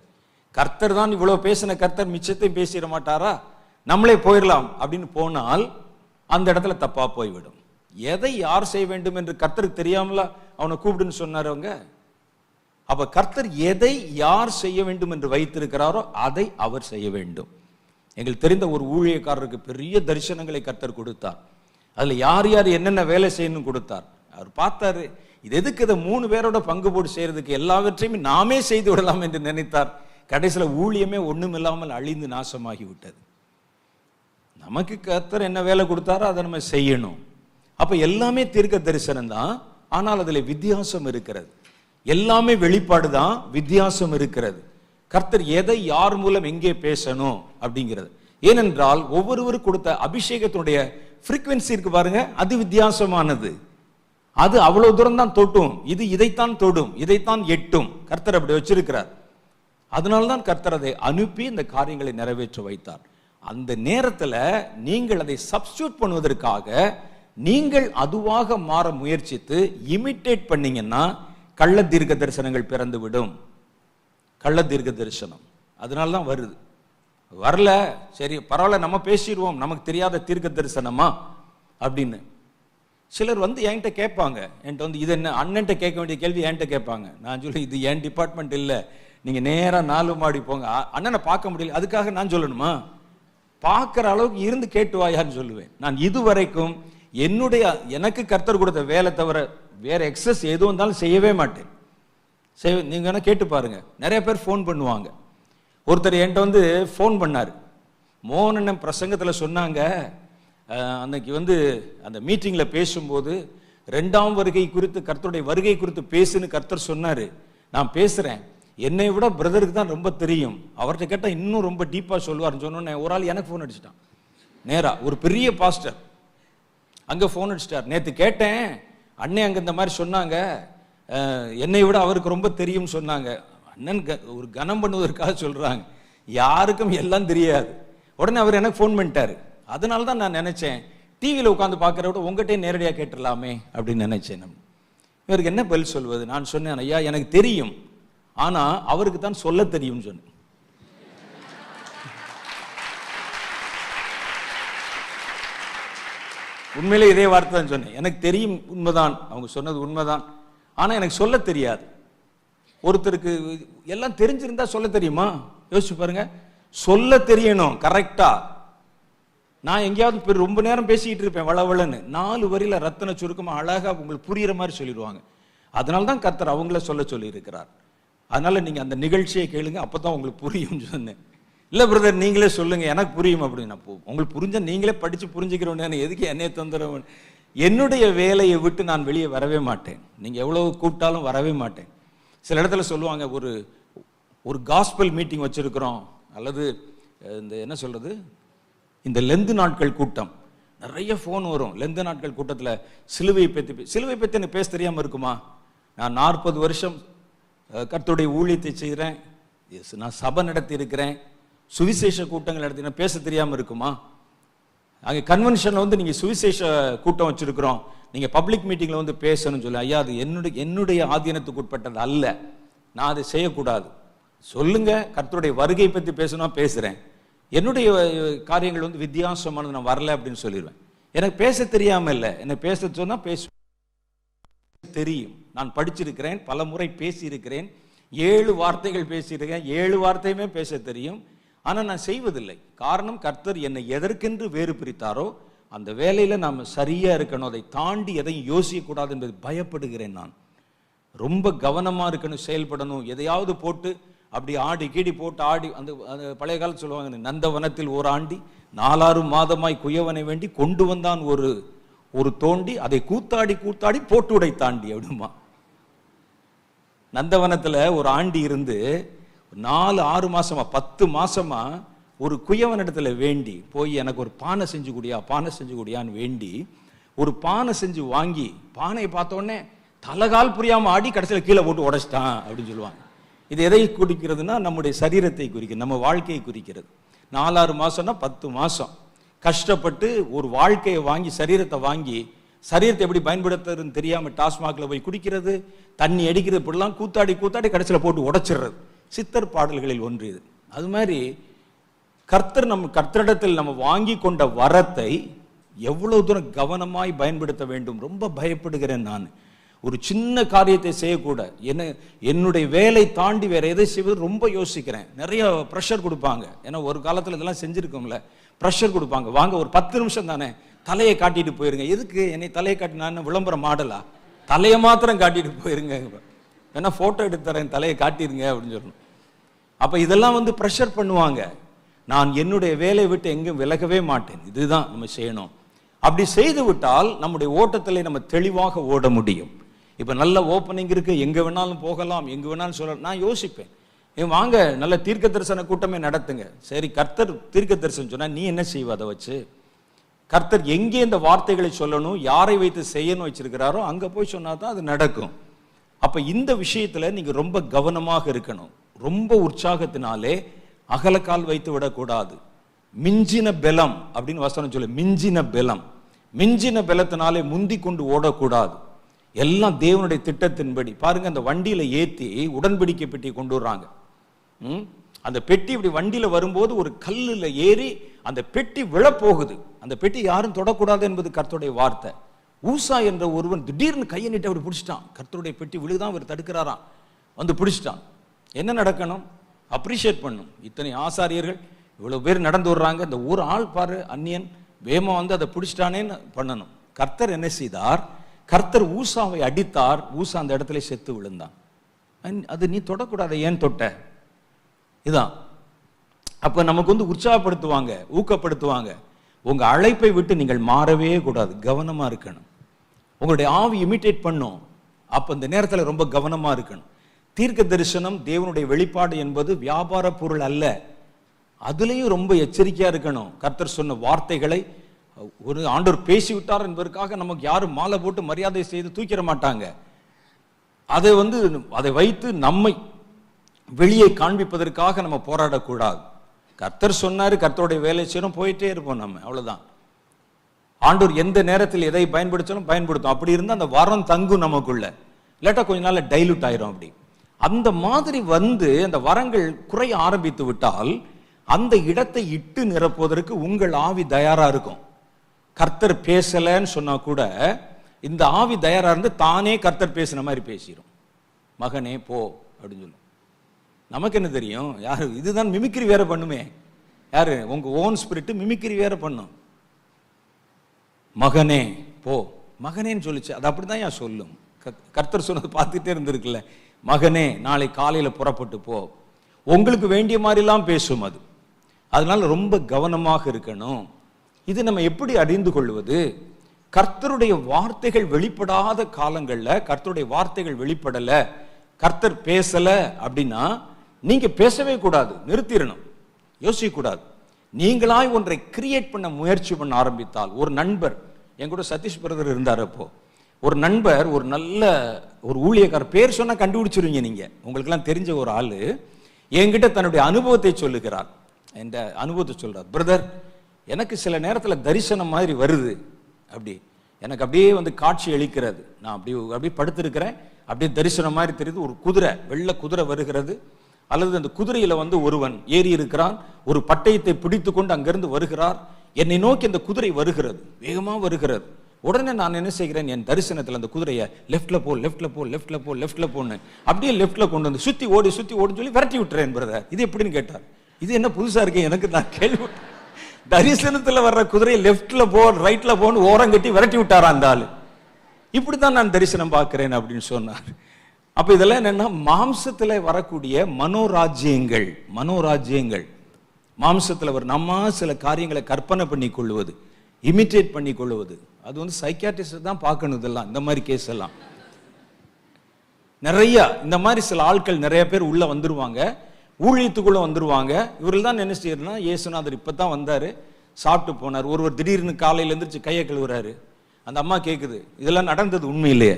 கர்த்தர் தான் இவ்வளவு பேசின கர்த்தர் மிச்சத்தையும் பேசிட மாட்டாரா, நம்மளே போயிடலாம் அப்படின்னு போனால் அந்த இடத்துல தப்பா போய்விடும். எதை யார் செய்ய வேண்டும் என்று கர்த்தருக்கு தெரியாமல அவனை கூப்பிடுன்னு சொன்னார் அவங்க. அப்ப கர்த்தர் எதை யார் செய்ய வேண்டும் என்று வைத்திருக்கிறாரோ அதை அவர் செய்ய வேண்டும். எங்களுக்கு தெரிந்த ஒரு ஊழியக்காரருக்கு பெரிய தரிசனங்களை கர்த்தர் கொடுத்தார். அதுல யார் யார் என்னென்ன வேலை செய்யணும் கொடுத்தார். அவர் பார்த்தாரு, இது எதுக்கு இதை 3 பேரோட பங்கு போட்டு செய்யறதுக்கு, எல்லாவற்றையுமே நாமே செய்து விடலாம் என்று நினைத்தார். கடைசியில் ஊழியமே ஒண்ணும் இல்லாமல் அழிந்து நாசமாகி விட்டது. நமக்கு கர்த்தர் என்ன வேலை கொடுத்தாரோ அதை நம்ம செய்யணும். அப்ப எல்லாமே தீர்க்க தரிசனம் தான், ஆனால் அதுல வித்தியாசம் இருக்கிறது. எல்லாமே வெளிப்பாடு தான், வித்தியாசம் இருக்கிறது. கர்த்தர் எதை யார் மூலம் எங்கே பேசணும் அப்படிங்கிறது. ஏனென்றால் ஒவ்வொருவரும் கொடுத்த அபிஷேகத்தினுடைய ஃப்ரீக்வன்சி இருக்கு பாருங்க, அது வித்தியாசமானது. அது அவ்வளவு தூரம் தான் தொட்டும், இது இதைத்தான் தொடும், இதைத்தான் எட்டும். கர்த்தர் அப்படி வச்சிருக்கிறார். அதனால்தான் கர்த்தர் அதை அனுப்பி இந்த காரியங்களை நிறைவேற்ற வைத்தார். அந்த நேரத்தில் நீங்கள் அதை சப்ஸ்டியூட் பண்ணுவதற்காக நீங்கள் அதுவாக மாற முயற்சித்து இமிட்டேட் பண்ணீங்கன்னா கள்ள தீர்க்க தரிசனங்கள் பிறந்து விடும். கள்ள தீர்க்க தரிசனம் அதனால்தான் வருது. வரல, சரி பரவாயில்ல, நம்ம பேசிடுவோம், நமக்கு தெரியாத தீர்க்க தரிசனமா அப்படின்னு. சிலர் என்கிட்ட கேட்பாங்க, என்கிட்ட இது என்ன அண்ணன்ட்ட கேட்க வேண்டிய கேள்வி என்கிட்ட கேட்பாங்க. நான் சொல்லி இது என் டிபார்ட்மெண்ட் இல்லை, நீங்க நேரா 4 மாடி போங்க, அண்ணனை பார்க்க முடியல, அதுக்காக நான் சொல்லணுமா? பார்க்கிற அளவுக்கு இருந்து கேட்டு வாயான்னு சொல்லுவேன். நான் இதுவரைக்கும் எனக்கு கர்த்தர் கொடுத்த வேலை தவிர வேற எக்ஸஸ் எதுவும் இருந்தாலும் செய்யவே மாட்டேன். நீங்க வேணா கேட்டு பாருங்க, நிறைய பேர் ஃபோன் பண்ணுவாங்க. ஒருத்தர் என்கிட்ட ஃபோன் பண்ணார். மோகனன் பிரசங்கத்தில் சொன்னாங்க, அன்னைக்கு அந்த மீட்டிங்கில் பேசும்போது 2ஆம் வருகை குறித்து, கர்த்தருடைய வருகை குறித்து பேசுன்னு கர்த்தர் சொன்னார். நான் பேசுகிறேன், என்னை விட பிரதருக்கு தான் ரொம்ப தெரியும், அவர்கிட்ட கேட்டால் இன்னும் ரொம்ப டீப்பாக சொல்லுவார்னு சொன்னோன்னே ஒரு ஆள் எனக்கு ஃபோன் அடிச்சிட்டான். நேராக ஒரு பெரிய பாஸ்டர் அங்கே ஃபோன் அடிச்சிட்டார். நேற்று கேட்டேன், அண்ணே அங்கே இந்த மாதிரி சொன்னாங்க, என்னை விட அவருக்கு ரொம்ப தெரியும்னு சொன்னாங்க. அண்ணன் ஒரு கனம் பண்ணுவதற்காக சொல்கிறாங்க, யாருக்கும் எல்லாம் தெரியாது. உடனே அவர் எனக்கு ஃபோன் பண்ணிட்டாரு. அதனால தான் நான் நினைச்சேன், டிவியில் உட்காந்து பார்க்குற விட உங்கள்கிட்டே நேரடியாக கேட்டுடலாமே அப்படின்னு நினைச்சேன். இவருக்கு என்ன பதில் சொல்வது? நான் சொன்னேன், ஐயா எனக்கு தெரியும், ஆனால் அவருக்கு தான் சொல்ல தெரியும்னு சொன்னேன். உண்மையிலே இதே வார்த்தை தான் சொன்னேன். எனக்கு தெரியும், உண்மைதான், அவங்க சொன்னது உண்மைதான், ஆனால் எனக்கு சொல்ல தெரியாது. ஒருத்தருக்கு எல்லாம் தெரிஞ்சிருந்தா சொல்ல தெரியுமா? யோசிச்சு பாருங்க. சொல்ல தெரியணும் கரெக்டா. நான் எங்கேயாவது ரொம்ப நேரம் பேசிக்கிட்டு இருப்பேன் வளவளன்னு, 4 வரியில ரத்தன சுருக்கமா அழகா உங்களுக்கு புரியுற மாதிரி சொல்லிடுவாங்க. அதனால தான் கர்த்தர் அவங்கள சொல்ல சொல்லி இருக்கிறார். அதனால நீங்க அந்த நிகழ்ச்சியை கேளுங்க, அப்பதான் உங்களுக்கு புரியும் சொன்னேன். இல்ல பிரதர் நீங்களே சொல்லுங்க எனக்கு புரியும் அப்படின்னு. உங்களுக்கு புரிஞ்சா நீங்களே படிச்சு புரிஞ்சுக்கிறோம், எதுக்கு என்னைய தொந்தரவு? என்னுடைய வேலையை விட்டு நான் வெளியே வரவே மாட்டேன். நீங்க எவ்வளவு கூப்பிட்டாலும் வரவே மாட்டேன். சில இடத்துல சொல்லுவாங்க, ஒரு காஸ்பல் மீட்டிங் வச்சிருக்கிறோம், அல்லது இந்த என்ன சொல்றது, இந்த லெந்து நாட்கள் கூட்டம், நிறைய ஃபோன் வரும். லெந்து நாட்கள் கூட்டத்தில் சிலுவை பற்றி எனக்கு பேச தெரியாமல் இருக்குமா? நான் 40 வருஷம் கர்த்தருடைய ஊழியத்தை செய்கிறேன், நான் சபை நடத்தி இருக்கிறேன், சுவிசேஷ கூட்டங்கள் நடத்தின, பேச தெரியாமல் இருக்குமா? அங்கே கன்வென்ஷனில் நீங்கள் சுவிசேஷ கூட்டம் வச்சிருக்கிறோம், நீங்கள் பப்ளிக் மீட்டிங்கில் பேசணும்னு சொல்லி, ஐயா அது என்னுடைய ஆதீனத்துக்கு உட்பட்டது அல்ல, நான் அதை செய்யக்கூடாது. சொல்லுங்க, கர்த்தருடைய வருகை பற்றி பேசணும், பேசுகிறேன். என்னுடைய காரியங்கள் வித்தியாசமானது, நான் வரல அப்படின்னு சொல்லிடுவேன். எனக்கு பேச தெரியாம இல்லை, என்னை பேச சொன்னா பேச தெரியும். நான் படிச்சிருக்கிறேன், பல முறை பேசியிருக்கிறேன், 7 வார்த்தைகள் பேசியிருக்கேன், 7 வார்த்தையுமே பேச தெரியும். ஆனால் நான் செய்வதில்லை. காரணம், கர்த்தர் என்னை எதற்கென்று வேறு பிரித்தாரோ அந்த வேலையில் நாம் சரியாக இருக்கணும். அதை தாண்டி எதையும் யோசிக்கக்கூடாது என்பது பயப்படுகிறேன். நான் ரொம்ப கவனமாக இருக்கணும், செயல்படணும். எதையாவது போட்டு அப்படி ஆடி கீடி போட்டு ஆடி அந்த பழைய காலத்தில் சொல்லுவாங்க, நந்தவனத்தில் ஒரு ஆண்டி 4-6 மாதமாய் குயவனை வேண்டி கொண்டு வந்தான் ஒரு தோண்டி, அதை கூத்தாடி போட்டு உடை தாண்டி அப்படிமா. நந்தவனத்தில் ஒரு ஆண்டி இருந்து 4-6 மாசமா 10 மாசமா ஒரு குயவனிடத்துல வேண்டி போய் எனக்கு ஒரு பானை செஞ்சு குடியான்னு வேண்டி ஒரு பானை செஞ்சு வாங்கி, பானையை பார்த்தோடனே தலகால் புரியாம ஆடி கடைசியில் கீழே போட்டு உடைச்சிட்டான் அப்படின்னு சொல்லுவாங்க. இது எதை குறிக்கிறதுனா நம்முடைய சரீரத்தை குறிக்கிறது, நம்ம வாழ்க்கையை குறிக்கிறது. 4-6 மாசம்னா 10 மாசம் கஷ்டப்பட்டு ஒரு வாழ்க்கையை வாங்கி, சரீரத்தை வாங்கி, சரீரத்தை எப்படி பயன்படுத்துறதுன்னு தெரியாம டாஸ்மாக்ல போய் குடிக்கிறது, தண்ணி அடிக்கிறது, இப்படிலாம் கூத்தாடி கடைசியில் போட்டு உடைச்சிடுறது சித்தர் பாடல்களில் ஒன்று இது. அது மாதிரி கர்த்தரிடத்தில் நம்ம வாங்கி கொண்ட வரத்தை எவ்வளவு தூரம் கவனமாய் பயன்படுத்த வேண்டும். ரொம்ப பயப்படுகிறேன் நான். ஒரு சின்ன காரியத்தை செய்யக்கூட என்னுடைய வேலை தாண்டி வேற எதை செய்வது ரொம்ப யோசிக்கிறேன். நிறைய ப்ரெஷர் கொடுப்பாங்க. ஏன்னா ஒரு காலத்தில் இதெல்லாம் செஞ்சிருக்கோம்ல, ப்ரெஷர் கொடுப்பாங்க. வாங்க ஒரு 10 நிமிஷம் தானே, தலையை காட்டிட்டு போயிருங்க. எதுக்கு என்னை தலையை காட்டி, நான் விளம்பரம் மாடலா? தலையை மாத்திரம் காட்டிட்டு போயிருங்க, ஏன்னா போட்டோ எடுத்து தரேன், தலையை காட்டிருங்க அப்படின்னு சொல்லணும். அப்ப இதெல்லாம் ப்ரெஷர் பண்ணுவாங்க. நான் என்னுடைய வேலையை விட்டு எங்கும் விலகவே மாட்டேன். இதுதான் நம்ம செய்யணும். அப்படி செய்து விட்டால் நம்முடைய ஓட்டத்திலே நம்ம தெளிவாக ஓட முடியும். இப்ப நல்ல ஓப்பனிங் இருக்கு, எங்க வேணாலும் போகலாம், எங்க வேணாலும் சொல்லலாம். நான் யோசிப்பேன், வாங்க நல்ல தீர்க்க தரிசன கூட்டமே நடத்துங்க. சரி, கர்த்தர் தீர்க்க தரிசனம் சொன்னா நீ என்ன செய்வ? அதை வச்சு கர்த்தர் எங்கே இந்த வார்த்தைகளை சொல்லணும், யாரை வைத்து செய்யணும் வச்சிருக்கிறாரோ அங்க போய் சொன்னாதான் அது நடக்கும். அப்ப இந்த விஷயத்துல நீங்க ரொம்ப கவனமாக இருக்கணும். ரொம்ப உற்சாகத்தினாலே அகலக்கால் வைத்து விடக்கூடாது. மிஞ்சின பெலம் அப்படின்னு வசனம் சொல்லு. மிஞ்சின பெலத்தினாலே முந்தி கொண்டு ஓடக்கூடாது. எல்லாம் தேவனுடைய திட்டத்தின்படி. பாருங்க, அந்த வண்டியில ஏத்தி உடன்படிக்கை பெட்டி கொண்டு வர்றாங்க. அந்த பெட்டி இப்படி வண்டியில வரும்போது ஒரு கல்லுல ஏறி அந்த பெட்டி விழப்போகுது. அந்த பெட்டி யாரும் தொடக்கூடாது என்பது கர்த்தருடைய வார்த்தை. ஊசா என்ற ஒருவன் திடீர்னு கையை நீட்டி அப்படி பிடிச்சிட்டான். கர்த்தருடைய பெட்டி விழுதான், அவர் தடுக்கிறாராம், பிடிச்சிட்டான். என்ன நடக்கணும்? அப்ரிஷியேட் பண்ணும். இத்தனை ஆசாரியர்கள் இவ்வளவு பேர் நடந்து வர்றாங்க, இந்த ஒரு ஆள் பாரு அந்நியன் வேமா அதை பிடிச்சிட்டானேன்னு பண்ணணும். கர்த்தர் என்ன செய்தார்? கர்த்தர் ஊசாவை அடித்தார். ஊசா அந்த இடத்துல செத்து விழுந்தான். அது நீ தொடக்கூடாது, ஏன் தொட்ட? இதான். அப்ப நமக்கு உற்சாகப்படுத்துவாங்க, ஊக்கப்படுத்துவாங்க. உங்க அழைப்பை விட்டு நீங்கள் மாறவே கூடாது, கவனமா இருக்கணும். உங்களுடைய ஆவி இமிட்டேட் பண்ணும். அப்ப இந்த நேரத்தில் ரொம்ப கவனமா இருக்கணும். தீர்க்க தரிசனம், தேவனுடைய வெளிப்பாடு என்பது வியாபார பொருள் அல்ல. அதுலேயும் ரொம்ப எச்சரிக்கையா இருக்கணும். கர்த்தர் சொன்ன வார்த்தைகளை ஒரு ஆண்டவர் பேசிவிட்டார் என்பதற்காக நமக்கு யாரும் மாலை போட்டு மரியாதை செய்து தூக்கிட மாட்டாங்க. அதை வைத்து நம்மை வெளியே காண்பிப்பதற்காக நம்ம போராடக்கூடாது. கர்த்தர் சொன்னாரு, கர்த்தருடைய வேலை செய்யணும், போயிட்டே இருப்போம் நம்ம, அவ்வளவுதான். ஆண்டவர் எந்த நேரத்தில் எதை பயன்படுத்தணும் பயன்படுத்தும். அப்படி இருந்தால் அந்த வரம் தங்கும் நமக்குள்ள. இல்லாட்டா கொஞ்ச நாள்ல டைலூட் ஆயிரும். அப்படி அந்த மாதிரி அந்த வரங்கள் குறைய ஆரம்பித்து விட்டால் அந்த இடத்தை இட்டு நிரப்புவதற்கு உங்கள் ஆவி தயாரா இருக்கும். கர்த்தர் பேசலன்னு சொன்னா கூட இந்த ஆவி தயாரா இருந்து தானே கர்த்தர் பேசுன மாதிரி பேசிடும். மகனே போ அப்படின்னு சொல்லும். நமக்கு என்ன தெரியும்? யாரு இதுதான் மிமிக்ரி வேற பண்ணுமே. யாரு? உங்க ஓன் ஸ்பிரிட் மிமிக்ரி வேற பண்ணும். மகனே போ, மகனேன்னு சொல்லிச்சு, அது அப்படிதான் சொல்லும். கர்த்தர் சொன்னது பார்த்துட்டே இருந்திருக்குல்ல. மகனே நாளை காலையில புறப்பட்டு போ, உங்களுக்கு வேண்டிய மாதிரிலாம் பேசும் அது. அதனால ரொம்ப கவனமாக இருக்கணும். இது நம்ம எப்படி அறிந்து கொள்வது? கர்த்தருடைய வார்த்தைகள் வெளிப்படாத காலங்கள்ல, கர்த்தருடைய வார்த்தைகள் வெளிப்படல, கர்த்தர் பேசல அப்படின்னா நீங்க பேசவே கூடாது, நிறுத்திடணும், யோசிக்க கூடாது. நீங்களாய் ஒன்றை கிரியேட் பண்ண முயற்சி பண்ண ஆரம்பித்தால், ஒரு நண்பர் என் கூட சதீஷ் பிரதர் இருந்தார். அப்போ ஒரு நண்பர், ஒரு நல்ல ஒரு ஊழியக்காரர், பேர் சொன்னா கண்டுபிடிச்சிருவீங்க நீங்க, உங்களுக்கெல்லாம் தெரிஞ்ச ஒரு ஆளு என்கிட்ட தன்னுடைய அனுபவத்தை சொல்லுகிறார். என்ற அனுபவத்தை சொல்றார். பிரதர், எனக்கு சில நேரத்தில் தரிசனம் மாதிரி வருது, அப்படி எனக்கு அப்படியே காட்சி அளிக்கிறது. நான் அப்படியே படுத்திருக்கிறேன், அப்படியே தரிசனம் மாதிரி தெரியுது. ஒரு குதிரை, வெள்ளை குதிரை வருகிறது, அல்லது அந்த குதிரையில ஒருவன் ஏறி இருக்கிறான், ஒரு பட்டயத்தை பிடித்து கொண்டு அங்கிருந்து வருகிறார். என்னை நோக்கி அந்த குதிரை வருகிறது, வேகமா வருகிறது. உடனே நான் என்ன செய்கிறேன், என் தரிசனத்தில் அந்த குதிரையை லெஃப்ட்ல போ, லெஃப்ட்ல போ, லெஃப்ட்ல போ, லெஃப்ட்ல போன்னு அப்படியே லெஃப்ட்ல கொண்டு வந்து சுத்தி ஓடுன்னு சொல்லி விரட்டி விட்டுறேன். பிரதர், இது எப்படின்னு கேட்டார். இது என்ன புதுசா இருக்கு எனக்கு, நான் கேள்வி தரிசனத்துல வர்ற குதிரையை லெப்ட்ல போ ரைட்ல போன்னு ஓரம் கட்டி விரட்டி விட்டாரா அந்த ஆளு. இப்படித்தான் நான் தரிசனம் பார்க்கிறேன் அப்படின்னு சொன்னார். அப்ப இதெல்லாம் என்னன்னா மாம்சத்துல வரக்கூடிய மனோராஜ்யங்கள். மாம்சத்துல வர நம்ம சில காரியங்களை கற்பனை பண்ணி கொள்வது, இமிட்டேட் பண்ணி கொள்வது. அது வந்து சைக்கியாட்ரிஸ்ட் தான் பார்க்கணும். இதெல்லாம் இந்த மாதிரி கேஸ் எல்லாம் நிறைய இந்த மாதிரி சில ஆட்கள் நிறைய பேர் உள்ள வந்துருவாங்க, ஊழியத்துக்குள்ள வந்துருவாங்க. இவர்கள் தான் என்ன செய்யறதுன்னா, இயேசுநாதர் இப்பதான் வந்தாரு, சாப்பிட்டு போனார். ஒருவர் திடீர்னு காலையில எழுந்திரிச்சு கையை கழுவுறாரு. அந்த அம்மா கேட்குது, இதெல்லாம் நடந்தது உண்மையிலேயே.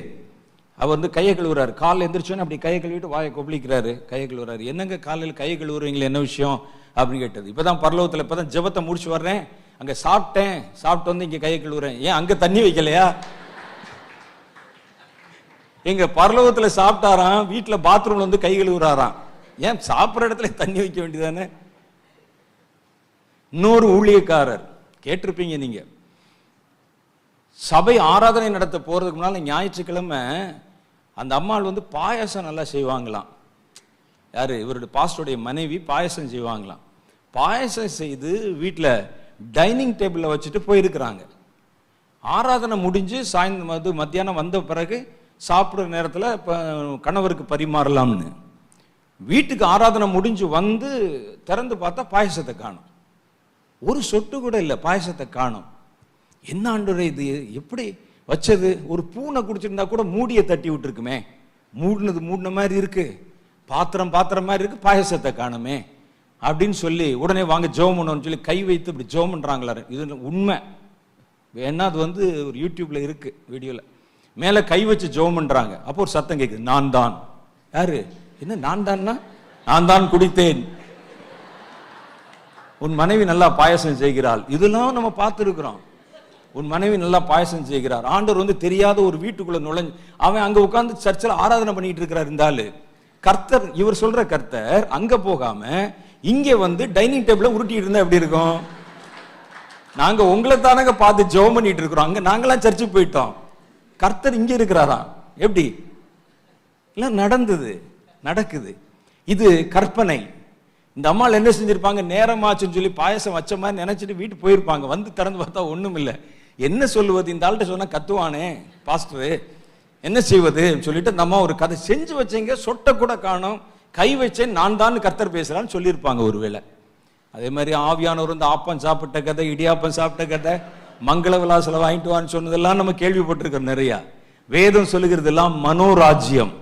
அவர் வந்து கையை கழுவுறாரு, காலையில் எழுந்திரிச்சோன்னு அப்படி கையை கழுவிட்டு வாயை கொப்பளிக்கிறாரு, கையை கழுவுறாரு. என்னங்க காலையில் கையை கழுவுறீங்களே, என்ன விஷயம் அப்படின்னு கேட்டது. இப்பதான் பரலோகத்தில் இப்பதான் ஜெபத்தை முடிச்சு வர்றேன், அங்க சாப்பிட்டு வந்து இங்க கையை கழுவுறேன். ஏன் அங்க தண்ணி வைக்கலையா? எங்க பரலோகத்துல சாப்பிட்டாராம், வீட்டுல பாத்ரூம்ல வந்து கை கழுவுறாராம். ஏன் சாப்பிட்ற இடத்துல தண்ணி வைக்க வேண்டியதானே? இன்னொரு ஊழியக்காரர் கேட்டிருப்பீங்க நீங்க, சபை ஆராதனை நடத்த போறதுக்கு முன்னால ஞாயிற்றுக்கிழமை அந்த அம்மாள் வந்து பாயாசம் நல்லா செய்வாங்களாம். யாரு? இவருடைய பாஸ்டருடைய மனைவி பாயாசம் செய்வாங்களாம். பாயாசம் செய்து வீட்டில் டைனிங் டேபிளில் வச்சுட்டு போயிருக்கிறாங்க. ஆராதனை முடிஞ்சு சாயந்தரம் மத்தியானம் வந்த பிறகு சாப்பிட்ற நேரத்தில் கணவருக்கு பரிமாறலாம்னு வீட்டுக்கு ஆராதனை முடிஞ்சு வந்து திறந்து பார்த்தா பாயசத்தை காணும். ஒரு சொட்டு கூட இல்லை, பாயசத்தை காணும். என்ன ஆண்டவரே இது, எப்படி வச்சது? ஒரு பூனை குடிச்சிருந்தா கூட மூடியை தட்டி விட்டுருக்குமே, மூடின மாதிரி இருக்கு, பாத்திரம் மாதிரி இருக்கு, பாயசத்தை காணுமே அப்படின்னு சொல்லி உடனே வாங்க ஜெபம் பண்ணணும்னு சொல்லி கை வைத்து இப்படி ஜெபம் பண்றாங்களா. இது உண்மை வேணா, அது வந்து ஒரு யூடியூப்ல இருக்கு வீடியோல. மேல கை வச்சு ஜெபம் பண்றாங்க. அப்போ ஒரு சத்தம் கேட்குது, நான் தான். யாரு? என்ன நான் தான்னா? நான் தான் குடித்தேன். உன் மனைவி நல்லா பாயசம் செய்கிறாள். இதெல்லாம் நம்ம பார்த்துருக்கிறோம். உன் மனைவி நல்லா பாயசம் செய்கிறார். ஆண்டவர் வந்து தெரியாத ஒரு வீட்டுக்குள்ள நுழைஞ்சு அவன் அங்க உட்கார்ந்து சர்ச்சில் ஆராதனை பண்ணிட்டு இருக்கிறார். இருந்தாலும் கர்த்தர், இவர் சொல்ற கர்த்தர் அங்க போகாம இங்க வந்து டைனிங் டேபிள உருட்டிட்டு இருந்தா எப்படி இருக்கும்? நாங்க உங்களை தானங்க பார்த்து ஜெபம் பண்ணிட்டு இருக்கிறோம், அங்க நாங்களாம் சர்ச்சுக்கு போயிட்டோம், கர்த்தர் இங்க இருக்கிறாராம். எப்படி எல்லாம் நடக்குது. இது கற்பனை. இந்த அம்மாள் என்ன செஞ்சிருப்பாங்க, நேரமாச்சுன்னு சொல்லி பாயசம் வச்ச மாதிரி நினைச்சிட்டு வீட்டு போயிருப்பாங்க. வந்து திறந்து பார்த்தா ஒண்ணும் இல்லை. என்ன சொல்லுவது? இந்த ஆள்கிட்ட சொன்னா கத்துவானே பாஸ்டர், என்ன செய்வது சொல்லிட்டு நம்ம ஒரு கதை செஞ்சு வச்சீங்க, சொட்ட கூட காணும், கை வச்சேன், நான் தான் கர்த்தர் பேசுறான்னு சொல்லியிருப்பாங்க ஒருவேளை. அதே மாதிரி ஆவியானவர் வந்து ஆப்பம் சாப்பிட்ட கதை, இடியாப்பம் சாப்பிட்ட கதை, மங்கள விலாசில வாங்கிட்டு வான்னு சொன்னதெல்லாம் நம்ம கேள்விப்பட்டிருக்கோம் நிறைய. வேதம் சொல்லுகிறது எல்லாம் மனோராஜ்யம்.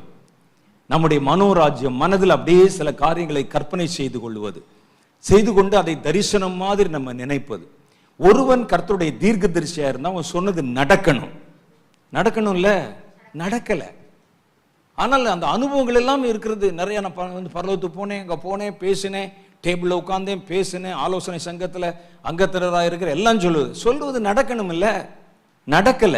நம்முடைய மனோராஜ்யம், மனதில் அப்படியே சில காரியங்களை கற்பனை செய்து கொண்டு அதை தரிசனம் மாதிரி நம்ம நினைப்பது. ஒருவன் கர்த்தருடைய தீர்க்க தரிசியா இருந்தா அவன் சொன்னது நடக்கணும்ல, நடக்கல. ஆனால் அந்த அனுபவங்கள் எல்லாம் இருக்கிறது நிறைய. நான் வந்து பரலோகத்துக்கு போனேன், அங்க போனேன், பேசினேன், டேபிள்ல உட்கார்ந்தேன், பேசினேன், ஆலோசனை சங்கத்துல அங்கத்தினராக இருக்கிற எல்லாம் சொல்லுவது நடக்கணும் இல்ல, நடக்கல.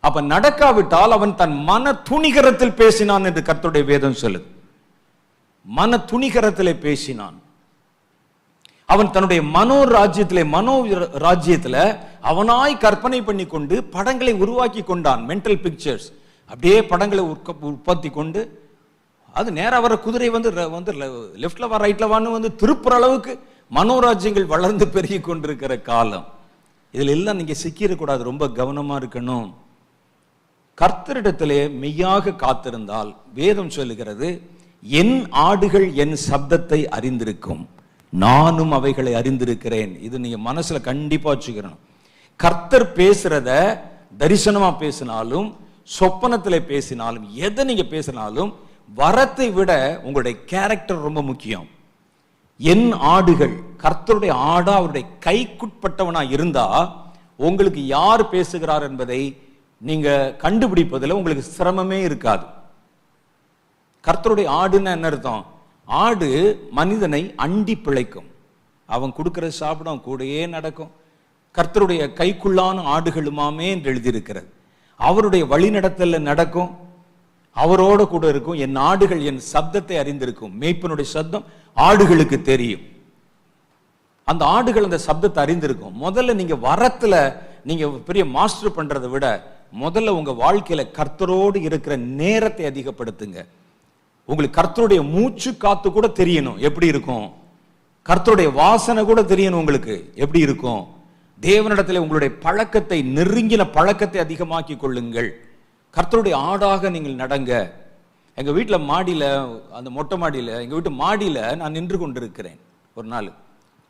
அப்ப நடக்காவிட்டால் அவன் தன் மன துணிகரத்தில் பேசினான் என்று கர்த்தருடைய வேதம் சொல்லுது. மன துணிகரத்திலே பேசினான். அவன் தன்னுடைய மனோராஜ்யத்திலே அவனாய் கற்பனை பண்ணி கொண்டு படங்களை உருவாக்கி கொண்டான். மென்டல் பிக்சர்ஸ், அப்படியே படங்களை உற்பத்தி கொண்டு, அது நேரா வர குதிரை வந்து லெப்ட்ல வா ரைட்ல வான்னு வந்து திருப்புற அளவுக்கு மனோராஜ்யங்கள் வளர்ந்து பெருகி கொண்டிருக்கிற காலம். இதுல எல்லாம் நீங்க சிக்கிடக்கூடாது, ரொம்ப கவனமா இருக்கணும். கர்த்தரிடத்திலே மெய்யாக காத்திருந்தால் வேதம் சொல்லுகிறது, என் ஆடுகள் என் சப்தத்தை அறிந்திருக்கும், நானும் அவைகளை அறிந்திருக்கிறேன். இது நீங்க மனசுல கண்டிப்பா வச்சுக்கணும். கர்த்தர் பேசுறத தரிசனமா பேசினாலும் சொப்பனத்திலே பேசினாலும் எதை நீங்க பேசினாலும் வரத்தை விட உங்களுடைய கேரக்டர் ரொம்ப முக்கியம். என் ஆடுகள், கர்த்தருடைய ஆடா அவருடைய கைக்குட்பட்டவனா இருந்தா உங்களுக்கு யார் பேசுகிறார் என்பதை நீங்க கண்டுபிடிப்பதில் உங்களுக்கு சிரமமே இருக்காது. கர்த்தருடைய ஆடுன்னு என்ன அர்த்தம்? ஆடு மனிதனை அண்டி பிழைக்கும், அவன் கொடுக்கிற சாப்பிடும், கூடயே நடக்கும். கர்த்தருடைய கைக்குள்ளான ஆடுகளுமாமே என்று எழுதியிருக்கிறது. அவருடைய வழிநடத்தல நடக்கும், அவரோட கூட இருக்கும். என் ஆடுகள் என் சப்தத்தை அறிந்திருக்கும். மேய்ப்பனுடைய சப்தம் ஆடுகளுக்கு தெரியும். அந்த ஆடுகள் அந்த சப்தத்தை அறிந்திருக்கும். முதல்ல நீங்க வரத்துல நீங்க பெரிய மாஸ்டர் பண்றதை விட முதல்ல உங்க வாழ்க்கையில கர்த்தரோடு இருக்கிற நேரத்தை அதிகப்படுத்துங்க. உங்களுக்கு கர்த்தருடைய மூச்சு காத்து கூட தெரியணும் எப்படி இருக்கும். கர்த்தருடைய வாசனை கூட தெரியணும் உங்களுக்கு எப்படி இருக்கும். தேவனிடத்தில் உங்களுடைய பழக்கத்தை, நெருங்கின பழக்கத்தை அதிகமாக்கி கொள்ளுங்கள். கர்த்தருடைய ஆடாக நீங்கள் நடங்க. எங்க வீட்டில் மாடியில், அந்த மொட்டை மாடியில், எங்க வீட்டு மாடியில் நான் நின்று கொண்டிருக்கிறேன். ஒரு நாள்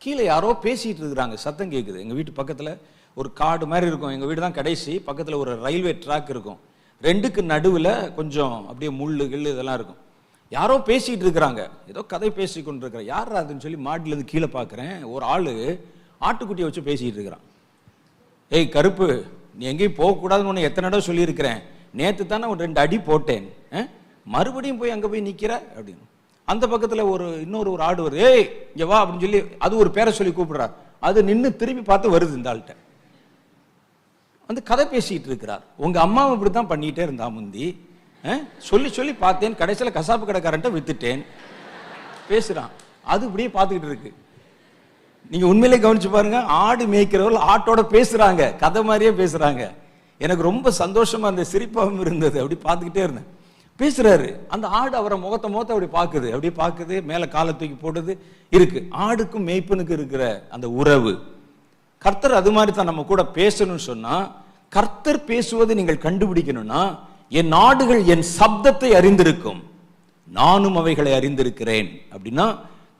கீழே யாரோ பேசிட்டு இருக்கிறாங்க, சத்தம் கேட்குது. எங்க வீட்டு பக்கத்தில் ஒரு காடு மாதிரி இருக்கும். எங்க வீடு தான் கடைசி. பக்கத்தில் ஒரு ரயில்வே ட்ராக் இருக்கும். ரெண்டுக்கு நடுவில் கொஞ்சம் அப்படியே முள்ளு கிள்ளு இதெல்லாம் இருக்கும். யாரோ பேசிட்டு இருக்கிறாங்க, ஏதோ கதை பேசி கொண்டிருக்கிற. யார் அதுன்னு சொல்லி மாடியிலேருந்து கீழே பார்க்குறேன். ஒரு ஆள் ஆட்டுக்குட்டியை வச்சு பேசிட்டு இருக்கிறான். ஏய் கருப்பு, நீ எங்கேயும் போகக்கூடாதுன்னு ஒன்று எத்தனை இடம் சொல்லியிருக்கிறேன். நேற்று தானே ஒரு 2 அடி போட்டேன், மறுபடியும் போய் அங்கே போய் நிற்கிற அப்படின்னு. அந்த பக்கத்தில் இன்னொரு ஆடு வருது. ஏய் இங்கே வா அப்படின்னு சொல்லி அது ஒரு பேரை சொல்லி கூப்பிடுறார். அது நின்று திரும்பி பார்த்து வருது. இந்த ஆள்கிட்ட வந்து கதை பேசிட்டு இருக்கிறார். உங்க அம்மாவை இப்படி தான் பண்ணிட்டே இருந்தா முந்தி, சொல்லி சொல்லி பார்த்தேன், கடைசியில் கசாப்பு கடைக்காரன்ட்ட வித்துட்டேன் பேசுறான். அது இப்படியே பார்த்துக்கிட்டு இருக்கு. நீங்க உண்மையிலே கவனிச்சு பாருங்க, ஆடு மேய்க்கிறவர்கள் ஆட்டோட பேசுறாங்க, கதை மாதிரியே பேசுறாங்க. எனக்கு ரொம்ப சந்தோஷமா அந்த சிரிப்பாகவும் இருந்தது. அப்படி பார்த்துக்கிட்டே இருந்தேன். பேசுறாரு. அந்த ஆடு அவரை முகத்தை அப்படி பார்க்குது, அப்படி பார்க்குது, மேல காலை தூக்கி போடுது இருக்கு. ஆடுக்கும் மேய்ப்பனுக்கு இருக்கிற அந்த உறவு. கர்த்தர் அது மாதிரி தான் நம்ம கூட பேசணும்னு சொன்னா, கர்த்தர் பேசுவது நீங்கள் கண்டுபிடிக்கணும்னா, என் ஆடுகள் என் சப்தத்தை அறிந்திருக்கும், நானும் அவைகளை அறிந்திருக்கிறேன் அப்படின்னா,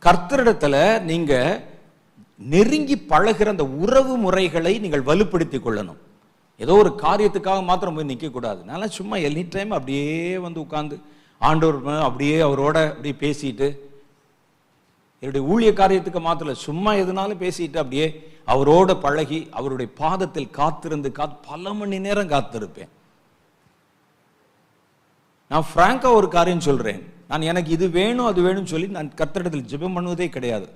கர்த்தரிடத்துல நீங்க நெருங்கி பழகிற அந்த உறவு முறைகளை நீங்கள் வலுப்படுத்திக் கொள்ளணும். ஏதோ ஒரு காரியத்துக்காக மாத்திரம் போய் நிற்க கூடாது. நான் சும்மா எனி டைம் அப்படியே வந்து உட்கார்ந்து ஆண்டவர் அப்படியே அவரோட அப்படியே பேசிட்டு, என்னுடைய ஊழிய காரியத்துக்கு மாத்திரம் சும்மா எதுனாலும் பேசிட்டு அப்படியே அவரோட பழகி அவருடைய பாதத்தில் காத்திருந்து பல மணி நேரம் காத்திருப்பேன். நான் பிராங்கா ஒரு காரியம் சொல்றேன். நான் எனக்கு இது வேணும் அது வேணும்னு சொல்லி நான் கர்த்தரிடத்தில் ஜெபம் பண்ணுவதே கிடையாது.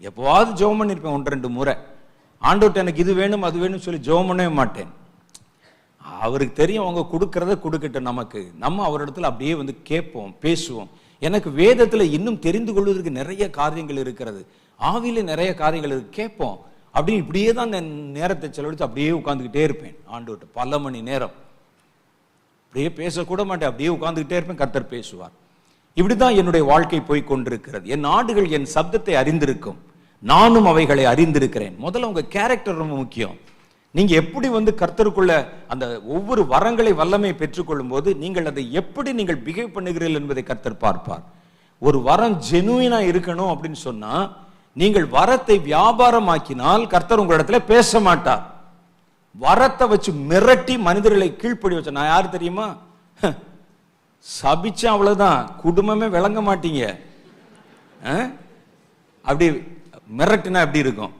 எப்போவாவது ஜெபம் பண்ணிருப்பேன் 1-2 முறை. ஆண்டவர்கிட்ட எனக்கு இது வேணும் அது வேணும்னு சொல்லி ஜெபம் பண்ணவே மாட்டேன். அவருக்கு தெரியும் அவங்க கொடுக்கறத கொடுக்கட்டும், நமக்கு நம்ம அவரிடத்துல அப்படியே வந்து கேட்போம், பேசுவோம். எனக்கு வேதத்துல இன்னும் தெரிந்து கொள்வதற்கு நிறைய காரியங்கள் இருக்கிறது, ஆவியில நிறைய காரியங்கள் இருக்கு, கேட்போம். அப்படி இப்படியே தான் நேரத்தை செலவழித்து அப்படியே உட்கார்ந்துக்கிட்டே இருப்பேன் ஆண்டவர்கிட்ட பல மணி நேரம். அப்படியே பேசக்கூட மாட்டேன், அப்படியே உட்கார்ந்துக்கிட்டே இருப்பேன். கர்த்தர் பேசுவார். இப்படிதான் என்னுடைய வாழ்க்கை போய் கொண்டிருக்கிறது. என் ஆடுகள் என் சப்தத்தை அறிந்திருக்கும், நானும் அவைகளை அறிந்திருக்கிறேன். முதல்ல உங்க கேரக்டர் ரொம்ப முக்கியம். நீங்க எப்படி வந்து கர்த்தருக்குள்ள அந்த ஒவ்வொரு வரங்களை வல்லமை பெற்றுக்கொள்ளும் போது நீங்கள் அதை எப்படி நீங்கள் பிஹேவ் பண்ணுகிறீர்கள் என்பதை கர்த்தர் பார்ப்பார். ஒரு வரம் ஜெனுவினா இருக்கணும் அப்படின்னு சொன்னா, நீங்கள் வரத்தை வியாபாரமாக்கினால் கர்த்தர் உங்களிடத்துல பேச மாட்டார். வரத்தை வச்சு மிரட்டி மனிதர்களை கீழ்ப்படி வச்ச, நான் யாரு தெரியுமா, சபிச்சா அவ்வளவுதான், குடும்பமே விளங்க மாட்டீங்க. அப்படி மிரட்டினா எப்படி இருக்கும்?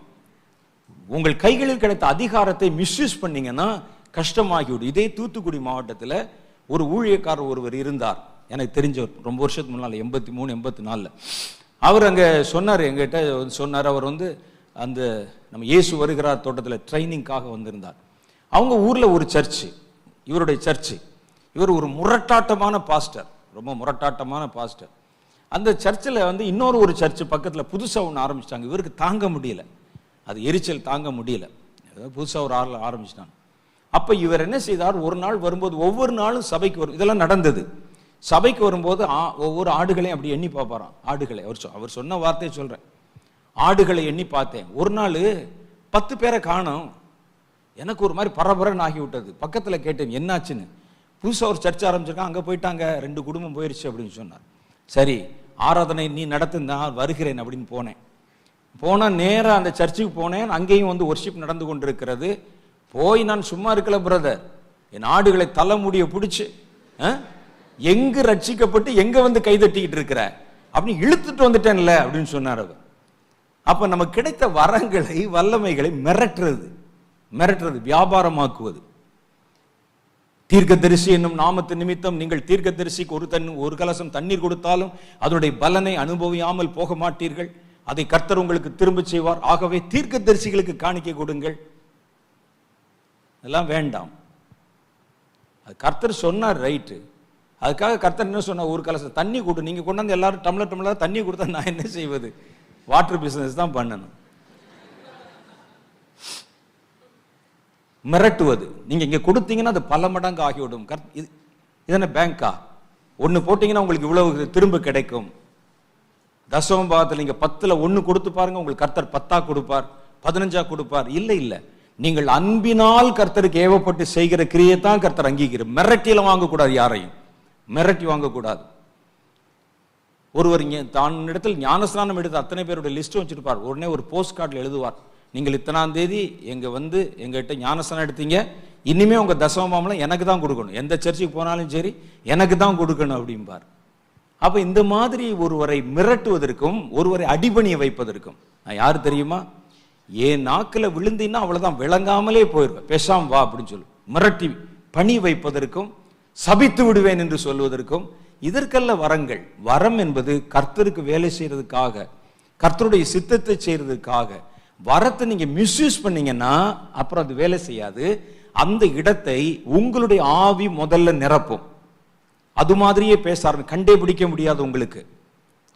உங்கள் கைகளில் கிடைத்த அதிகாரத்தை மிஸ்யூஸ் பண்ணீங்கன்னா கஷ்டமாகிவிடும். இதே தூத்துக்குடி மாவட்டத்தில் ஒரு ஊழியக்காரர் ஒருவர் இருந்தார், எனக்கு தெரிஞ்சவர், ரொம்ப வருஷத்துக்கு முன்னால் 83-84. அவர் அங்கே சொன்னார், எங்கிட்ட சொன்னார். அவர் வந்து அந்த நம்ம இயேசு வருகிறார் தோட்டத்தில் ட்ரைனிங்காக வந்திருந்தார். அவங்க ஊரில் ஒரு சர்ச்சு, இவருடைய சர்ச்சு. இவர் ஒரு முரட்டாட்டமான பாஸ்டர், ரொம்ப முரட்டாட்டமான பாஸ்டர். அந்த சர்ச்சில் வந்து இன்னொரு ஒரு சர்ச்சு பக்கத்தில் புதுசாக ஒன்று ஆரம்பிச்சிட்டாங்க. இவருக்கு தாங்க முடியல, அது எரிச்சல் தாங்க முடியல, புதுசாக ஒரு ஆரம்பிச்சிட்டாங்க. அப்போ இவர் என்ன செய்தார், ஒரு நாள் வரும்போது, ஒவ்வொரு நாளும் சபைக்கு வரும், இதெல்லாம் நடந்தது. சபைக்கு வரும்போது ஒவ்வொரு ஆடுகளையும் அப்படி எண்ணி பார்ப்பாராம். ஆடுகளை அவர் சொன்ன வார்த்தையை சொல்கிறேன், ஆடுகளை எண்ணி பார்த்தேன். ஒரு நாள் 10 பேரை காணோம். எனக்கு ஒரு மாதிரி பரபரன்னு ஆகிவிட்டது. பக்கத்தில் கேட்டேன் என்னாச்சுன்னு. புதுசாக ஒரு சர்ச் ஆரம்பிச்சிருக்கான், அங்கே போயிட்டாங்க, 2 குடும்பம் போயிடுச்சு அப்படின்னு சொன்னார். சரி, ஆராதனை நீ நடத்துந்தா வருகிறேன் அப்படின்னு போனேன். போனால் நேராக அந்த சர்ச்சுக்கு போனேன். அங்கேயும் வந்து ஒர்ஷிப் நடந்து கொண்டிருக்கிறது. போய் நான் சும்மா இருக்கல பிரதர், என் ஆடுகளை தலைமுடிய பிடிச்சி எங்கு ரட்சிக்கப்பட்டு எங்க வந்து கைதட்டிக்கிட்டு இருக்கிற அப்படின்னு இழுத்துட்டு வந்துட்டேன்ல அப்படின்னு சொன்னார் அவர். அப்ப நமக்கு கிடைத்த வரங்களை வல்லமைகளை மிரட்டுறது, வியாபாரமாக்குவது. தீர்க்கதரிசி என்னும் நாமத்து நிமித்தம் நீங்கள் தீர்க்கதரிசிக்கு ஒரு கலசம் தண்ணீர் கொடுத்தாலும் அதனுடைய பலனை அனுபவியாமல் போக மாட்டீர்கள், அதை கர்த்தர் உங்களுக்கு திரும்ப செய்வார், ஆகவே தீர்க்கதரிசிகளுக்கு காணிக்கை கொடுங்கள். அதெல்லாம் வேண்டாம். அது கர்த்தர் சொன்னார், ரைட்டு. அதுக்காக கர்த்தர் என்ன சொன்னார், ஒரு கலசம் தண்ணி கொடு, நீங்க கொண்டாந்து எல்லாரும் டம்ளர் தண்ணி கொடுத்தா நான் என்ன செய்வது? வாட்டர் பிசினஸ் தான் பண்ணணும். மிரட்டுவது. நீங்க இங்க கொடுத்தீங்கன்னா அது பல மடங்கு ஆகிவிடும். இது என்ன பேங்கா? ஒன்னு போட்டீங்கன்னா உங்களுக்கு இவ்வளவு திரும்ப கிடைக்கும். தசம பாகத்தில் நீங்க 10ல் 1 கொடுத்து பாருங்க, உங்களுக்கு கர்த்தர் 10 கொடுப்பார், 15 கொடுப்பார். இல்ல, நீங்கள் அன்பினால் கர்த்தருக்கு ஏவப்பட்டு செய்கிற கிரியை தான் கர்த்தர் அங்கீகரிக்கிறார். மிரட்டியில வாங்கக்கூடாது, யாரையும் மிரட்டி வாங்கக்கூடாது. ஒருவர் தான் இடத்தில் ஞானஸ்நானம் எடுத்து அத்தனை பேருடைய லிஸ்ட் வச்சிருப்பார். உடனே ஒரு போஸ்ட் கார்டில் எழுதுவார், நீங்கள் இத்தனாம் தேதி எங்ககிட்ட ஞானஸ்நானம் எடுத்தீங்க, இனிமே உங்க தசமபாகம்லாம் எனக்கு தான் கொடுக்கணும், எந்த சர்ச்சுக்கு போனாலும் சரி எனக்கு தான் கொடுக்கணும் அப்படிம்பார். அப்ப இந்த மாதிரி ஒருவரை மிரட்டுவதற்கும் ஒருவரை அடிபணிய வைப்பதற்கும், நான் யாரு தெரியுமா, ஏன் நாக்கில் விழுந்தீங்கன்னா அவ்வளவுதான், விளங்காமலே போயிடுவேன், பேசாம வா அப்படின்னு சொல்லு, மிரட்டி பணி வைப்பதற்கும் சபித்து விடுவேன் என்று சொல்வதற்கும் இதற்கல்ல வரங்கள். வரம் என்பது கர்த்தருக்கு வேலை செய்யறதுக்காக, கர்த்தருடைய சித்தத்தை செய்யறதுக்காக. வரத்தை நீங்க மிஸ்யூஸ் பண்ணீங்கன்னா அப்புறம் அது வேலை செய்யாது. அந்த இடத்தை உங்களுடைய ஆவி முதல்ல நிரப்பும். அது மாதிரியே பேச ஆரம்பி, கண்டே பிடிக்க முடியாது உங்களுக்கு.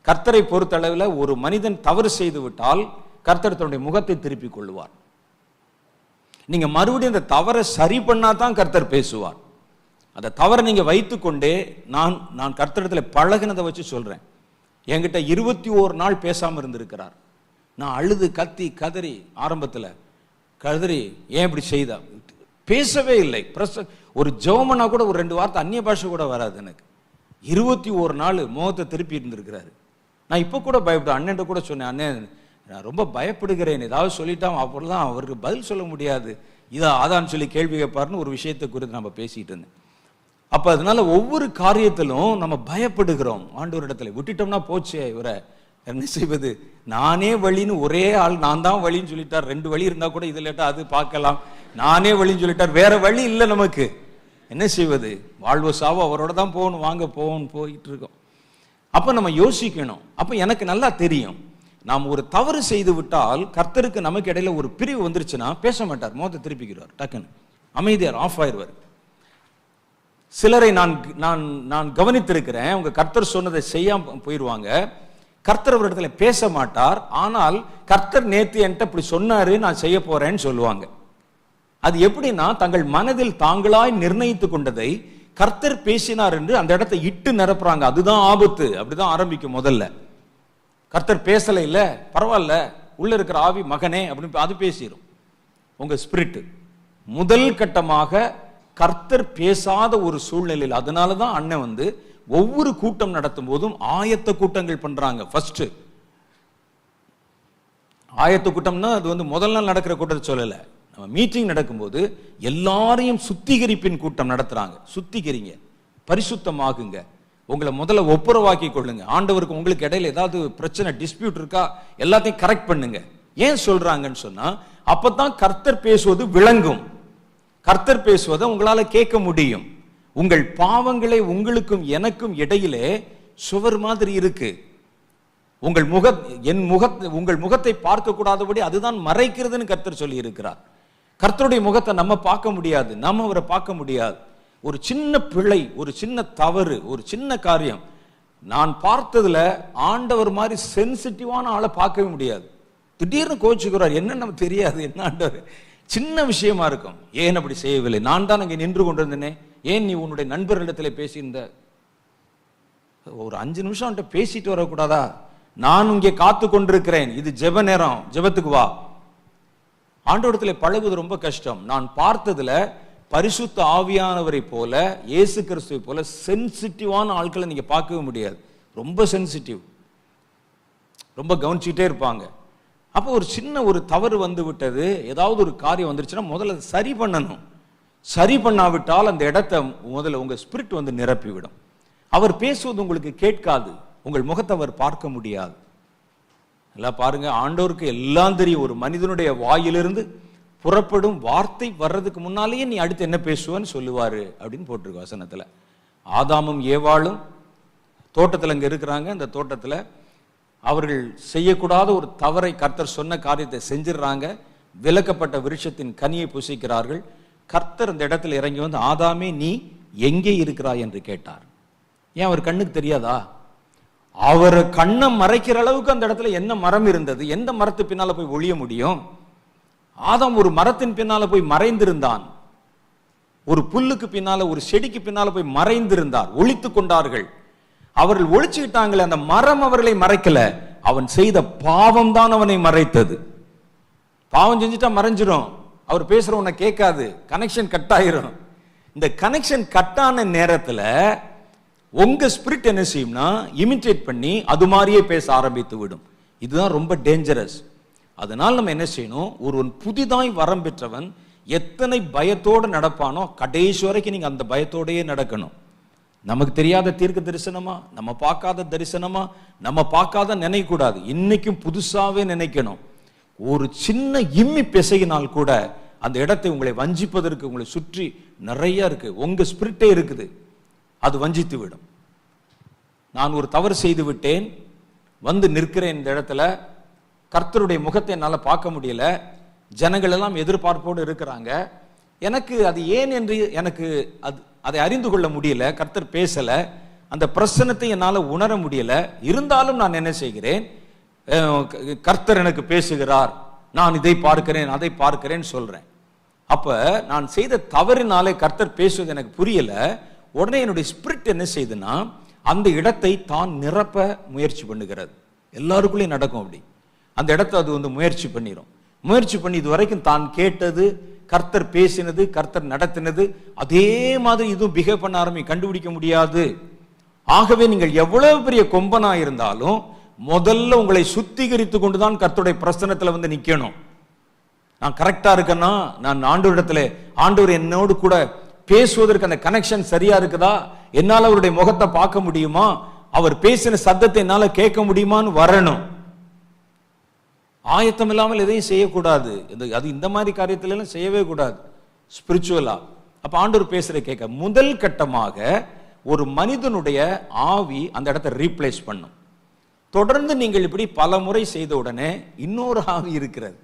கர்த்தரை பொறுத்தளவில் ஒரு மனிதன் தவறு செய்து விட்டால் கர்த்தர் தன்னுடைய முகத்தை திருப்பிக் கொள்வார். நீங்க மறுபடியும் அந்த தவறை சரி பண்ணாதான் கர்த்தர் பேசுவார். அந்த தவறை நீங்க வைத்துக்கொண்டே, நான் கர்த்தரிடத்தில் பழகினதை வச்சு சொல்றேன். என்கிட்ட 21 நாள் பேசாம இருந்திருக்கிறார். நான் அழுது கத்தி கதறி, ஆரம்பத்தில் கதறி, ஏன் இப்படி செய்தா, பேசவே இல்லை. ஒரு ஜெபம்னா கூட ஒரு 2 வார்த்தை அந்நிய பாஷை கூட வராது எனக்கு. 21 நாள் முகத்தை திருப்பி இருந்திருக்கிறாரு. நான் இப்போ கூட பயப்பட்டேன். அண்ணன் கூட சொன்னேன், அண்ணன் நான் ரொம்ப பயப்படுகிறேன், ஏதாவது சொல்லிட்டான் அப்போதான் அவருக்கு பதில் சொல்ல முடியாது, அதான்னு சொல்லி கேள்வி கேட்பாருன்னு ஒரு விஷயத்தை குறித்து நம்ம பேசிட்டு இருந்தேன். அப்ப அதனால ஒவ்வொரு காரியத்திலும் நம்ம பயப்படுகிறோம். ஆண்டவரிடத்துல விட்டுட்டோம்னா போச்சு, இவரை என்ன செய்வது, நானே வழின்னு ஒரே ஆள் நான் தான் வழின்னு சொல்லிட்டார். 2 வழி இருந்தா கூட இது லேட்டா அது பார்க்கலாம், நானே வழின்னு சொல்லிட்டார், வேற வழி இல்லை நமக்கு, என்ன செய்வது, வாழ்வோ சாவோ அவரோட தான் போகணும், வாங்க போகணும், போயிட்டு இருக்கோம். அப்ப நம்ம யோசிக்கணும். அப்ப எனக்கு நல்லா தெரியும், நாம் ஒரு தவறு செய்து விட்டால் கர்த்தருக்கு நமக்கு இடையில ஒரு பிரிவு வந்துருச்சுன்னா பேச மாட்டார், முகத்தை திருப்பிக்கிறார், டக்குன்னு அமைதியார், ஆஃப் ஆயிடுவார். சிலரை நான் கவனித்திருக்கிறேன், உங்க கர்த்தர் சொன்னதை செய்யாம போயிடுவாங்க. கர்த்தர் ஒரு இடத்துல பேச மாட்டார், ஆனால் கர்த்தர் நேத்து என்கிட்ட இப்படி சொன்னாரு, நான் செய்ய போறேன்னு சொல்லுவாங்க. அது எப்படின்னா, தங்கள் மனதில் தாங்களாய் நிர்ணயித்து கொண்டதை கர்த்தர் பேசினார் என்று அந்த இடத்தை இட்டு நிரப்புறாங்க. அதுதான் ஆபத்து. அப்படிதான் ஆரம்பிக்கும். முதல்ல கர்த்தர் பேசல, இல்ல பரவாயில்ல, உள்ள இருக்கிற ஆவி மகனே அப்படின்னு அது பேசிடும் உங்க ஸ்பிரிட். முதல் கட்டமாக கர்த்தர் பேசாத ஒரு சூழ்நிலையில், அதனாலதான் அண்ணன் ஒவ்வொரு கூட்டம் நடத்தும் போதும் ஆயத்த கூட்டங்கள் பண்றாங்க. ஃபர்ஸ்ட் ஆயத்த கூட்டம்னா அது முதல் நாள் நடக்கிற கூட்டத்தை சொல்லல, நம்ம மீட்டிங் நடக்கும்போது எல்லாரையும் சுத்திகரிப்பின் கூட்டம் நடத்துறாங்க. சுத்திகரிங்க, பரிசுத்தமாகுங்க, உங்களை முதல்ல ஒப்புரவாக்கி கொள்ளுங்க. ஆண்டவருக்கு உங்களுக்கு இடையில ஏதாவது பிரச்சனை, டிஸ்பியூட் இருக்கா, எல்லாத்தையும் கரெக்ட் பண்ணுங்க. ஏன் சொல்றாங்கன்னு சொன்னா, அப்பதான் கர்த்தர் பேசுவது விளங்கும். கர்த்தர் பேசுவதை உங்களால கேட்க முடியும். உங்கள் பாவங்களை உங்களுக்கும் எனக்கும் இடையிலே சுவர் மாதிரி இருக்கு. உங்கள் முகத்தை பார்க்க கூடாதபடி அதுதான் மறைக்கிறதுன்னு கர்த்தர் சொல்லி இருக்கிறார். கர்த்தருடைய முகத்தை நம்ம பார்க்க முடியாது, நம்ம அவரை பார்க்க முடியாது. ஒரு சின்ன பிழை, ஒரு சின்ன தவறு, ஒரு சின்ன காரியம், நான் பார்த்ததுல ஆண்டவர் மாதிரி சென்சிட்டிவான ஆளை பார்க்கவே முடியாது. திடீர்னு கோச்சுக்கிறார், என்ன நமக்கு தெரியாது, என்ன ஆண்டவர், சின்ன விஷயமா இருக்கும். ஏன் அப்படி செய்யவில்லை, நான் தான் அங்கே நின்று கொண்டிருந்தேனே, ஏன் நீ உன்னுடைய நண்பர்களிடத்தில் பேசியிருந்த, ஒரு 5 நிமிஷம் பேசிட்டு வரக்கூடாதா, நான் இங்கே காத்து கொண்டிருக்கிறேன், இது ஜெப நேரம், ஜெபத்துக்கு வா. ஆண்டவரிடத்தில் பழகுவது ரொம்ப கஷ்டம். நான் பார்த்ததுல பரிசுத்த ஆவியானவரை போல, இயேசு கிறிஸ்துவை போல சென்சிட்டிவான ஆட்களை நீங்க பார்க்கவே முடியாது. ரொம்ப சென்சிட்டிவ், ரொம்ப கவனிச்சுட்டே இருப்பாங்க. அப்போ ஒரு சின்ன ஒரு தவறு வந்து விட்டது, ஏதாவது ஒரு காரியம் வந்துருச்சுன்னா முதல்ல சரி பண்ணணும். சரி பண்ணாவிட்டால் அந்த இடத்தை முதல்ல உங்க ஸ்பிரிட் நிரப்பிவிடும். அவர் பேசுவது உங்களுக்கு கேட்காது, உங்கள் முகத்தை அவர் பார்க்க முடியாது. எல்லாம் பாருங்க, ஆண்டவருக்கு எல்லாம் தெரியும். ஒரு மனிதனுடைய வாயிலிருந்து புறப்படும் வார்த்தை வர்றதுக்கு முன்னாலேயே நீ அடுத்து என்ன பேசுவான்னு சொல்லுவாரு அப்படின்னு போட்டிருக்கு வசனத்துல. ஆதாமும் ஏவாளும் தோட்டத்தில் அங்க இருக்கிறாங்க. அந்த தோட்டத்தில் அவர்கள் செய்யக்கூடாத ஒரு தவறை, கர்த்தர் சொன்ன காரியத்தை செஞ்சிடறாங்க. விலக்கப்பட்ட விருட்சத்தின் கனியை புசிக்கிறார்கள். கர்த்தர் அந்த இடத்துல இறங்கி ஆதாமே நீ எங்கே இருக்கிறாய் என்று கேட்டார். ஏன் அவர் கண்ணுக்கு தெரியாதா? அவர் கண்ணை மறைக்கிற அளவுக்கு அந்த இடத்துல என்ன மரம் இருந்தது, எந்த மரத்து பின்னால போய் ஒளிய முடியும்? ஆதாம் ஒரு மரத்தின் பின்னால போய் மறைந்திருந்தான், ஒரு புல்லுக்கு பின்னால, ஒரு செடிக்கு பின்னால போய் மறைந்திருந்தார், ஒளித்து கொண்டார்கள். அவர்கள் ஒழிச்சுக்கிட்டாங்களே, அந்த மரம் அவர்களை மறைக்கல, அவன் செய்த பாவம் தான் அவனை மறைத்தது. பாவம் செஞ்சுட்டா மறைஞ்சிரும், அவர் பேசுற உன்னை கேட்காது, கனெக்ஷன் கட் ஆயிரும். இந்த கனெக்ஷன் கட்டான நேரத்துல உங்க ஸ்பிரிட் என்ன செய்யும்னா இமிட்டேட் பண்ணி அது மாதிரியே பேச ஆரம்பித்து விடும். இதுதான் ரொம்ப டேஞ்சரஸ். அதனால் நம்ம என்ன செய்யணும், ஒருவன் புதிதாய் வரம் பெற்றவன் எத்தனை பயத்தோடு நடப்பானோ கடைசி வரைக்கும் நீங்க அந்த பயத்தோடையே நடக்கணும். நமக்கு தெரியாத தீர்க்க தரிசனமா, நம்ம பார்க்காத தரிசனமா, நம்ம பார்க்காத நினைக்கக்கூடாது, இன்னைக்கும் புதுசாவே நினைக்கணும். ஒரு சின்ன இம்மி பிசையினால் கூட அந்த இடத்தை உங்களை வஞ்சிப்பதற்கு உங்களை சுற்றி நிறைய இருக்கு, உங்க ஸ்பிரிட்டே இருக்குது, அது வஞ்சித்து விடும். நான் ஒரு தவறு செய்து விட்டேன், வந்து நிற்கிறேன் இந்த இடத்துல, கர்த்தருடைய முகத்தை என்னால் பார்க்க முடியல, ஜனங்கள் எல்லாம் எதிர்பார்ப்போடு இருக்கிறாங்க, எனக்கு அது ஏன் என்று எனக்கு அதை அறிந்து கொள்ள முடியல, கர்த்தர் பேசல, அந்த பிரசன்னத்தை என்னால் உணர முடியல. இருந்தாலும் நான் என்ன செய்கிறேன், கர்த்தர் எனக்கு பேசுகிறார், நான் இதை பார்க்கிறேன் அதை பார்க்கிறேன் சொல்றேன். அப்ப நான் செய்த தவறினாலே கர்த்தர் பேசுவது எனக்கு புரியல. உடனே என்னுடைய ஸ்பிரிட் என்ன செய்யுதுன்னா அந்த இடத்தை தான் நிரப்ப முயற்சி பண்ணுகிறது. எல்லாருக்குள்ளேயும் நடக்கும் அப்படி. அந்த இடத்தை அது வந்து முயற்சி பண்ணிடும். முயற்சி பண்ணி இது வரைக்கும் தான் கேட்டது, கர்த்தர் பேசினது, கர்த்தர் நடத்தினது, அதே மாதிரி இதுவும் பிஹேவ் பண்ண ஆரம்பி, கண்டுபிடிக்க முடியாது. ஆகவே நீங்கள் எவ்வளவு பெரிய கொம்பனா இருந்தாலும் முதல்ல உங்களை சுத்திகரித்து கொண்டுதான் கர்த்தருடைய பிரசன்னத்துல வந்து நிக்கணும். நான் கரெக்டா இருக்கேன்னா, நான் ஆண்டவரிடத்துல ஆண்டவர் என்னோடு கூட பேசுவதற்கு அந்த கனெக்ஷன் சரியா இருக்குதா, என்னால அவருடைய முகத்தை பார்க்க முடியுமா, அவர் பேசின சத்தத்தை என்னால கேட்க முடியுமான்னு வரணும். ஆயத்தம் இல்லாமல் எதையும் செய்யக்கூடாது. அது இந்த மாதிரி காரியத்துல எல்லாம் செய்யவே கூடாது ஸ்பிரிச்சுவலா. அப்ப ஆண்டவர் பேசுற கேட்க முதல் கட்டமாக ஒரு மனிதனுடைய ஆவி அந்த இடத்தை ரீப்ளேஸ் பண்ணும். தொடர்ந்து நீங்கள் இப்படி பல முறை செய்த உடனே இன்னொரு ஆவி இருக்கிறது,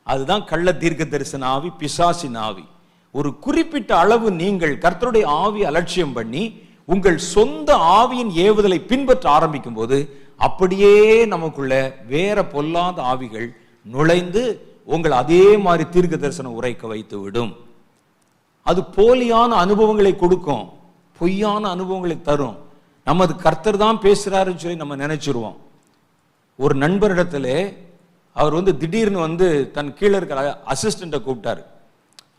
அதுதான் கள்ள தீர்க்க தரிசன ஆவி, பிசாசின் ஆவி. ஒரு குறிப்பிட்ட அளவு நீங்கள் கர்த்தருடைய ஆவி அலட்சியம் பண்ணி உங்கள் சொந்த ஆவியின் ஏவுதலை பின்பற்ற ஆரம்பிக்கும் போது அப்படியே நமக்குள்ள வேற பொல்லாத ஆவிகள் நுழைந்து உங்கள் அதே மாதிரி தீர்க்க தரிசனம் உரைக்க வைத்து விடும். அது போலியான அனுபவங்களை கொடுக்கும், பொய்யான அனுபவங்களை தரும். நமது கர்த்தர் தான் பேசுறாருன்னு சொல்லி நம்ம நினைச்சிருவோம். ஒரு நண்பரிடத்துல அவர் வந்து திடீர்னு வந்து தன் கீழே இருக்கிற அசிஸ்டண்ட்டை கூப்பிட்டாரு.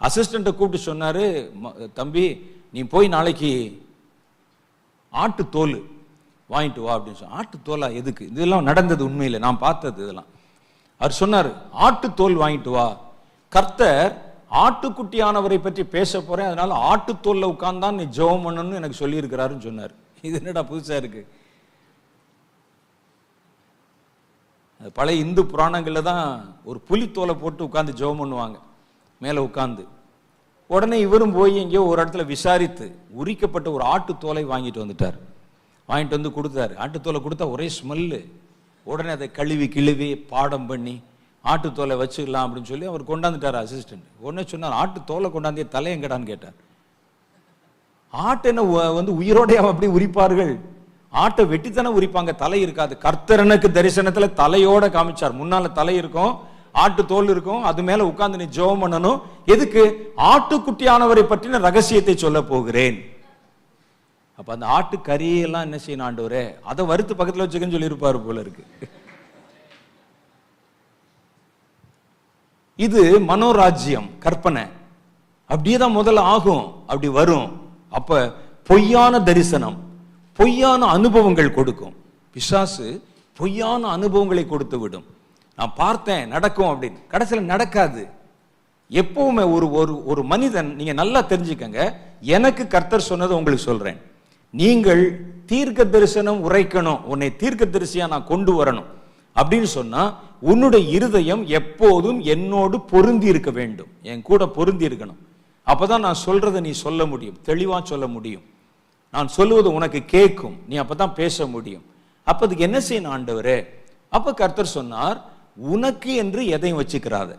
அசிஸ்டண்ட்டை கூப்பிட்டு சொன்னாரு, தம்பி நீ போய் நாளைக்கு ஆட்டு தோல் வாங்கிட்டு வா அப்படின்னு சொன்ன. ஆட்டு தோலா எதுக்கு? இதெல்லாம் நடந்தது உண்மையில், நான் பார்த்தது இதெல்லாம். அவர் சொன்னார், ஆட்டு தோல் வாங்கிட்டு வா, கர்த்தர் ஆட்டுக்குட்டியானவரை பற்றி பேச போறேன், அதனால ஆட்டு தோல்ல உட்கார்ந்தான் நீ ஜெபம் பண்ணணும்னு எனக்கு சொல்லி இருக்கிறாருன்னு சொன்னார். இது என்னடா புதுசா இருக்கு? பழைய இந்து புராணங்கள்ல தான் ஒரு புலித்தோலை போட்டு உட்கார்ந்து ஜெபம் பண்ணுவாங்க மேல உட்கார்ந்து. உடனே இவரும் போய் எங்கேயோ ஒரு இடத்துல விசாரித்து உரிக்கப்பட்ட ஒரு ஆட்டு தோலை வாங்கிட்டு வந்துட்டார். வாங்கிட்டு வந்து கொடுத்தாரு. ஆட்டுத்தோலை கொடுத்தா ஒரே ஸ்மெல்லு. உடனே அதை கழுவி கிழுவி பாடம் பண்ணி ஆட்டுத்தோலை வச்சுக்கலாம் அப்படின்னு சொல்லி அவர் கொண்டாந்துட்டார் அசிஸ்டன்ட். உடனே சொன்னார், ஆட்டு தோலை கொண்டாந்தே தலையங்கடான்னு கேட்டார். ஆட்டு என்ன வந்து உயிரோடைய அப்படி உரிப்பார்கள்? ஆட்டை வெட்டித்தானே உரிப்பாங்க, தலை இருக்காது. கர்த்தரனுக்கு தரிசனத்துல தலையோட காமிச்சார். முன்னால தலை இருக்கும், ஆட்டு தோல் இருக்கும், அது மேல உட்கார்ந்து நீ ஜெபம் பண்ணணும். எதுக்கு? ஆட்டுக்குட்டியானவரை பற்றின ரகசியத்தை சொல்ல போகிறேன். அப்ப அந்த ஆட்டு கறியெல்லாம் என்ன செய்யணும் ஆண்டவரே, அதை வறுத்து பக்கத்துல வச்சுக்கன்னு சொல்லி இருப்பாரு போல இருக்கு. இது மனோராஜ்யம், கற்பனை. அப்படியேதான் முதல்ல ஆகும், அப்படி வரும். அப்ப பொய்யான தரிசனம், பொய்யான அனுபவங்கள் கொடுக்கும். பிசாசு பொய்யான அனுபவங்களை கொடுத்து விடும். நான் பார்த்தேன் நடக்கும் அப்படின்னு, கடைசியில் நடக்காது. எப்பவுமே ஒரு மனிதன், நீங்க நல்லா தெரிஞ்சுக்கங்க, எனக்கு கர்த்தர் சொன்னதை உங்களுக்கு சொல்றேன். நீங்கள் தீர்க்க தரிசனம் உரைக்கணும், உன்னை தீர்க்க தரிசியா நான் கொண்டு வரணும் அப்படின்னு சொன்னா உன்னுடைய இருதயம் எப்போதும் என்னோடு பொருந்தி இருக்க வேண்டும், என் கூட பொருந்தி இருக்கணும். அப்பதான் நான் சொல்றதை நீ சொல்ல முடியும், தெளிவா சொல்ல முடியும். நான் சொல்லுவது உனக்கு கேட்கும், நீ அப்பதான் பேச முடியும். அப்ப அதுக்கு என்ன செய்யணும் ஆண்டவரே? அப்ப கர்த்தர் சொன்னார், உனக்கு என்று எதையும் வச்சுக்கிறாத,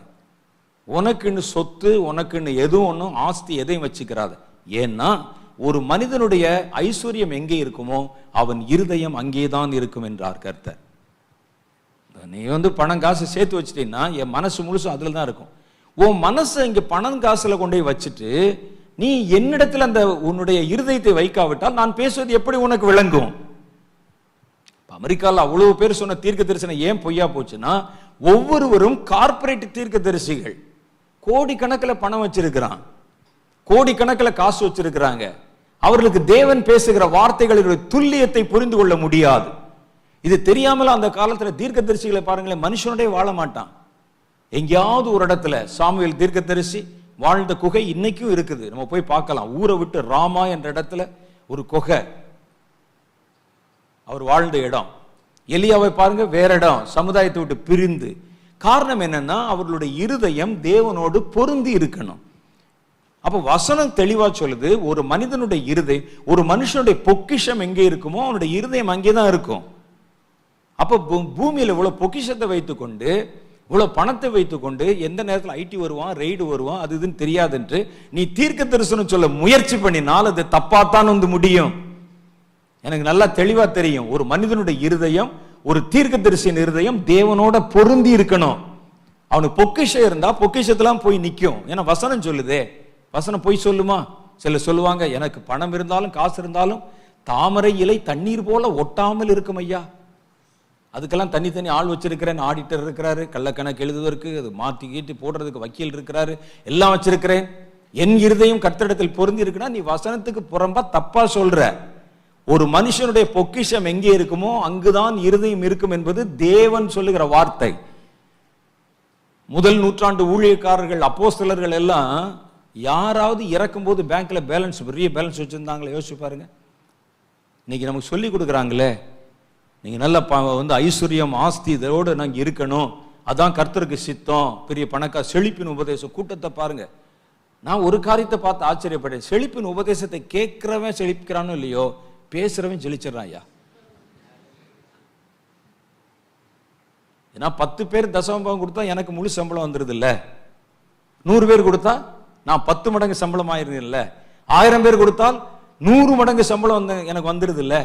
உனக்குன்னு சொத்து, உனக்குன்னு எதுவும் ஒன்றும் ஆஸ்தி எதையும் வச்சுக்கிறாத. ஏன்னா ஒரு மனிதனுடைய ஐஸ்வர்யம் எங்கே இருக்குமோ அவன் இருதயம் அங்கேதான் இருக்கும் என்றார் கர்த்தர். நீ வந்து பணம் காசு சேர்த்து வச்சிட்டீங்கன்னா என் மனசு முழுசும் அதுல தான் இருக்கும். உன் மனசை இங்க பணம் காசுல கொண்டு போய் வச்சுட்டு நீ என்னிடத்துல அந்த உன்னுடைய இருதயத்தை வைக்காவிட்டால் நான் பேசுவது எப்படி உனக்கு விளங்கும்? அமெரிக்காவில் அவ்வளவு பேர் சொன்ன தீர்க்க தரிசனம் ஏன் பொய்யா போச்சுன்னா, ஒவ்வொருவரும் கார்ப்பரேட் தீர்க்க தரிசிகள். கோடிக்கணக்கில் பணம் வச்சிருக்கிறான், கோடிக்கணக்கில் காசு வச்சிருக்கிறாங்க. அவர்களுக்கு தேவன் பேசுகிற வார்த்தைகளுடைய துல்லியத்தை புரிந்து கொள்ள முடியாது. இது தெரியாமல் அந்த காலத்துல தீர்க்க தரிசிகளை பாருங்களேன், மனுஷனுடைய வாழ மாட்டான். எங்கேயாவது ஒரு இடத்துல சாமுவேல் தீர்க்க தரிசி வாழ்ந்த குகை இன்னைக்கும் இருக்குது, நம்ம போய் பார்க்கலாம். ஊரை விட்டு ராமா என்ற இடத்துல ஒரு குகை, அவர் வாழ்ந்த இடம். எலியாவை பாருங்க, வேற இடம், சமுதாயத்தை விட்டு பிரிந்து. காரணம் என்னன்னா, அவர்களுடைய இருதயம் தேவனோடு பொருந்தி இருக்கணும். அப்ப வசனம் தெளிவா சொல்லுது, ஒரு மனிதனுடைய இருதயம், ஒரு மனுஷனுடைய பொக்கிஷம் எங்கே இருக்குமோ அவனுடைய இருதயம் அங்கேதான் இருக்கும். அப்ப பூமியில இவ்வளவு பொக்கிஷத்தை வைத்துக்கொண்டு, இவ்வளவு பணத்தை வைத்துக்கொண்டு, எந்த நேரத்தில் ஐடி வருவான், ரெய்டு வருவான், அது இதுன்னு தெரியாது என்று நீ தீர்க்க தரிசனம் சொல்ல முயற்சி பண்ணினால் அது தப்பாத்தான் வந்து முடியும். எனக்கு நல்லா தெளிவா தெரியும், ஒரு மனிதனுடைய இருதயம், ஒரு தீர்க்க தரிசியின் இருதயம் தேவனோட பொருந்தி இருக்கணும். அவனுக்கு பொக்கிஷம் இருந்தா பொக்கிஷத்தெல்லாம் போய் நிற்கும். ஏன்னா வசனம் சொல்லுதே, வசனம் போய் சொல்லுமா? சில சொல்லுவாங்க, எனக்கு பணம் இருந்தாலும் காசு இருந்தாலும் தாமரை இலை தண்ணீர் போல ஒட்டாமல் இருக்கும் ஐயா. அதுக்கெல்லாம் தனித்தனி ஆள் வச்சிருக்கிறேன், ஆடிட்டர் இருக்கிறாரு, கள்ளக்கணக்கு எழுதுவதற்கு, அது மாற்றி கீட்டி போடுறதுக்கு வக்கீல் இருக்கிறாரு, எல்லாம் வச்சிருக்கிறேன். என் இருதயம் கர்த்தரிடத்தில் பொருந்தி இருக்குன்னா நீ வசனத்துக்கு புறம்பா தப்பா சொல்ற. ஒரு மனுஷனுடைய பொக்கிஷம் எங்கே இருக்குமோ அங்குதான் இருதயம் இருக்கும் என்பது தேவன் சொல்லுகிற வார்த்தை. முதல் நூற்றாண்டு ஊழியக்காரர்கள், அப்போஸ்தலர்கள் எல்லாம் யாராவது இறக்கும் போது பேங்க்ல பேலன்ஸ், பெரிய பேலன்ஸ் வச்சிருந்தாங்களே, யோசிச்சு பாருங்க. இன்னைக்கு நமக்கு சொல்லி கொடுக்குறாங்களே, நீங்க நல்ல ஐஸ்வர்யம் ஆஸ்தி இதோடு நாங்க இருக்கணும், அதான் கர்த்தருக்கு சித்தம், பெரிய பணக்கா. செழிப்பின் உபதேசம் கூட்டத்தை பாருங்க. நான் ஒரு காரியத்தை பார்த்து ஆச்சரியப்பட்டேன். செழிப்பின் உபதேசத்தை கேட்கிறவன் செழிக்கிறானோ இல்லையோ, பேசுறவன் செழிச்சிடறான் ஐயா. ஏன்னா 10 பேர் தசமபாகம் கொடுத்தா எனக்கு முழு சம்பளம் வந்துருது இல்ல, 100 பேர் கொடுத்தா நான் 10 மடங்கு சம்பளம் ஆயிருது இல்ல, 1000 பேர் கொடுத்தால் 100 மடங்கு சம்பளம் எனக்கு வந்துருது இல்ல.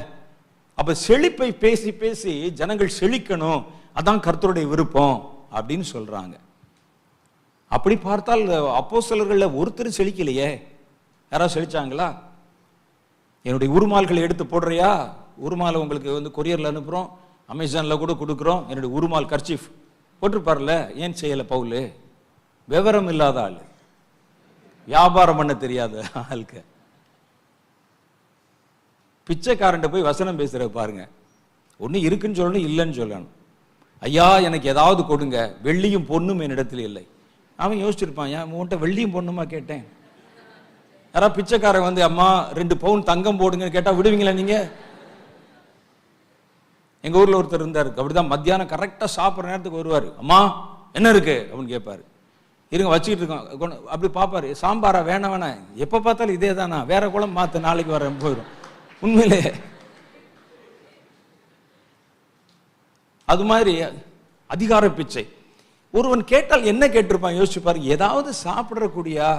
அப்ப செழிப்பை பேசி பேசி ஜனங்கள் செழிக்கணும், அதான் கர்த்தருடைய விருப்பம் அப்படின்னு சொல்றாங்க. அப்படி பார்த்தால் அப்போஸ்தலர்கள்ல ஒருத்தர் செழிக்கலையே. யாராவது செழிச்சாங்களா? என்னுடைய உருமால்களை எடுத்து போடுறியா, உருமாலை உங்களுக்கு கொரியர்ல அனுப்புறோம், அமேசான்ல கூட கொடுக்குறோம், என்னுடைய உருமால் கர்ச்சீஃப் போட்டிருப்பார்ல, ஏன் செய்யல பவுல்? விவரம் இல்லாத ஆள், வியாபாரம் பண்ண தெரியாத ஆளுக்கு. பிச்சைக்காரன் போய் வசனம் பேசுற பாருங்க, ஒண்ணு இருக்குன்னு சொல்லணும், இல்லைன்னு சொல்லணும். ஐயா எனக்கு ஏதாவது கொடுங்க, வெள்ளியும் பொண்ணும் என்னிடத்தில் இல்லை. அவன் யோசிச்சிருப்பான், ஏன் உன்கிட்ட வெள்ளியும் பொண்ணுமா கேட்டேன்? யாராவது பிச்சைக்காரன் அம்மா 2 பவுன் தங்கம் போடுங்கன்னு கேட்டா விடுவீங்களா நீங்க? எங்க ஊர்ல ஒருத்தர் இருந்தாரு, அப்படிதான் மத்தியானம் கரெக்டா சாப்பிட்ற நேரத்துக்கு வருவாரு. அம்மா என்ன இருக்கு அப்படின்னு கேட்பாரு. இருங்க வச்சுக்கிட்டு இருக்கோம். அப்படி பாப்பாரு, சாம்பாரா? வேணாம் வேணாம், எப்ப பார்த்தாலும் இதே தானா, வேற குளம் மாத்த, நாளைக்கு வர போயிடும். உண்மையிலே அது மாதிரி அதிகார பிச்சை. ஒருவன் கேட்டால் என்ன கேட்டிருப்பான் யோசிச்சு பாருங்க. ஏதாவது சாப்பிடக்கூடியா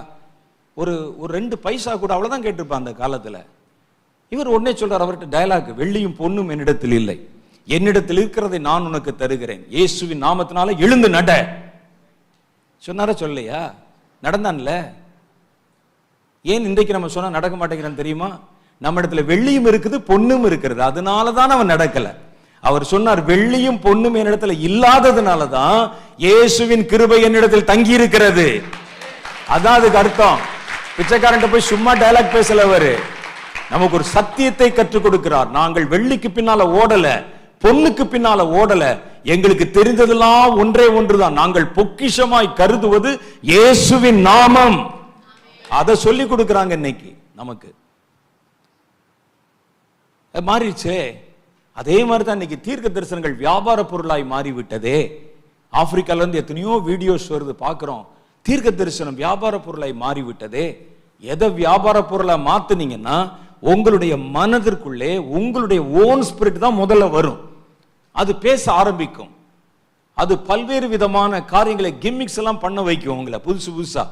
ஒரு 2 பைசா கூட, அவ்வளவுதான் கேட்டிருப்பான் அந்த காலத்துல. இவர் உடனே சொல்றார், அவர்கிட்ட டயலாக், வெள்ளியும் பொண்ணும் என்னிடத்தில் இல்லை, என்னிடத்தில் இருக்கிறதை நான் உனக்கு தருகிறேன், இயேசுவின் நாமத்தினால எழுந்து நட சொன்னார. சொல்லையா? நடந்தான்ல. ஏன் இன்றைக்கு நம்ம சொன்னா நடக்க மாட்டேங்கிறான்னு தெரியுமா? நம்ம இடத்துல வெள்ளியும் இருக்குது பொண்ணும் இருக்கிறது, அதனாலதான் அவன் நடக்கல. அவர் சொன்னார், வெள்ளியும் பொண்ணும் என்னிடத்துல இல்லாததுனாலதான் இயேசுவின் கிருபை என்னிடத்தில் தங்கி இருக்கிறது. அதான் அதுக்கு அர்த்தம். பிச்சைக்காரன் போய் சும்மா டயலாக் பேசல, அவரு நமக்கு ஒரு சத்தியத்தை கற்றுக் கொடுக்கிறார். நாங்கள் வெள்ளிக்கு பின்னால ஓடல, பொண்ணுக்கு பின்னால ஓடல, எங்களுக்கு தெரிந்ததெல்லாம் ஒன்றே ஒன்றுதான், நாங்கள் பொக்கிஷமாய் கருதுவது இயேசுவின் நாமம். அதை சொல்லி கொடுக்கிறாங்க இன்னைக்கு நமக்கு. மாறிடுச்சே. அதே மாதிரிதான் இன்னைக்கு தீர்க்க தரிசனங்கள் வியாபார பொருளாய் மாறிவிட்டதே. ஆப்பிரிக்கால இருந்து எத்தனையோ வீடியோஸ் வருது, பார்க்கிறோம். தீர்க்க தரிசனம் வியாபார பொருளாய் மாறிவிட்டதே. எதை வியாபார பொருளை மாத்துனீங்கன்னா உங்களுடைய மனதிற்குள்ளே உங்களுடைய ஓன் ஸ்பிரிட் தான் முதல்ல வரும். அது பேச ஆரம்பிக்கும். அது பல்வேறு விதமான காரியங்களை, கிம்மிக்ஸ் எல்லாம் பண்ண வைக்கும். உங்களை புதுசு புதுசா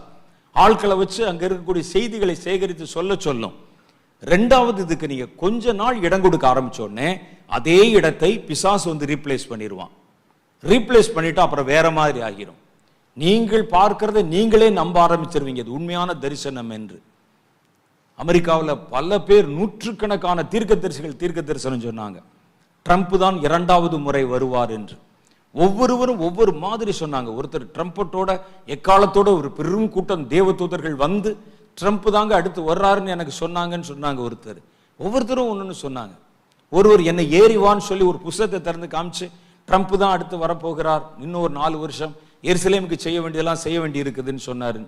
ஆட்களை வச்சு அங்க இருக்கக்கூடிய செய்திகளை சேகரித்து சொல்ல சொல்லும். 2வது, இதுக்கு நீங்க கொஞ்ச நாள் இடம் கொடுக்க ஆரம்பிச்ச உடனே அதே இடத்தை பிசாசு ரீப்ளேஸ் பண்ணிடுவான். ரீப்ளேஸ் பண்ணிட்டு அப்புறம் வேற மாதிரி ஆகிரும். நீங்கள் பார்க்கிறத நீங்களே நம்ப ஆரம்பிச்சிருவீங்க இது உண்மையான தரிசனம் என்று. அமெரிக்காவில் பல பேர், நூற்றுக்கணக்கான தீர்க்க தரிசனம் சொன்னாங்க. ட்ரம்ப் தான் 2வது முறை வருவார் என்று. ஒவ்வொருவரும் ஒவ்வொரு மாதிரி சொன்னாங்க. ஒருத்தர் ட்ரம்பட்டோட எக்காலத்தோட ஒரு பெரும் கூட்டம் தேவதூதர்கள் வந்து ட்ரம்ப் தாங்க அடுத்து வர்றாருன்னு எனக்கு சொன்னாங்கன்னு சொன்னாங்க ஒருத்தர். ஒவ்வொருத்தரும் ஒன்று சொன்னாங்க. ஒருவர் என்னை ஏறிவான்னு சொல்லி ஒரு புத்தகத்தை திறந்து காமிச்சு ட்ரம்ப் தான் அடுத்து வரப்போகிறார், இன்னும் ஒரு 4 வருஷம் எருசலேமுக்கு செய்ய வேண்டியதெல்லாம் செய்ய வேண்டி இருக்குதுன்னு சொன்னாரு.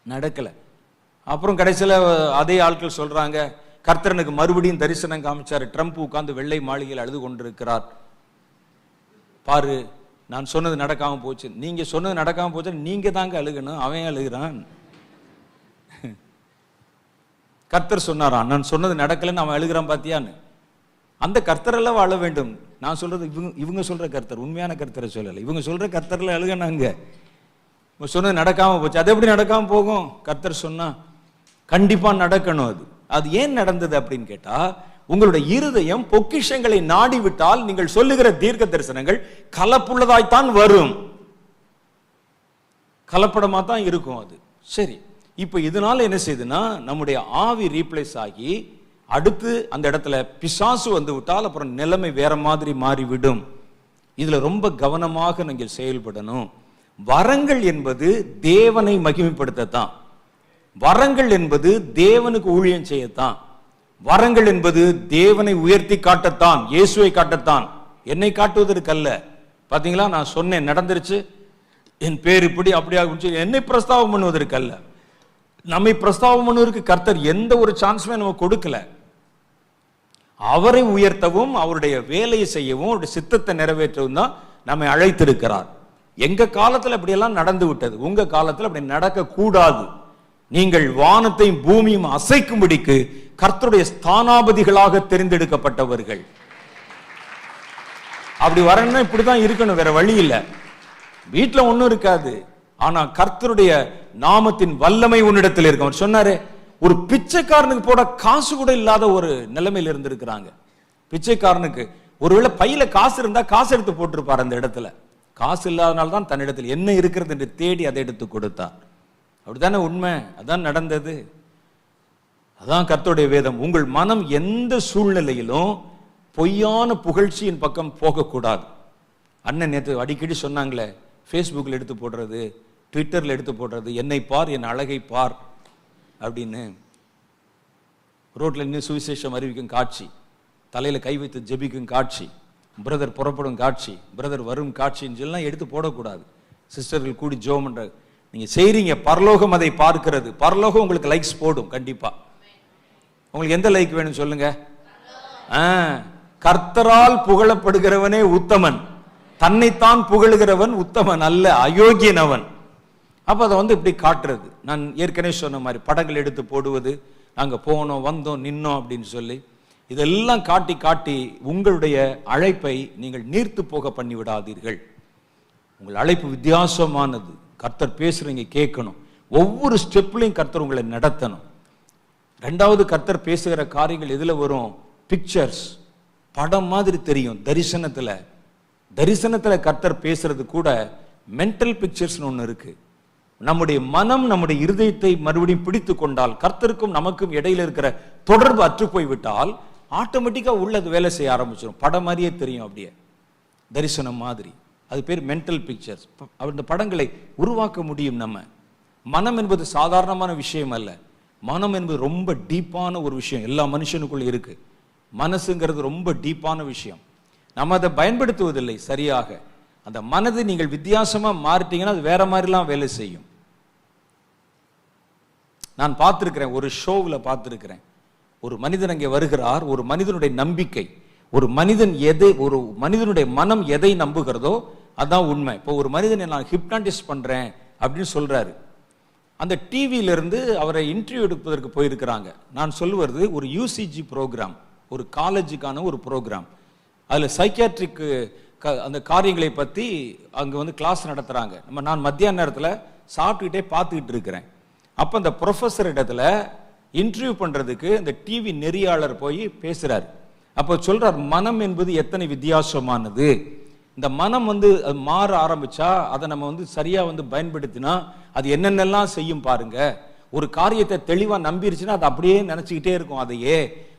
நடக்கல. அப்புறம் கடைசியில் அதே ஆட்கள் சொல்றாங்க, கர்த்தரனுக்கு மறுபடியும் தரிசனம் காமிச்சாரு, ட்ரம்ப் உட்கார்ந்து வெள்ளை மாளிகையில் அழுது கொண்டிருக்கிறார். பாரு, நான் சொன்னது நடக்காம போச்சு. நீங்க சொன்னது நடக்காம போச்சு, நீங்க தாங்க அழுகணும், அவன் அழுகிறான். கர்த்தர் சொன்னாரான், நான் சொன்னது நடக்கலன்னு அவன் அழுகிறான் பாத்தியான்னு. அந்த கர்த்தரெல்லாம் வாழ வேண்டும். நான் சொல்றது இவங்க சொல்ற கர்த்தர், உண்மையான கர்த்தரை சொல்லல. இவங்க சொல்ற கர்த்தர்ல அழுகனாங்க. சொன்னது நடக்காம போச்சு. அது எப்படி நடக்காம போகும்? கர்த்தர் சொன்னா கண்டிப்பா நடக்கணும். அது ஏன் நடந்தது அப்படின்னு கேட்டா, உங்களுடைய இருதயம் பொக்கிஷங்களை நாடி விட்டால் நீங்கள் சொல்லுகிற தீர்க்க தரிசனங்கள் கலப்புள்ளதாய்த்தான் வரும், கலப்படமா தான் இருக்கும். அது சரி. இப்ப இதனால என்ன செய்யுதுன்னா, நம்முடைய ஆவி ரீப்ளேஸ் ஆகி அடுத்து அந்த இடத்துல பிசாசு வந்து விட்டால் அப்புறம் நிலைமை வேற மாதிரி மாறிவிடும். இதுல ரொம்ப கவனமாக நீங்கள் செயல்படணும். வரங்கள் என்பது தேவனை மகிமைப்படுத்தத்தான். வரங்கள் என்பது தேவனுக்கு ஊழியம் செய்யத்தான். வரங்கள் என்பது தேவனை உயர்த்தி காட்டத்தான், இயேசுவை காட்டத்தான், என்னை காட்டுவதற்கல்ல. பாத்தீங்களா, நான் சொன்னேன் நடந்துருச்சு, என் பேர் இப்படி அப்படியாக என்னை பிரஸ்தாபம் பண்ணுவதற்கல்ல. நம்மை பிரஸ்தாபம் பண்ணுவதற்கு கர்த்தர் எந்த ஒரு சான்ஸுமே நம்ம கொடுக்கல. அவரை உயர்த்தவும் அவருடைய வேலையை செய்யவும் அவருடைய சித்தத்தை நிறைவேற்றவும் தான் நம்மை அழைத்திருக்கிறார். எங்க காலத்தில் அப்படியெல்லாம் நடந்து விட்டது, உங்க காலத்தில் அப்படி நடக்க கூடாது. நீங்கள் வானத்தையும் பூமியும் அசைக்கும்படிக்கு கர்த்தருடைய ஸ்தானாபதிகளாக தெரிந்தெடுக்கப்பட்டவர்கள். அப்படி வரணும்னா இப்படிதான் இருக்கணும், வேற வழி இல்லை. வீட்டுல ஒண்ணும் இருக்காது, ஆனா கர்த்தருடைய நாமத்தின் வல்லமை உன்னிடத்தில் இருக்கும். அவர் சொன்னாரு, ஒரு பிச்சைக்காரனுக்கு போட காசு கூட இல்லாத ஒரு நிலைமையில் இருந்திருக்கிறாங்க. பிச்சைக்காரனுக்கு ஒருவேளை பையில காசு இருந்தா காசு எடுத்து போட்டிருப்பார். அந்த இடத்துல காசு இல்லாதனால தான் தன்னிடத்தில் என்ன இருக்கிறது என்று தேடி அதை எடுத்து கொடுத்தார். அப்படித்தானே உண்மை? அதான் நடந்தது. அதான் கர்த்தருடைய வேதம். உங்கள் மனம் எந்த சூழ்நிலையிலும் பொய்யான புகழ்ச்சியின் பக்கம் போகக்கூடாது. அண்ணன் நேற்று அடிக்கடி சொன்னாங்களே, ஃபேஸ்புக்கில் எடுத்து போடுறது, ட்விட்டரில் எடுத்து போடுறது, என்னை பார், என் அழகை பார் அப்படின்னு. ரோட்ல இன்னும் சுவிசேஷம் அறிவிக்கும் காட்சி, தலையில கை வைத்து ஜெபிக்கும் காட்சி, பிரதர் புறப்படும் காட்சி, பிரதர் வரும் காட்சின்னு சொல்லலாம் எடுத்து போடக்கூடாது. சிஸ்டர்கள் கூடி ஜெபம் பண்ற நீங்க செய்றீங்க, பரலோகம் அதை பார்க்கிறது. பரலோகம் உங்களுக்கு லைக்ஸ் போடும் கண்டிப்பா. உங்களுக்கு எந்த லைக் வேணும் சொல்லுங்க? கர்த்தரால் புகழப்படுகிறவனே உத்தமன், தன்னைத்தான் புகழுகிறவன் உத்தமன் அல்ல, அயோக்கியன் அவன். அப்ப அதை வந்து இப்படி காட்டுறது. நான் ஏற்கனவே சொன்ன மாதிரி படங்கள் எடுத்து போடுவது, நாங்க போனோம் வந்தோம் நின்னோம் அப்படின்னு சொல்லி இதெல்லாம் காட்டி காட்டி உங்களுடைய அழைப்பை நீங்கள் நீர்த்து போக பண்ணி விடாதீர்கள். உங்கள் அழைப்பு வித்தியாசமானது. கர்த்தர் பேசுறீங்க கேட்கணும். ஒவ்வொரு ஸ்டெப்லையும் கர்த்தர் உங்களை நடத்தணும். ரெண்டாவது, கர்த்தர் பேசுகிற காரியங்கள் எதுல வரும்? பிக்சர்ஸ், படம் மாதிரி தெரியும். தரிசனத்துல கர்த்தர் பேசுறது கூட மென்டல் பிக்சர்ஸ்னு ஒன்று இருக்கு. நம்முடைய மனம் நம்முடைய இருதயத்தை மறுபடியும் பிடித்து கொண்டால், கர்த்தருக்கும் நமக்கும் இடையில இருக்கிற தொடர்பு அற்று போய்விட்டால் ஆட்டோமேட்டிக்கா உள்ளது வேலை செய்ய ஆரம்பிச்சிடும். படம் மாதிரியே தெரியும், அப்படியே தரிசனம் மாதிரி. அது பேர் மென்டல் பிக்சர்ஸ். அந்த படங்களை உருவாக்க முடியும் நம்ம. மனம் என்பது சாதாரணமான விஷயம் அல்ல. மனம் என்பது ரொம்ப டீப்பான ஒரு விஷயம். எல்லா மனுஷனுக்குள்ள இருக்கு. மனசுங்கிறது ரொம்ப டீப்பான விஷயம். நம்ம அதை பயன்படுத்துவதில்லை சரியாக. அந்த மனதை நீங்கள் வித்தியாசமா மாறிட்டீங்கன்னா அது வேற மாதிரிலாம் வேலை செய்யும். நான் பார்த்திருக்கிறேன், ஒரு ஷோவில் பார்த்திருக்கிறேன். ஒரு மனிதன் அங்கே வருகிறார். ஒரு மனிதனுடைய நம்பிக்கை, ஒரு மனிதனுடைய மனம் எதை நம்புகிறதோ அதான் உண்மை. இப்போ ஒரு மனிதனை நான் ஹிப்னாட்டிஸ் பண்றேன் அப்படின்னு சொல்றாரு. அந்த டிவியிலிருந்து அவரை இன்டர்வியூ எடுப்பதற்கு போயிருக்கிறாங்க. நான் சொல்லுவது ஒரு யூசிஜி ப்ரோக்ராம், ஒரு காலேஜுக்கான ஒரு ப்ரோக்ராம். அதில் சைக்கியாட்ரிக் அந்த காரியங்களை பற்றி அங்கே வந்து கிளாஸ் நடத்துகிறாங்க. நான் மத்தியான நேரத்தில் சாப்பிட்டுக்கிட்டே பார்த்துக்கிட்டு இருக்கிறேன். அப்போ அந்த ப்ரொஃபஸர் இடத்துல இன்டர்வியூ பண்ணுறதுக்கு அந்த டிவி நெறியாளர் போய் பேசுகிறார். அப்போ சொல்கிறார், மனம் என்பது எத்தனை வித்தியாசமானது. இந்த மனம் வந்து அது மாற ஆரம்பிச்சா அதை நம்ம வந்து சரியாக வந்து பயன்படுத்தினா அது என்னென்னலாம் செய்யும் பாருங்க. ஒரு காரியத்தை தெளிவாக நம்பிருச்சுன்னா அது அப்படியே நினச்சிக்கிட்டே இருக்கும். அதையே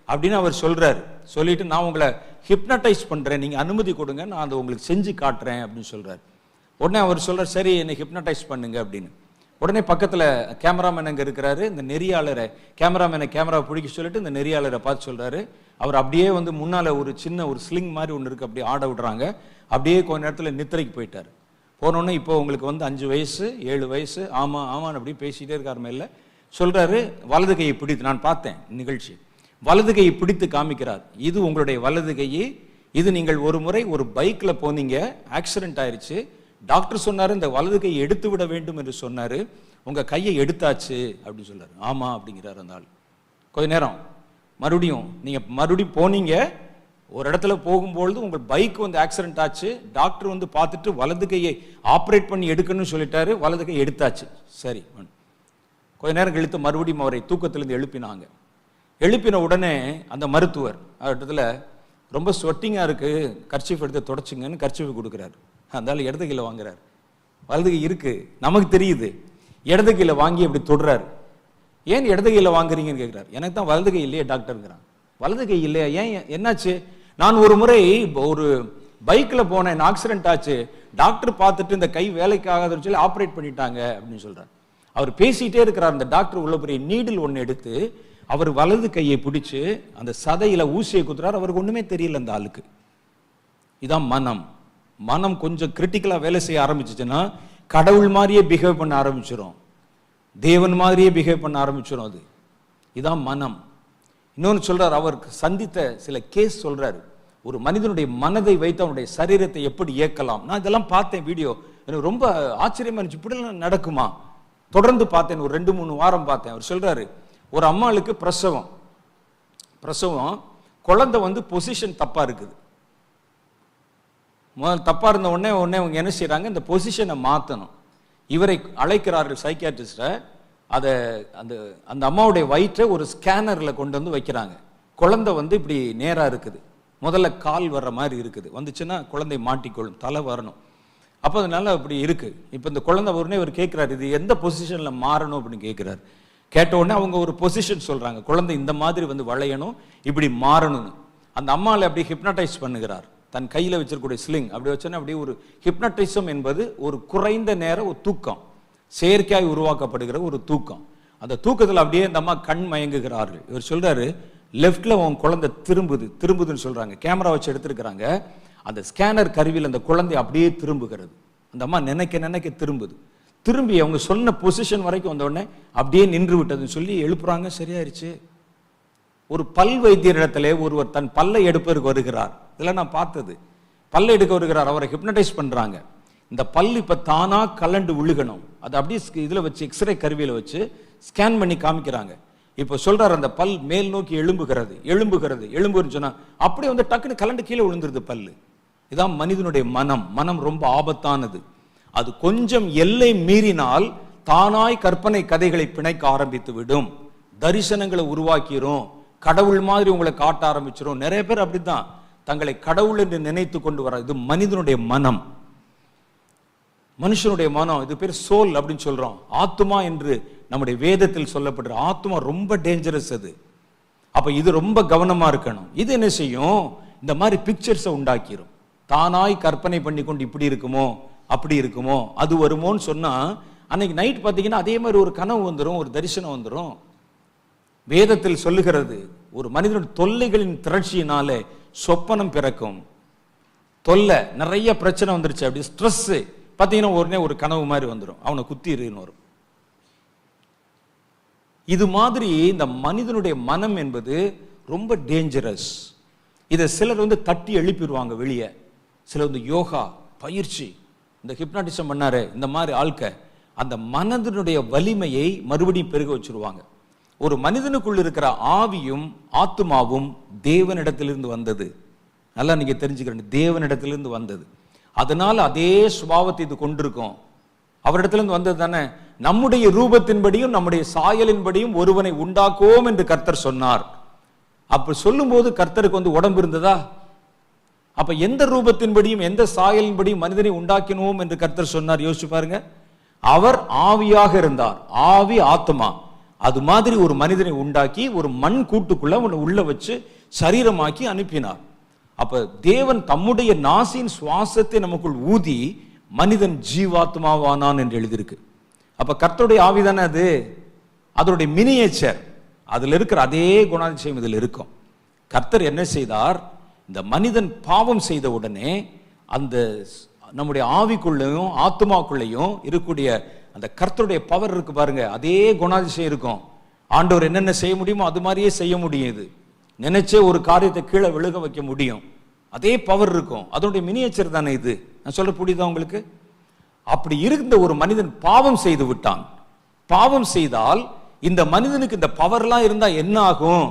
அப்படின்னு அவர் சொல்றாரு. சொல்லிட்டு நான் உங்களை ஹிப்னடைஸ் பண்றேன், நீங்க அனுமதி கொடுங்க, நான் அதை உங்களுக்கு செஞ்சு காட்டுறேன் அப்படின்னு சொல்றாரு. உடனே அவர் சொல்றாரு, சரி என்னை ஹிப்னடைஸ் பண்ணுங்க அப்படின்னு. உடனே பக்கத்துல கேமராமேன் அங்க இருக்கிறாரு. இந்த நெறியாளரை கேமராவை பிடிக்க சொல்லிட்டு இந்த நெறியாளரை பார்த்து சொல்றாரு. அவர் அப்படியே வந்து முன்னால ஒரு சின்ன ஒரு ஸ்லிங் மாதிரி ஒன்று இருக்கு, அப்படியே ஆட விடுறாங்க. அப்படியே கொஞ்ச நேரத்துல நித்திரைக்கு போயிட்டாரு. போனோடனே இப்போ உங்களுக்கு வந்து 5 வயசு 7 வயசு, ஆமா ஆமான்னு அப்படி பேசிட்டே இருக்காரு. மேல சொல்றாரு, வலது கையை பிடித்து, நான் பார்த்தேன் நிகழ்ச்சி, வலது கையை பிடித்து காமிக்கிறார். இது உங்களுடைய வலது கையை, இது நீங்கள் ஒரு முறை ஒரு பைக்ல போனீங்க, ஆக்சிடென்ட் ஆயிருச்சு, டாக்டர் சொன்னாரு இந்த வலது கையை எடுத்து விட வேண்டும் என்று சொன்னாரு, உங்க கையை எடுத்தாச்சு அப்படின்னு சொல்றாரு. ஆமா அப்படிங்கிறார் அந்த ஆள். கொஞ்ச நேரம் மறுபடியும் போனீங்க, ஒரு இடத்துல போகும்பொழுது உங்கள் பைக் வந்து ஆக்சிடென்ட் ஆச்சு, டாக்டர் வந்து பார்த்துட்டு வலது கையை ஆப்ரேட் பண்ணி எடுக்கணும்னு சொல்லிட்டாரு, வலது கையை எடுத்தாச்சு. சரி, கொஞ்ச நேரம் கழித்து மறுபடியும் அவரை தூக்கத்திலிருந்து எழுப்பினாங்க. எழுப்பின உடனே அந்த மருத்துவர் இடத்துல ரொம்ப ஸ்வெட்டிங்கா இருக்கு, கர்ச்சீஃப் எடுத்து தொடச்சுங்கன்னு கர்ச்சீஃப் கொடுக்குறாரு. அதனால இடது கையில வாங்குறாரு. வலது கை இருக்கு நமக்கு தெரியுது, இடது கையில வாங்கி அப்படி தொடுறாரு. ஏன் இடது கையில வாங்குறீங்கன்னு கேட்கிறாரு. எனக்கு தான் வலது கை இல்லையே டாக்டர்ங்கிறான். வலது கை இல்லையா, ஏன் என்னாச்சு? நான் ஒரு முறை ஒரு பைக்ல போனேன், ஆக்சிடென்ட் ஆச்சு, டாக்டர் பார்த்துட்டு இந்த கை வேலைக்கு ஆகாதுன்னு சொல்லி ஆப்ரேட் பண்ணிட்டாங்க அப்படின்னு சொல்றாரு. அவர் பேசிட்டே இருக்கிறார். அந்த டாக்டர் உள்ள பெரிய நீடில் ஒன்று எடுத்து அவர் வலது கையை பிடிச்சு அந்த சதையில ஊசியை குத்துறாரு. அவருக்கு ஒண்ணுமே தெரியல அந்த ஆளுக்கு. இதான் மனம் கொஞ்சம் கிரிட்டிக்கலா வேலை செய்ய ஆரம்பிச்சுச்சுன்னா கடவுள் மாதிரியே பிஹேவ் பண்ண ஆரம்பிச்சிடும், தேவன் மாதிரியே பிஹேவ் பண்ண ஆரம்பிச்சிடும். அது இதான் மனம். இன்னொன்று சொல்றாரு, அவர் சந்தித்த சில கேஸ் சொல்றாரு. ஒரு மனிதனுடைய மனதை வைத்து அவனுடைய சரீரத்தை எப்படி இயக்கலாம். நான் இதெல்லாம் பார்த்தேன் வீடியோ, எனக்கு ரொம்ப ஆச்சரியமா இருந்துச்சு, இப்படிலாம் நடக்குமா? தொடர்ந்து பார்த்தேன், ஒரு 2-3 வாரம் பார்த்தேன். அவர் சொல்றாரு, ஒரு அம்மாளுக்கு பிரசவம், குழந்தை வந்து பொசிஷன் தப்பா இருக்குது. தப்பா இருந்த உடனே அவங்க என்ன செய்யறாங்க, இந்த பொசிஷனை மாத்தணும். இவரை அழைக்கிறார்கள் சைக்கியாட்ரிஸ்ட. அதை அந்த அம்மாவுடைய வயிற்றை ஒரு ஸ்கேனர்ல கொண்டு வந்து வைக்கிறாங்க. குழந்தை வந்து இப்படி நேரா இருக்குது, முதல்ல கால் வர்ற மாதிரி இருக்குது, வந்துச்சுன்னா குழந்தை மாட்டிக்கொள்ளும், தலை வரணும். அப்போ அதனால அப்படி இருக்கு. இப்போ இந்த குழந்தை உடனே அவர் கேட்கிறாரு, இது எந்த பொசிஷன்ல மாறணும் அப்படின்னு கேட்கிறாரு. கேட்ட உடனே அவங்க ஒரு பொசிஷன் சொல்றாங்க, குழந்தை இந்த மாதிரி வந்து வளையணும், இப்படி மாறணும்னு. அந்த அம்மாவை அப்படி ஹிப்னடைஸ் பண்ணுகிறார். தன் கையில வச்சிருக்கக்கூடிய ஸ்லிங் அப்படி வச்சோன்னா அப்படியே ஒரு ஹிப்னட்டிசம் என்பது ஒரு குறைந்த நேர ஒரு தூக்கம், செயற்கையாய் உருவாக்கப்படுகிற ஒரு தூக்கம். அந்த தூக்கத்தில் அப்படியே இந்த அம்மா கண் மயங்குகிறார்கள். இவர் சொல்றாரு, லெஃப்ட்ல உன் குழந்தை திரும்புதுன்னு சொல்றாங்க. கேமரா வச்சு எடுத்திருக்கிறாங்க. அந்த ஸ்கேனர் கருவியில் அந்த குழந்தை அப்படியே திரும்புகிறது. அந்த அம்மா நினைக்க திரும்பி அவங்க சொன்ன பொசிஷன் வரைக்கும் வந்த உடனே அப்படியே நின்று விட்டதுன்னு சொல்லி எழுப்புறாங்க. சரியாயிருச்சு. ஒரு பல் வைத்தியரிடத்திலே ஒருவர் தன் பல்லை எடுப்பதற்கு வருகிறார். இதெல்லாம் நான் பார்த்தது. பல்லை எடுக்க வருகிறார், அவரை ஹிப்னடைஸ் பண்றாங்க. இந்த பல் இப்ப தானா கலண்டு விழுகணும், அது அப்படியே இதுல வச்சு எக்ஸ்ரே கருவியில வச்சு ஸ்கேன் பண்ணி காமிக்கிறாங்க. இப்ப சொல்றாரு, அந்த பல் மேல் நோக்கி எழும்புன்னு சொன்னா அப்படியே வந்து டக்குன்னு கலண்டு கீழே விழுந்துருது பல்லு. இதான் மனிதனுடைய மனம் ரொம்ப ஆபத்தானது. அது கொஞ்சம் எல்லை மீறினால் தானாய் கற்பனை கதைகளை பிணைக்க ஆரம்பித்து விடும், தரிசனங்களை உருவாக்கிரும், கடவுள் மாதிரி உங்களை காட்ட ஆரம்பிச்சிடும். நிறைய பேர் அப்படித்தான் தங்களை கடவுள் என்று நினைத்து கொண்டு வர. இது மனிதனுடைய மனம், மனுஷனுடைய மனம். இது பேர் சோல் அப்படின்னு சொல்றோம். ஆத்மா என்று நம்முடைய வேதத்தில் சொல்லப்படுற ஆத்மா ரொம்ப டேஞ்சரஸ். அது அப்ப இது ரொம்ப கவனமா இருக்கணும். இது என்ன செய்யும், இந்த மாதிரி பிக்சர்ஸை உண்டாக்கிரும். தானாய் கற்பனை பண்ணி கொண்டு இப்படி இருக்குமோ அப்படி இருக்குமோ அது வருமோன்னு சொன்னா அன்னைக்கு நைட் பார்த்தீங்கன்னா அதே மாதிரி ஒரு கனவு வந்துடும், ஒரு தரிசனம் வந்துடும். வேதத்தில் சொல்லுகிறது, ஒரு மனிதனுடைய தொல்லைகளின் திரட்சியினாலே சொப்பனம் பிறக்கும். தொல்லை நிறைய பிரச்சனை வந்துருச்சு, அப்படி ஸ்ட்ரெஸ் பார்த்தீங்கன்னா உடனே ஒரு கனவு மாதிரி வந்துடும், அவனை குத்திருன்னு வரும். இது மாதிரி இந்த மனிதனுடைய மனம் என்பது ரொம்ப டேஞ்சரஸ். இதை சிலர் வந்து தட்டி எழுப்பிடுவாங்க வெளியே. சிலர் வந்து யோகா பயிற்சி, இந்த ஹிப்னாட்டிசம் பண்ணாரு, இந்த மாதிரி ஆட்க அந்த மனதினுடைய வலிமையை மறுபடியும் பெருக வச்சிருவாங்க. ஒரு மனிதனுக்குள் இருக்கிற ஆவியும் ஆத்மாவும் தேவனிடத்திலிருந்து வந்தது. நல்லா நீங்க தெரிஞ்சுக்கிறேன், தேவனிடத்திலிருந்து வந்தது. அதனால அதே சுபாவத்தை இது கொண்டிருக்கும். அவரிடத்திலிருந்து வந்தது தானே. நம்முடைய ரூபத்தின்படியும் நம்முடைய சாயலின்படியும் ஒருவனை உண்டாக்குவோம் என்று கர்த்தர் சொன்னார். அப்ப சொல்லும் போது கர்த்தருக்கு வந்து உடம்பு இருந்ததா? அப்ப எந்த ரூபத்தின்படியும் எந்த சாயலின்படியும் மனிதனை உண்டாக்கினோம் என்று கர்த்தர் சொன்னார்? யோசிச்சு பாருங்க. அவர் ஆவியாக இருந்தார், ஆவி ஆத்மா. அது மாதிரி ஒரு மனிதனை உண்டாக்கி ஒரு மண் கூட்டுக்குள்ள உள்ள வச்சு சரீரமாக்கி அனுப்பினார். அப்ப தேவன் தம்முடைய நாசின் சுவாசத்தை நமக்குள் ஊதி மனிதன் ஜீவாத்மாவானான் என்று எழுதியிருக்கு. அப்ப கர்த்தருடைய ஆவிதானே அது, அதனுடைய மினியேச்சர், அதுல இருக்கிற அதே குணாதிசயம் இதில் இருக்கும். கர்த்தர் என்ன செய்தார், இந்த மனிதன் பாவம் செய்த உடனே அந்த நம்முடைய ஆவிக்குள்ளையும் ஆத்மாக்குள்ளையும் இருக்கக்கூடிய அந்த கர்த்தருடைய பவர் இருக்கு பாருங்க, அதே குணாதிசயம் இருக்கும். ஆண்டவர் என்னென்ன செய்ய முடியுமோ அது மாதிரியே செய்ய முடியுது. நினைச்சே ஒரு காரியத்தை கீழே விழுக வைக்க முடியும், அதே பவர் இருக்கும். அதனுடைய மினியேச்சர் தானே இது. நான் சொல்ற புரியுதா உங்களுக்கு? அப்படி இருந்த ஒரு மனிதன் பாவம் செய்து விட்டான். பாவம் செய்தால் இந்த மனிதனுக்கு இந்த பவர்லாம் இருந்தா என்ன ஆகும்?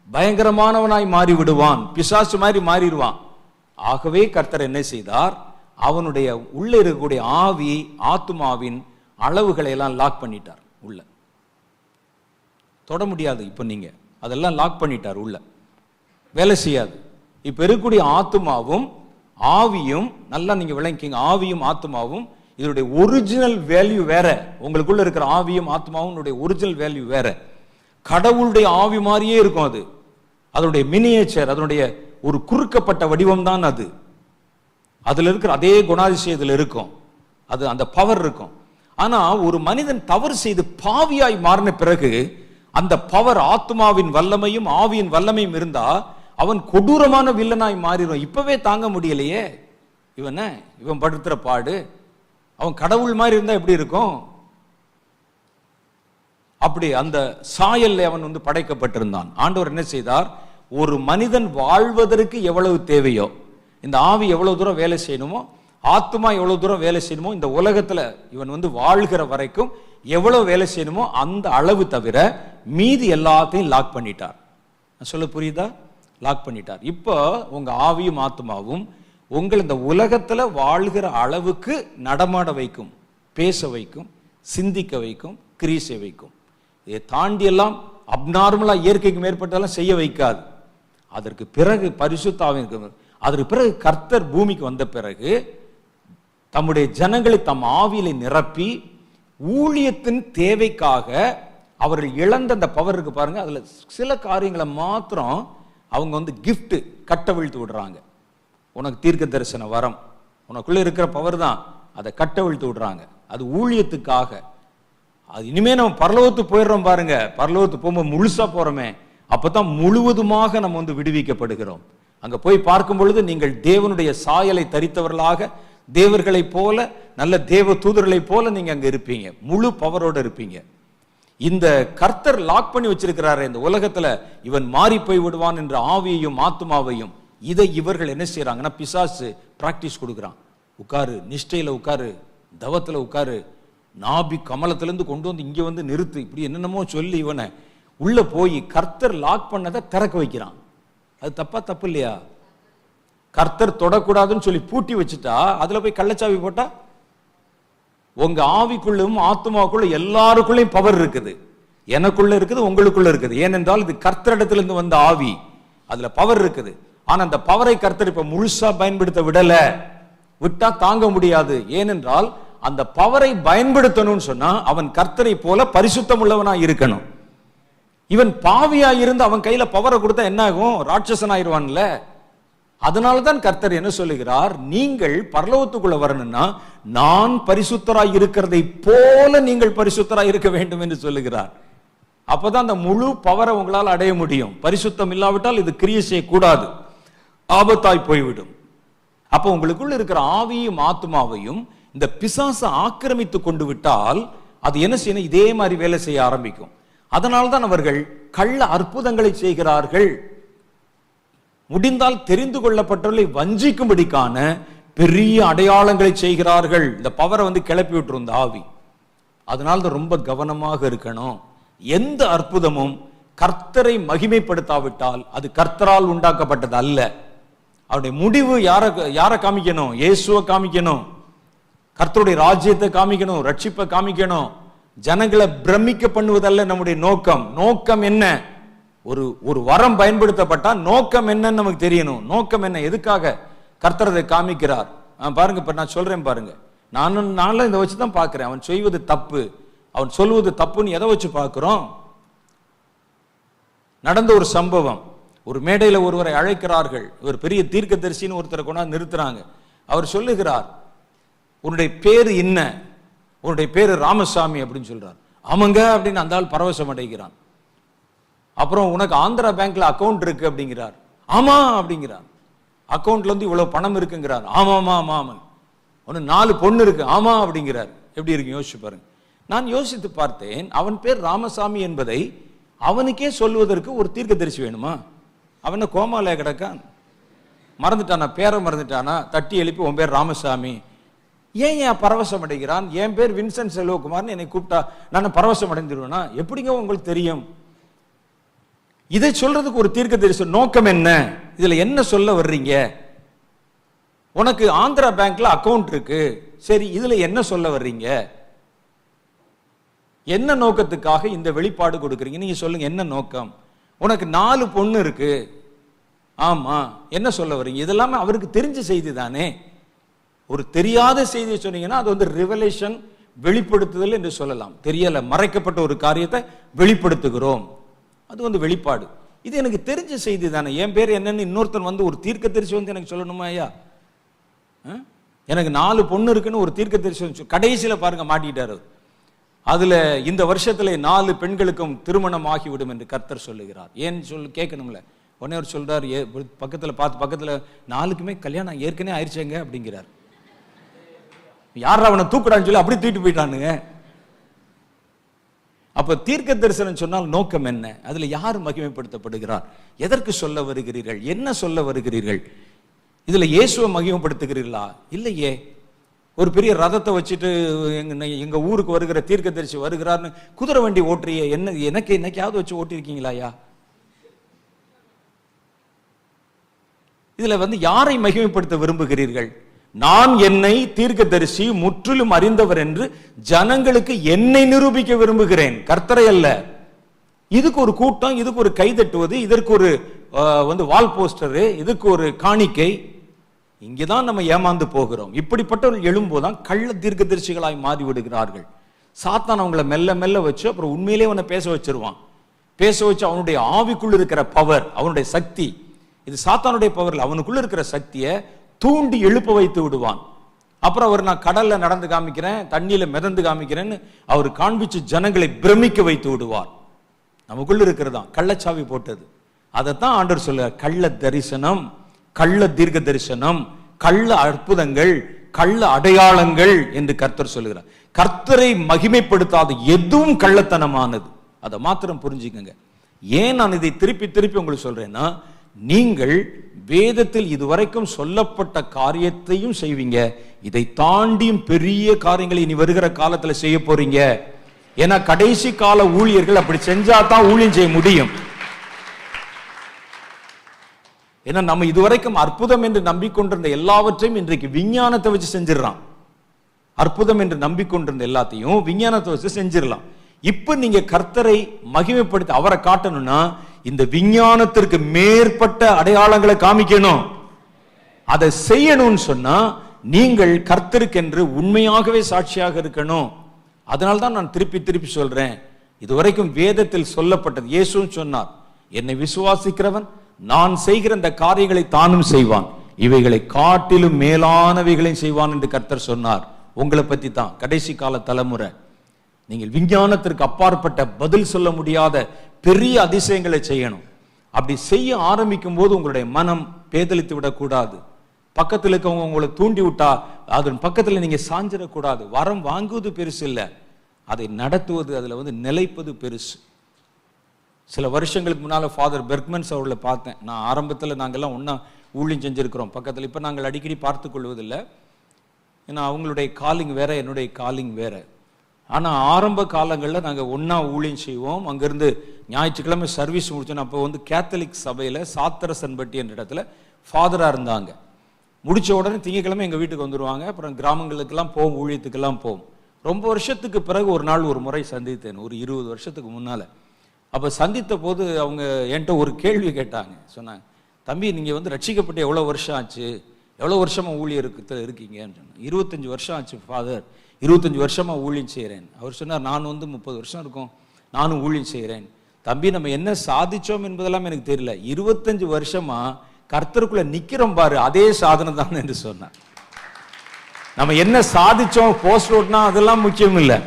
பயங்கரமானவனாய் மாறி விடுவான், பிசாசு மாதிரி மாறிடுவான். ஆகவே கர்த்தர் என்ன செய்தார், அவனுடைய உள்ள இருக்கக்கூடிய ஆவி ஆத்மாவின் அளவுகளை எல்லாம் லாக் பண்ணிட்டார். உள்ள தொட முடியாது, இப்ப நீங்க அதெல்லாம் லாக் பண்ணிட்டார், உள்ள வேலை செய்யாது. இப்ப இருக்கக்கூடிய ஆத்மாவும் ஆவியும் நல்லா நீங்க விளங்கிங்க, ஆவியும் ஆத்மாவும் இதனுடைய ஒரிஜினல் வேல்யூ வேற. உங்களுக்குள்ள இருக்கிற ஆவியும் ஆத்மாவும் ஒரிஜினல் வேல்யூ வேற. கடவுளுடைய ஆவி மாதிரியே இருக்கும் அது, அதனுடைய மினியேச்சர், அதனுடைய ஒரு குறுக்கப்பட்ட வடிவம் தான் அது. அதுல இருக்கிற அதே குணாதிசயத்தில் இருக்கும், அது அந்த பவர் இருக்கும். ஆனா ஒரு மனிதன் தவறு செய்து பாவியாய் மாறின பிறகு அந்த பவர் ஆத்மாவின் வல்லமையும் ஆவியின் வல்லமையும் இருந்தா அவன் கொடூரமான வில்லனாய் மாறிடும். இப்பவே தாங்க முடியலையே இவன் படுத்துற பாடு. அவன் கடவுள் மாதிரி இருந்தா எப்படி இருக்கும்? அப்படி அந்த சாயல்ல அவன் படைக்கப்பட்டிருந்தான். ஆண்டவர் என்ன செய்தார், ஒரு மனிதன் வாழ்வதற்கு எவ்வளவு தேவையோ, இந்த ஆவி எவ்வளவு தூரம் வேலை செய்யணுமோ, ஆத்மா எவ்வளவு தூரம் வேலை செய்யணுமோ, இந்த உலகத்துல இவன் வாழ்கிற வரைக்கும் எவ்வளவு வேலை செய்யணுமோ அந்த அளவு தவிர மீதி எல்லாத்தையும் லாக் பண்ணிட்டார். சொல்ல புரியுதா? லாக் பண்ணிட்டார். இப்போ உங்க ஆவியும் ஆத்மாவும் உங்கள் இந்த உலகத்துல வாழ்கிற அளவுக்கு நடமாட வைக்கும், பேச வைக்கும், சிந்திக்க வைக்கும், கிரியை செய்ய வைக்கும். இதை தாண்டி எல்லாம் அப்நார்மலா இயற்கைக்கு மேற்பட்டெல்லாம் செய்ய வைக்காது. அதற்கு பிறகு பரிசுத்தாவின், அதற்கு பிறகு கர்த்தர் பூமிக்கு வந்த பிறகு தம்முடைய ஜனங்களை தம் ஆவியிலே நிரப்பி ஊழியத்தின் தேவைக்காக அவர்கள் இழந்த அந்த பவர் இருக்கு பாருங்க, அதுல சில காரியங்களை மாத்திரம் அவங்க கிஃப்ட் கட்டவிழ்த்து விடுறாங்க. உனக்கு தீர்க்க தரிசன வரம், உனக்குள்ள இருக்கிற பவர் தான், அதை கட்டவிழ்த்து விடுறாங்க. அது ஊழியத்துக்காக. அது இனிமே நம்ம பரலோகத்து போயிடுறோம் பாருங்க, பரலோகத்து போகும்போது முழுசா போறோமே, அப்பதான் முழுவதுமாக நம்ம விடுவிக்கப்படுகிறோம். அங்க போய் பார்க்கும் பொழுது நீங்கள் தேவனுடைய சாயலை தரித்தவர்களாக, தேவர்களை போல, நல்ல தேவ தூதர்களை போல நீங்க அங்க இருப்பீங்க, முழு பவரோட இருப்பீங்க. இந்த கர்த்தர் லாக் பண்ணி வச்சிருக்கிறாரு இந்த உலகத்துல, இவன் மாறி போய் விடுவான் என்ற ஆவியையும் ஆத்மாவையும், இதை இவர்கள் என்ன செய்யறாங்கன்னா பிசாசு பிராக்டிஸ் கொடுக்குறான். உட்காரு, நிஷ்டையில உட்காரு, தவத்துல உட்காரு, நாபி கமலத்திலிருந்து கொண்டு இங்க நிறுத்து, இப்படி என்னென்னமோ சொல்லி இவனை உள்ள போய் கர்த்தர் லாக் பண்ணதை திறக்க வைக்கிறான். அது தப்பா? தப்பு இல்லையா? கர்த்தர் தொடக்கூடாதுன்னு சொல்லி பூட்டி வச்சுட்டா அதுல போய் கள்ளச்சாவி போட்டா, உங்க ஆவிக்குள்ளும் ஆத்மாவுக்குள்ள எல்லாருக்குள்ளையும் பவர் இருக்குது. எனக்குள்ள இருக்குது, உங்களுக்குள்ள இருக்குது. ஏனென்றால் இது கர்த்தரிடத்திலிருந்து வந்த ஆவி, அதுல பவர் இருக்குது. ஆனா அந்த பவரை கர்த்தர் இப்ப முழுசா பயன்படுத்த விடல, விட்டா தாங்க முடியாது. ஏனென்றால் அந்த பவரை பயன்படுத்தணும்னு சொன்னா அவன் கர்த்தரை போல பரிசுத்தம் உள்ளவனா இருக்கணும். இவன் பாவியா இருந்து அவன் கையில பவரை கொடுத்தா என்ன ஆகும்? ராட்சசன் ஆயிடுவான்ல. அதனாலதான் கர்த்தர் என்ன சொல்லுகிறார், நீங்கள் பரலோகத்துக்குள்ள வரணும்னா நான் பரிசுத்தராய் இருக்கிறதை போல நீங்கள் பரிசுத்தராய் இருக்க வேண்டும் என்று சொல்லுகிறார். அப்பதான் அந்த முழு பவரை உங்களால் அடைய முடியும். பரிசுத்தம் இல்லாவிட்டால் இது கிரியை செய்யக்கூடாது, ஆபத்தாய் போய்விடும். அப்ப உங்களுக்குள்ள இருக்கிற ஆவியும் ஆத்மாவையும் இந்த பிசாசு ஆக்கிரமித்து கொண்டு விட்டால் அது என்ன செய்யணும்? இதே மாதிரி வேலை செய்ய ஆரம்பிக்கும். அதனால்தான் அவர்கள் கள்ள அற்புதங்களை செய்கிறார்கள். முடிந்தால் தெரிந்து கொள்ளப்பட்டவர்களை வஞ்சிக்கும்படிக்கான பெரிய அடையாளங்களை செய்கிறார்கள். இந்த பவரை கிளப்பி விட்டுரும் ஆவி. அதனால ரொம்ப கவனமாக இருக்கணும். எந்த அற்புதமும் கர்த்தரை மகிமைப்படுத்தாவிட்டால் அது கர்த்தரால் உண்டாக்கப்பட்டது அல்ல. அவருடைய முடிவு யாரை காமிக்கணும்? இயேசுவை காமிக்கணும், கர்த்தருடைய ராஜ்யத்தை காமிக்கணும், ரட்சிப்பை காமிக்கணும். ஜனங்களை பிரமிக்க பண்ணுவதல்ல நம்முடைய நோக்கம். நோக்கம் என்ன? ஒரு வரம் பயன்படுத்தப்பட்டா நோக்கம் என்னன்னு நமக்கு தெரியணும். நோக்கம் என்ன? எதுக்காக கர்த்தரை காமிக்கிறார்? பாருங்க, இப்ப நான் சொல்றேன் பாருங்க. நானும் இதை வச்சுதான் பாக்குறேன். அவன் செய்வது தப்பு, அவன் சொல்வது தப்புன்னு எதை வச்சு பார்க்கிறோம்? நடந்த ஒரு சம்பவம். ஒரு மேடையில் ஒருவரை அழைக்கிறார்கள். ஒரு பெரிய தீர்க்கதரிசின்னு ஒருத்தரை கொண்டாந்து நிறுத்துறாங்க. அவர் சொல்லுகிறார், உன்னுடைய பேரு என்ன? உன்னுடைய பேரு ராமசாமி அப்படின்னு சொல்றார். ஆமாங்க அப்படின்னு அந்த ஆள் பரவசம் அடைகிறான். அப்புறம் உனக்கு ஆந்திரா பேங்க்ல அக்கௌண்ட் இருக்கு அப்படிங்கிறார். ஆமா அப்படிங்கிறார். அக்கௌண்ட்ல வந்து இவ்வளவு பணம் இருக்குங்கிறார். ஆமாமா ஆமாமன். ஒன்னு 4 பொண்ணு இருக்கு. ஆமா அப்படிங்கிறார். எப்படி இருக்கு யோசிச்சு பாருங்க. நான் யோசித்து பார்த்தேன், அவன் பேர் ராமசாமி என்பதை அவனுக்கே சொல்வதற்கு ஒரு தீர்க்கதரிசி வேணுமா? அவனை கோமால கிடக்கான், மறந்துட்டானா, பேரை மறந்துட்டானா, தட்டி எழுப்பி உன் பேர் ராமசாமி, ஏன் பரவசம் அடைகிறான்? என் பேர் வின்சென்ட் செல்வகுமார்னு என்னை கூப்பிட்டா நான் பரவசம் அடைந்துருவேனா? எப்படிங்க உங்களுக்கு தெரியும்? இதை சொல்றதுக்கு ஒரு தீர்க்கதரிசி நோக்கம் என்ன? இதுல என்ன சொல்ல வர்றீங்க? உனக்கு ஆந்திரா பேங்க்ல அக்கவுண்ட் இருக்கு, சரி, இதுல என்ன சொல்ல வர்றீங்க? என்ன நோக்கத்துக்காக இந்த வெளிப்பாடு கொடுக்குறீங்க? நீங்க சொல்லுங்க, என்ன நோக்கம்? உனக்கு 4 பொண்ணு இருக்கு, ஆமா, என்ன சொல்ல வர்றீங்க? இதெல்லாமே அவருக்கு தெரிஞ்ச செய்தி தானே. ஒரு தெரியாத செய்தியை சொன்னீங்கன்னா அது வந்து ரிவலேஷன், வெளிப்படுத்துதல் என்று சொல்லலாம். தெரியல, மறைக்கப்பட்ட ஒரு காரியத்தை வெளிப்படுத்துகிறோம், அது வந்து வெளிப்பாடு. இது எனக்கு தெரிஞ்ச செய்தி தானே. என் பேர் என்னன்னு இன்னொருத்தன் வந்து ஒரு தீர்க்கதரிசி வந்து எனக்கு சொல்லணுமா? ஐயா, எனக்கு 4 பொண்ணு இருக்குன்னு ஒரு தீர்க்கதரிசி கடைசியில பாருங்க மாட்டிட்டாரு. அதுல இந்த வருஷத்துல 4 பெண்களுக்கும் திருமணம் ஆகிவிடும் என்று கர்த்தர் சொல்லுகிறார். ஏன் கேட்கணும்ல. உடனே அவர் சொல்றார், பக்கத்துல பார்த்து, பக்கத்துல 4க்குமே கல்யாணம் ஏற்கனவே ஆயிடுச்சேங்க அப்படிங்கிறார். யார் அவனை தூக்குறான்னு சொல்லி அப்படி தூக்கிட்டு போயிட்டானுங்க. அப்ப தீர்க்க தரிசனம் சொன்னால் நோக்கம் என்ன? அதுல யார் மகிமைப்படுத்தப்படுகிறார்? எதற்கு சொல்ல வருகிறீர்கள்? என்ன சொல்ல வருகிறீர்கள்? இதுல இயேசுவை மகிமைப்படுத்துகிறீர்களா? இல்லையே. ஒரு பெரிய ரதத்தை வச்சுட்டு எங்க ஊருக்கு வருகிற தீர்க்கதரிசி வருகிறார்னு குதிரை வண்டி ஓட்டுறிய, என்ன எனக்கு என்னைக்காவது வச்சு ஓட்டிருக்கீங்களாயா? இதுல வந்து யாரை மகிமைப்படுத்த விரும்புகிறீர்கள்? நான் என்னை தீர்க்கதரிசி முற்றிலும் அறிந்தவர் என்று ஜனங்களுக்கு என்னை நிரூபிக்க விரும்புகிறேன், கர்த்தரை அல்ல. இதுக்கு ஒரு கூட்டம், இதுக்கு ஒரு கை தட்டுவது, இதற்கு ஒரு வந்து வால் போஸ்டரு, இதுக்கு ஒரு காணிக்கை, இங்கேதான் நம்ம ஏமாந்து போகிறோம். இப்படிப்பட்டவர்கள் எழும்போதுதான் கள்ள தீர்க்கதரிசிகளாய் மாறி விடுகிறார்கள். சாத்தான் அவங்கள மெல்ல மெல்ல வச்சு அப்புறம் உண்மையிலே அவனை பேச வச்சிருவான். பேச வச்சு அவனுடைய ஆவிக்குள்ள இருக்கிற பவர், அவனுடைய சக்தி, இது சாத்தானுடைய பவர்ல அவனுக்குள்ள இருக்கிற சக்தியை தூண்டி எழுப்ப வைத்து விடுவான். அப்புறம் அவர் நான் கடல்ல நடந்து காமிக்கிறேன், தண்ணியில மிதந்து காமிக்கிறேன்னு அவர் காண்பிச்சு ஜனங்களை பிரமிக்க வைத்து விடுவார். நமக்குள்ள இருக்கிறதான் கள்ளச்சாவி போட்டது. அதைத்தான் ஆண்டவர் சொல்ல, கள்ள தரிசனம், கள்ள தீர்க்க தரிசனம், கள்ள அற்புதங்கள், கள்ள அடையாளங்கள் என்று கர்த்தர் சொல்லுகிறார். கர்த்தரை மகிமைப்படுத்தாத எதுவும் கள்ளத்தனமானது. அதை மாத்திரம் புரிஞ்சுக்கங்க. ஏன் நான் இதை திருப்பி திருப்பி உங்களுக்கு சொல்றேன்னா, நீங்கள் வேதத்தில் இதுவரைக்கும் சொல்லப்பட்ட காரியத்தையும் செய்வீங்க, இதை தாண்டியும் பெரிய காரியங்களை இனி வருகிற காலத்துல செய்ய போறீங்க. ஏன்னா கடைசி கால ஊழியர்கள் அப்படி செஞ்சா தான் ஊழியம் செய்ய முடியும். ஏன்னா நம்ம இதுவரைக்கும் அற்புதம் என்று நம்பிக்கொண்டிருந்த எல்லாவற்றையும் இன்றைக்கு விஞ்ஞானத்தை வச்சு செஞ்சிடலாம். அற்புதம் என்று நம்பிக்கொண்டிருந்த எல்லாத்தையும் விஞ்ஞானத்தை வச்சு செஞ்சிடலாம். இப்ப நீங்க கர்த்தரை மகிமைப்படுத்தி அவரை காட்டணும்னா இந்த விஞ்ஞானத்திற்கு மேற்பட்ட அடையாளங்களை காமிக்கணும். அதை செய்யணும்னு சொன்னா நீங்கள் கர்த்தருக்கென்று உண்மையாகவே சாட்சியாக இருக்கணும். அதனால்தான் நான் திருப்பி திருப்பி சொல்றேன், இதுவரைக்கும் வேதத்தில் சொல்லப்பட்டது. இயேசுவும் சொன்னார், என்னை விசுவாசிக்கிறவன் நான் செய்கிற இந்த காரியங்களை தானும் செய்வான், இவைகளை காட்டிலும் மேலானவைகளையும் செய்வான் என்று கர்த்தர் சொன்னார். உங்களை பத்தி தான். கடைசி கால தலைமுறை நீங்கள் விஞ்ஞானத்திற்கு அப்பாற்பட்ட பதில் சொல்ல முடியாத பெரிய அதிசயங்களை செய்யணும். அப்படி செய்ய ஆரம்பிக்கும் போது உங்களுடைய மனம் பேதலித்து விடக்கூடாது. பக்கத்தில் இருக்கவங்க உங்களை தூண்டி விட்டா அதன் பக்கத்தில் நீங்க சாஞ்சிடக்கூடாது. வரம் வாங்குவது பெருசு இல்லை, அதை நடத்துவது, அதுல வந்து நிலைப்பது பெருசு. சில வருஷங்களுக்கு முன்னால ஃபாதர் பெர்க்மன்ஸ் அவர்களை பார்த்தேன். நான் ஆரம்பத்தில் நாங்கெல்லாம் ஒன்னா ஊழியம் செஞ்சிருக்கிறோம் பக்கத்தில். இப்போ நாங்கள் அடிக்கடி பார்த்து கொள்வதில்லை, ஏன்னா அவங்களுடைய காலிங் வேற, என்னுடைய காலிங் வேற. ஆனால் ஆரம்ப காலங்களில் நாங்கள் ஒன்றா ஊழியம் செய்வோம். அங்கேருந்து ஞாயிற்றுக்கிழமை சர்வீஸ் முடிச்சோம். அப்போ வந்து கேத்தலிக் சபையில் சாத்திரசன்பட்டி என்ற இடத்துல ஃபாதராக இருந்தாங்க. முடித்த உடனே திங்கக்கிழமை எங்கள் வீட்டுக்கு வந்துடுவாங்க. அப்புறம் கிராமங்களுக்கெல்லாம் போவோம், ஊழியத்துக்கெல்லாம் போவோம். ரொம்ப வருஷத்துக்கு பிறகு ஒரு நாள் ஒரு முறை சந்தித்தேன், ஒரு 20 வருஷத்துக்கு முன்னால். அப்போ சந்தித்த போது அவங்க என்கிட்ட ஒரு கேள்வி கேட்டாங்க. சொன்னாங்க, தம்பி நீங்கள் வந்து ரட்சிக்கப்பட்டு எவ்வளோ வருஷம் ஆச்சு, எவ்வளோ வருஷமாக ஊழியருக்கு இருக்கீங்கன்னு சொன்னேன். 25 வருஷம் ஆச்சு ஃபாதர், 25 வருஷமா ஊழியம் செய்கிறேன். அவர் சொன்னார், நான் வந்து 30 வருஷம் இருக்கும் நானும் ஊழியம் செய்கிறேன். தம்பி நம்ம என்ன சாதிச்சோம் என்பதெல்லாம் எனக்கு தெரியல, 25 வருஷமா கர்த்தருக்குள்ள நிக்கிறோம் பாரு, அதே சாதனை தான் என்று சொன்னார். நம்ம என்ன சாதிச்சோம், போஸ்ட் ஓட்னா அதெல்லாம் முக்கியம் இல்லை.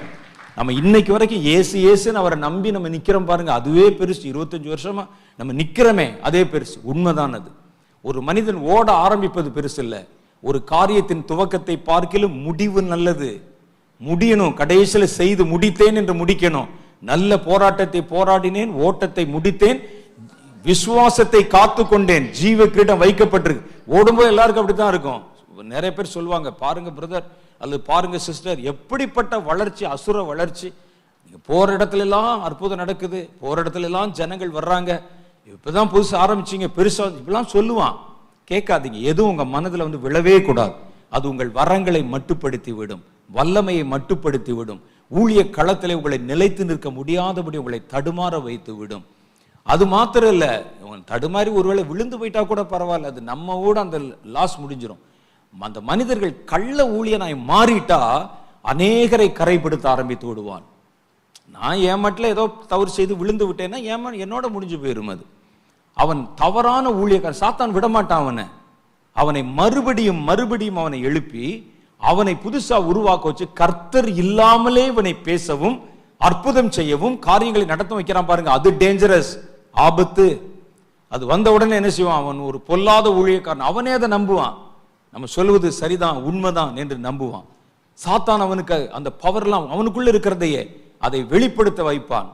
நம்ம இன்னைக்கு வரைக்கும் ஏசுன்னு அவரை நம்பி நம்ம நிக்கிறோம் பாருங்க, அதுவே பெருசு. 25 வருஷமா நம்ம நிக்கிறோமே, அதே பெருசு. உண்மைதான் அது. ஒரு மனிதன் ஓட ஆரம்பிப்பது பெருசு இல்ல, ஒரு காரியத்தின் துவக்கத்தை பார்க்கிலும் முடிவு நல்லது. முடியணும், கடைசியில செய்து முடித்தேன் என்று முடிக்கணும். நல்ல போராட்டத்தை போராடினேன், ஓட்டத்தை முடித்தேன், விசுவாசத்தை காத்து கொண்டேன், ஜீவ கிரீடம் வைக்கப்பட்டிருக்கு. ஓடும்போது எல்லாருக்கும் அப்படித்தான் இருக்கும். நிறைய பேர் சொல்லுவாங்க, பாருங்க பிரதர் அல்லது பாருங்க சிஸ்டர், எப்படிப்பட்ட வளர்ச்சி, அசுர வளர்ச்சி. நீங்க போற இடத்துல எல்லாம் அற்புதம் நடக்குது, போற இடத்துல எல்லாம் ஜனங்கள் வர்றாங்க, இப்பதான் புதுசு ஆரம்பிச்சீங்க, பெருசா இப்பெல்லாம் சொல்லுவான். கேட்காதீங்க. எதுவும் உங்க மனதுல விழவே கூடாது. அது உங்கள் வரங்களை மட்டுப்படுத்தி விடும், வல்லமையை மட்டுப்படுத்தி விடும். ஊழிய களத்திலே உங்களை நிலைத்து நிற்க முடியாதபடி உங்களை தடுமாற வைத்து விடும். அது மாத்திரம் இல்ல, தடுமாறி ஒருவேளை விழுந்து போயிட்டா கூட பரவாயில்ல, அது நம்ம கூட அந்த லாஸ் முடிஞ்சிடும். அந்த மனிதர்கள் கள்ள ஊழியனாய் மாறிட்டா அநேகரை கரைப்படுத்த ஆரம்பித்து விடுவான். நான் என் மட்டும் ஏதோ தவறு செய்து விழுந்து விட்டேன்னா என்னோட முடிஞ்சு போயிரும். அது அவன் தவறான ஊழியக்காரன். சாத்தான் விடமாட்டான் அவனை மறுபடியும் அவனை எழுப்பி அவனை புதுசா உருவாக்க வச்சு கர்த்தர் இல்லாமலே இவனை பேசவும் அற்புதம் செய்யவும் காரியங்களை நடத்த வைக்கிறான் பாருங்க. அது டேஞ்சரஸ், ஆபத்து. அது வந்த உடனே என்ன செய்வான், அவன் ஒரு பொல்லாத ஊழியக்காரன், அவனே அதை நம்புவான். நம்ம சொல்வது சரிதான், உண்மைதான் என்று நம்புவான். சாத்தான் அவனுக்கு அந்த பவர்லாம் அவனுக்குள்ள இருக்கிறதையே அதை வெளிப்படுத்த வைப்பான்.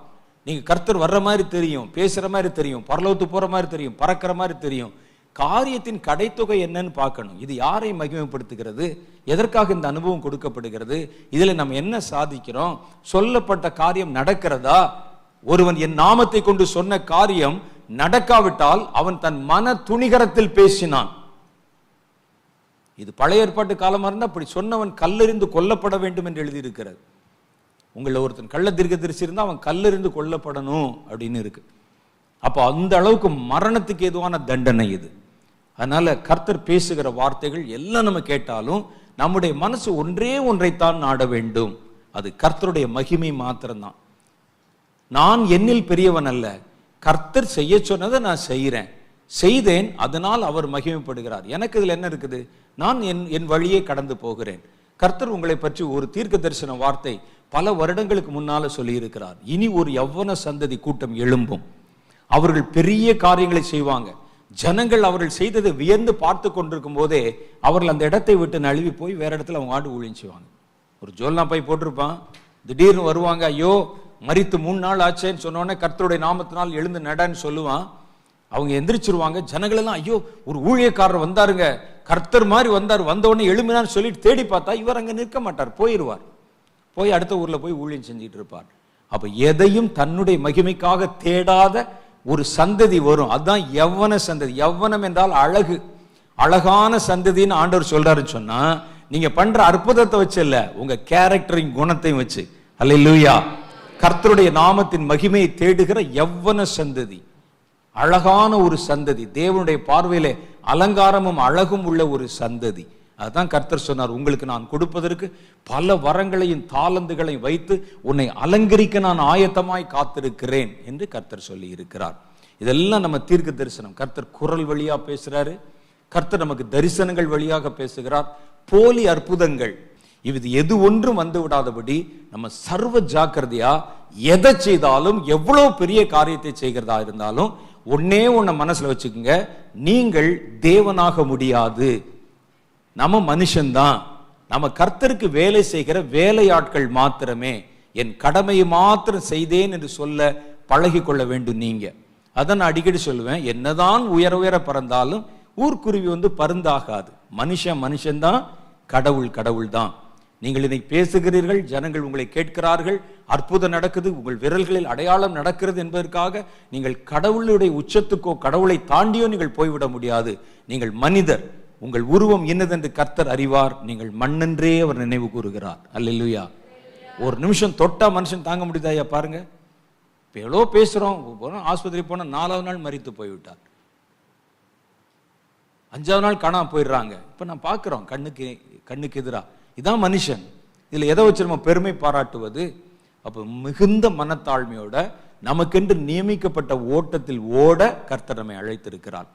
நீங்க கர்த்தர் வர்ற மாதிரி தெரியும், பேசுற மாதிரி தெரியும், பரலோகத்துக்கு போற மாதிரி தெரியும், பறக்கிற மாதிரி தெரியும். காரியத்தின் கடைத்தொகை என்னன்னு பார்க்கணும். இது யாரை மகிமைப்படுத்துகிறது, எதற்காக இந்த அனுபவம் கொடுக்கப்படுகிறது, இதுல நம்ம என்ன சாதிக்கிறோம், சொல்லப்பட்ட காரியம் நடக்கிறதா? ஒருவன் என் நாமத்தை கொண்டு சொன்ன காரியம் நடக்காவிட்டால் அவன் தன் மன துணிகரத்தில் பேசினான். இது பழைய ஏற்பாட்டு காலமா இருந்தா அப்படி சொன்னவன் கல்லெறிந்து கொல்லப்பட வேண்டும் என்று எழுதியிருக்கிறது. உங்களை ஒருத்தன் கள்ள தீர்க்கதரிசி இருந்தா அவன் கல்லெறிந்து கொல்லப்படணும் அப்படின்னு இருக்கு. அப்போ அந்த அளவுக்கு மரணத்துக்கு ஏதுவான தண்டனை இது. அதனால கர்த்தர் பேசுகிற வார்த்தைகள் எல்லாம் நம்ம கேட்டாலும் நம்முடைய மனசு ஒன்றைத்தான் நாட வேண்டும். அது கர்த்தருடைய மகிமை மாத்திரம்தான். நான் என்னில் பெரியவன் அல்ல, கர்த்தர் செய்ய சொன்னதை நான் செய்தேன், அதனால் அவர் மகிமைப்படுகிறார். எனக்கு இதுல என்ன இருக்குது, நான் என் வழியே கடந்து போகிறேன். கர்த்தர் உங்களை பற்றி ஒரு தீர்க்க தரிசன வார்த்தை பல வருடங்களுக்கு முன்னால சொல்லி இருக்கிறார். இனி ஒரு யவ்வன சந்ததி கூட்டம் எழும்பும், அவர்கள் பெரிய காரியங்களை செய்வாங்க. ஜனங்கள் அவர்கள் செய்ததை வியந்து பார்த்து கொண்டிருக்கும் போதே அவர்கள் அந்த இடத்தை விட்டு நழுவி போய் வேற இடத்துல அவங்க ஆடு ஊழியம் செய்வாங்க. ஒரு ஜோல்னா போய் போட்டிருப்பான், திடீர்னு வருவாங்க, ஐயோ மரித்து 3 நாள் ஆச்சேன்னு சொன்னோடனே கர்த்தருடைய நாமத்தினால் எழுந்து நடன்னு சொல்லுவான். அவங்க எந்திரிச்சிருவாங்க. ஜனங்கள் எல்லாம் ஐயோ ஒரு ஊழியக்காரர் வந்தாருங்க, கர்த்தர் மாதிரி வந்தார், வந்த உடனே எழுமினான்னு சொல்லிட்டு தேடி பார்த்தா இவர் அங்க நிற்க மாட்டார், போயிடுவார். போய் அடுத்த ஊர்ல போய் ஊழியம் செஞ்சுட்டு இருப்பார். அப்ப எதையும் தன்னுடைய மகிமைக்காக தேடாத ஒரு சந்ததி வரும். அதுதான் யவ்வன சந்ததி. யவ்வனம் என்றால் அழகு, அழகான சந்ததின்னு ஆண்டவர் சொல்றாருன்னு சொன்னா நீங்க பண்ற அற்புதத்தை வச்சு இல்ல, உங்க கேரக்டரின் குணத்தையும் வச்சு. அல்லேலூயா. கர்த்தருடைய நாமத்தின் மகிமையை தேடுகிற யவ்வன சந்ததி, அழகான ஒரு சந்ததி, தேவனுடைய பார்வையிலே அலங்காரமும் அழகும் உள்ள ஒரு சந்ததி. அதுதான் கர்த்தர் சொன்னார், உங்களுக்கு நான் கொடுப்பதற்கு பல வரங்களையும் தாளந்துகளையும் வைத்து உன்னை அலங்கரிக்க நான் ஆயத்தமாய் காத்திருக்கிறேன் என்று கர்த்தர் சொல்லி இருக்கிறார். இதெல்லாம் நம்ம தீர்க்க தரிசனம். கர்த்தர் குரல் வழியா பேசுறாரு, கர்த்தர் நமக்கு தரிசனங்கள் வழியாக பேசுகிறார். போலி அற்புதங்கள் இது எது ஒன்றும் வந்து விடாதபடி நம்ம சர்வ ஜாக்கிரதையா எதை செய்தாலும், எவ்வளவு பெரிய காரியத்தை செய்கிறதா இருந்தாலும் ஒன்னே ஒன்ன மனசுல வச்சுக்கோங்க, நீங்கள் தேவனாக முடியாது. நம்ம மனுஷன்தான், நம்ம கர்த்தருக்கு வேலை செய்கிற வேலையாட்கள் மாத்திரமே. என் கடமையை மாத்திரம் செய்தேன் என்று சொல்ல பழகி கொள்ள வேண்டும் நீங்க. அதான் நான் அடிக்கடி சொல்லுவேன், என்னதான் உயர பறந்தாலும் ஊர்க்குருவி பருந்தாகாது. மனுஷன்தான், கடவுள் தான். நீங்கள் இதை பேசுகிறீர்கள், ஜனங்கள் உங்களை கேட்கிறார்கள், அற்புதம் நடக்குது, உங்கள் விரல்களில் அடையாளம் நடக்கிறது என்பதற்காக நீங்கள் கடவுளுடைய உச்சத்துக்கோ கடவுளை தாண்டியோ நீங்கள் போய்விட முடியாது. நீங்கள் மனிதர், உங்கள் உருவம் என்னதென்று கர்த்தர் அறிவார், நீங்கள் மண்ணென்றே அவர் நினைவு கூறுகிறார். அல்லேலூயா. ஒரு நிமிஷம் தொட்டா மனுஷன் தாங்க முடியுதாயா பாருங்க. இப்போ எவ்வளோ பேசுறோம், ஆஸ்பத்திரி போனா 4வது நாள் மரித்து போய்விட்டார், 5வது நாள் காணாம போயிடுறாங்க. இப்ப நான் பார்க்கிறோம் கண்ணுக்கு எதிரா. இதான் மனுஷன். இதுல எதை வச்சு நம்ம பெருமை பாராட்டுவது? அப்ப மிகுந்த மனத்தாழ்மையோட நமக்கென்று நியமிக்கப்பட்ட ஓட்டத்தில் ஓட கர்த்தர் நம்மை அழைத்திருக்கிறார்.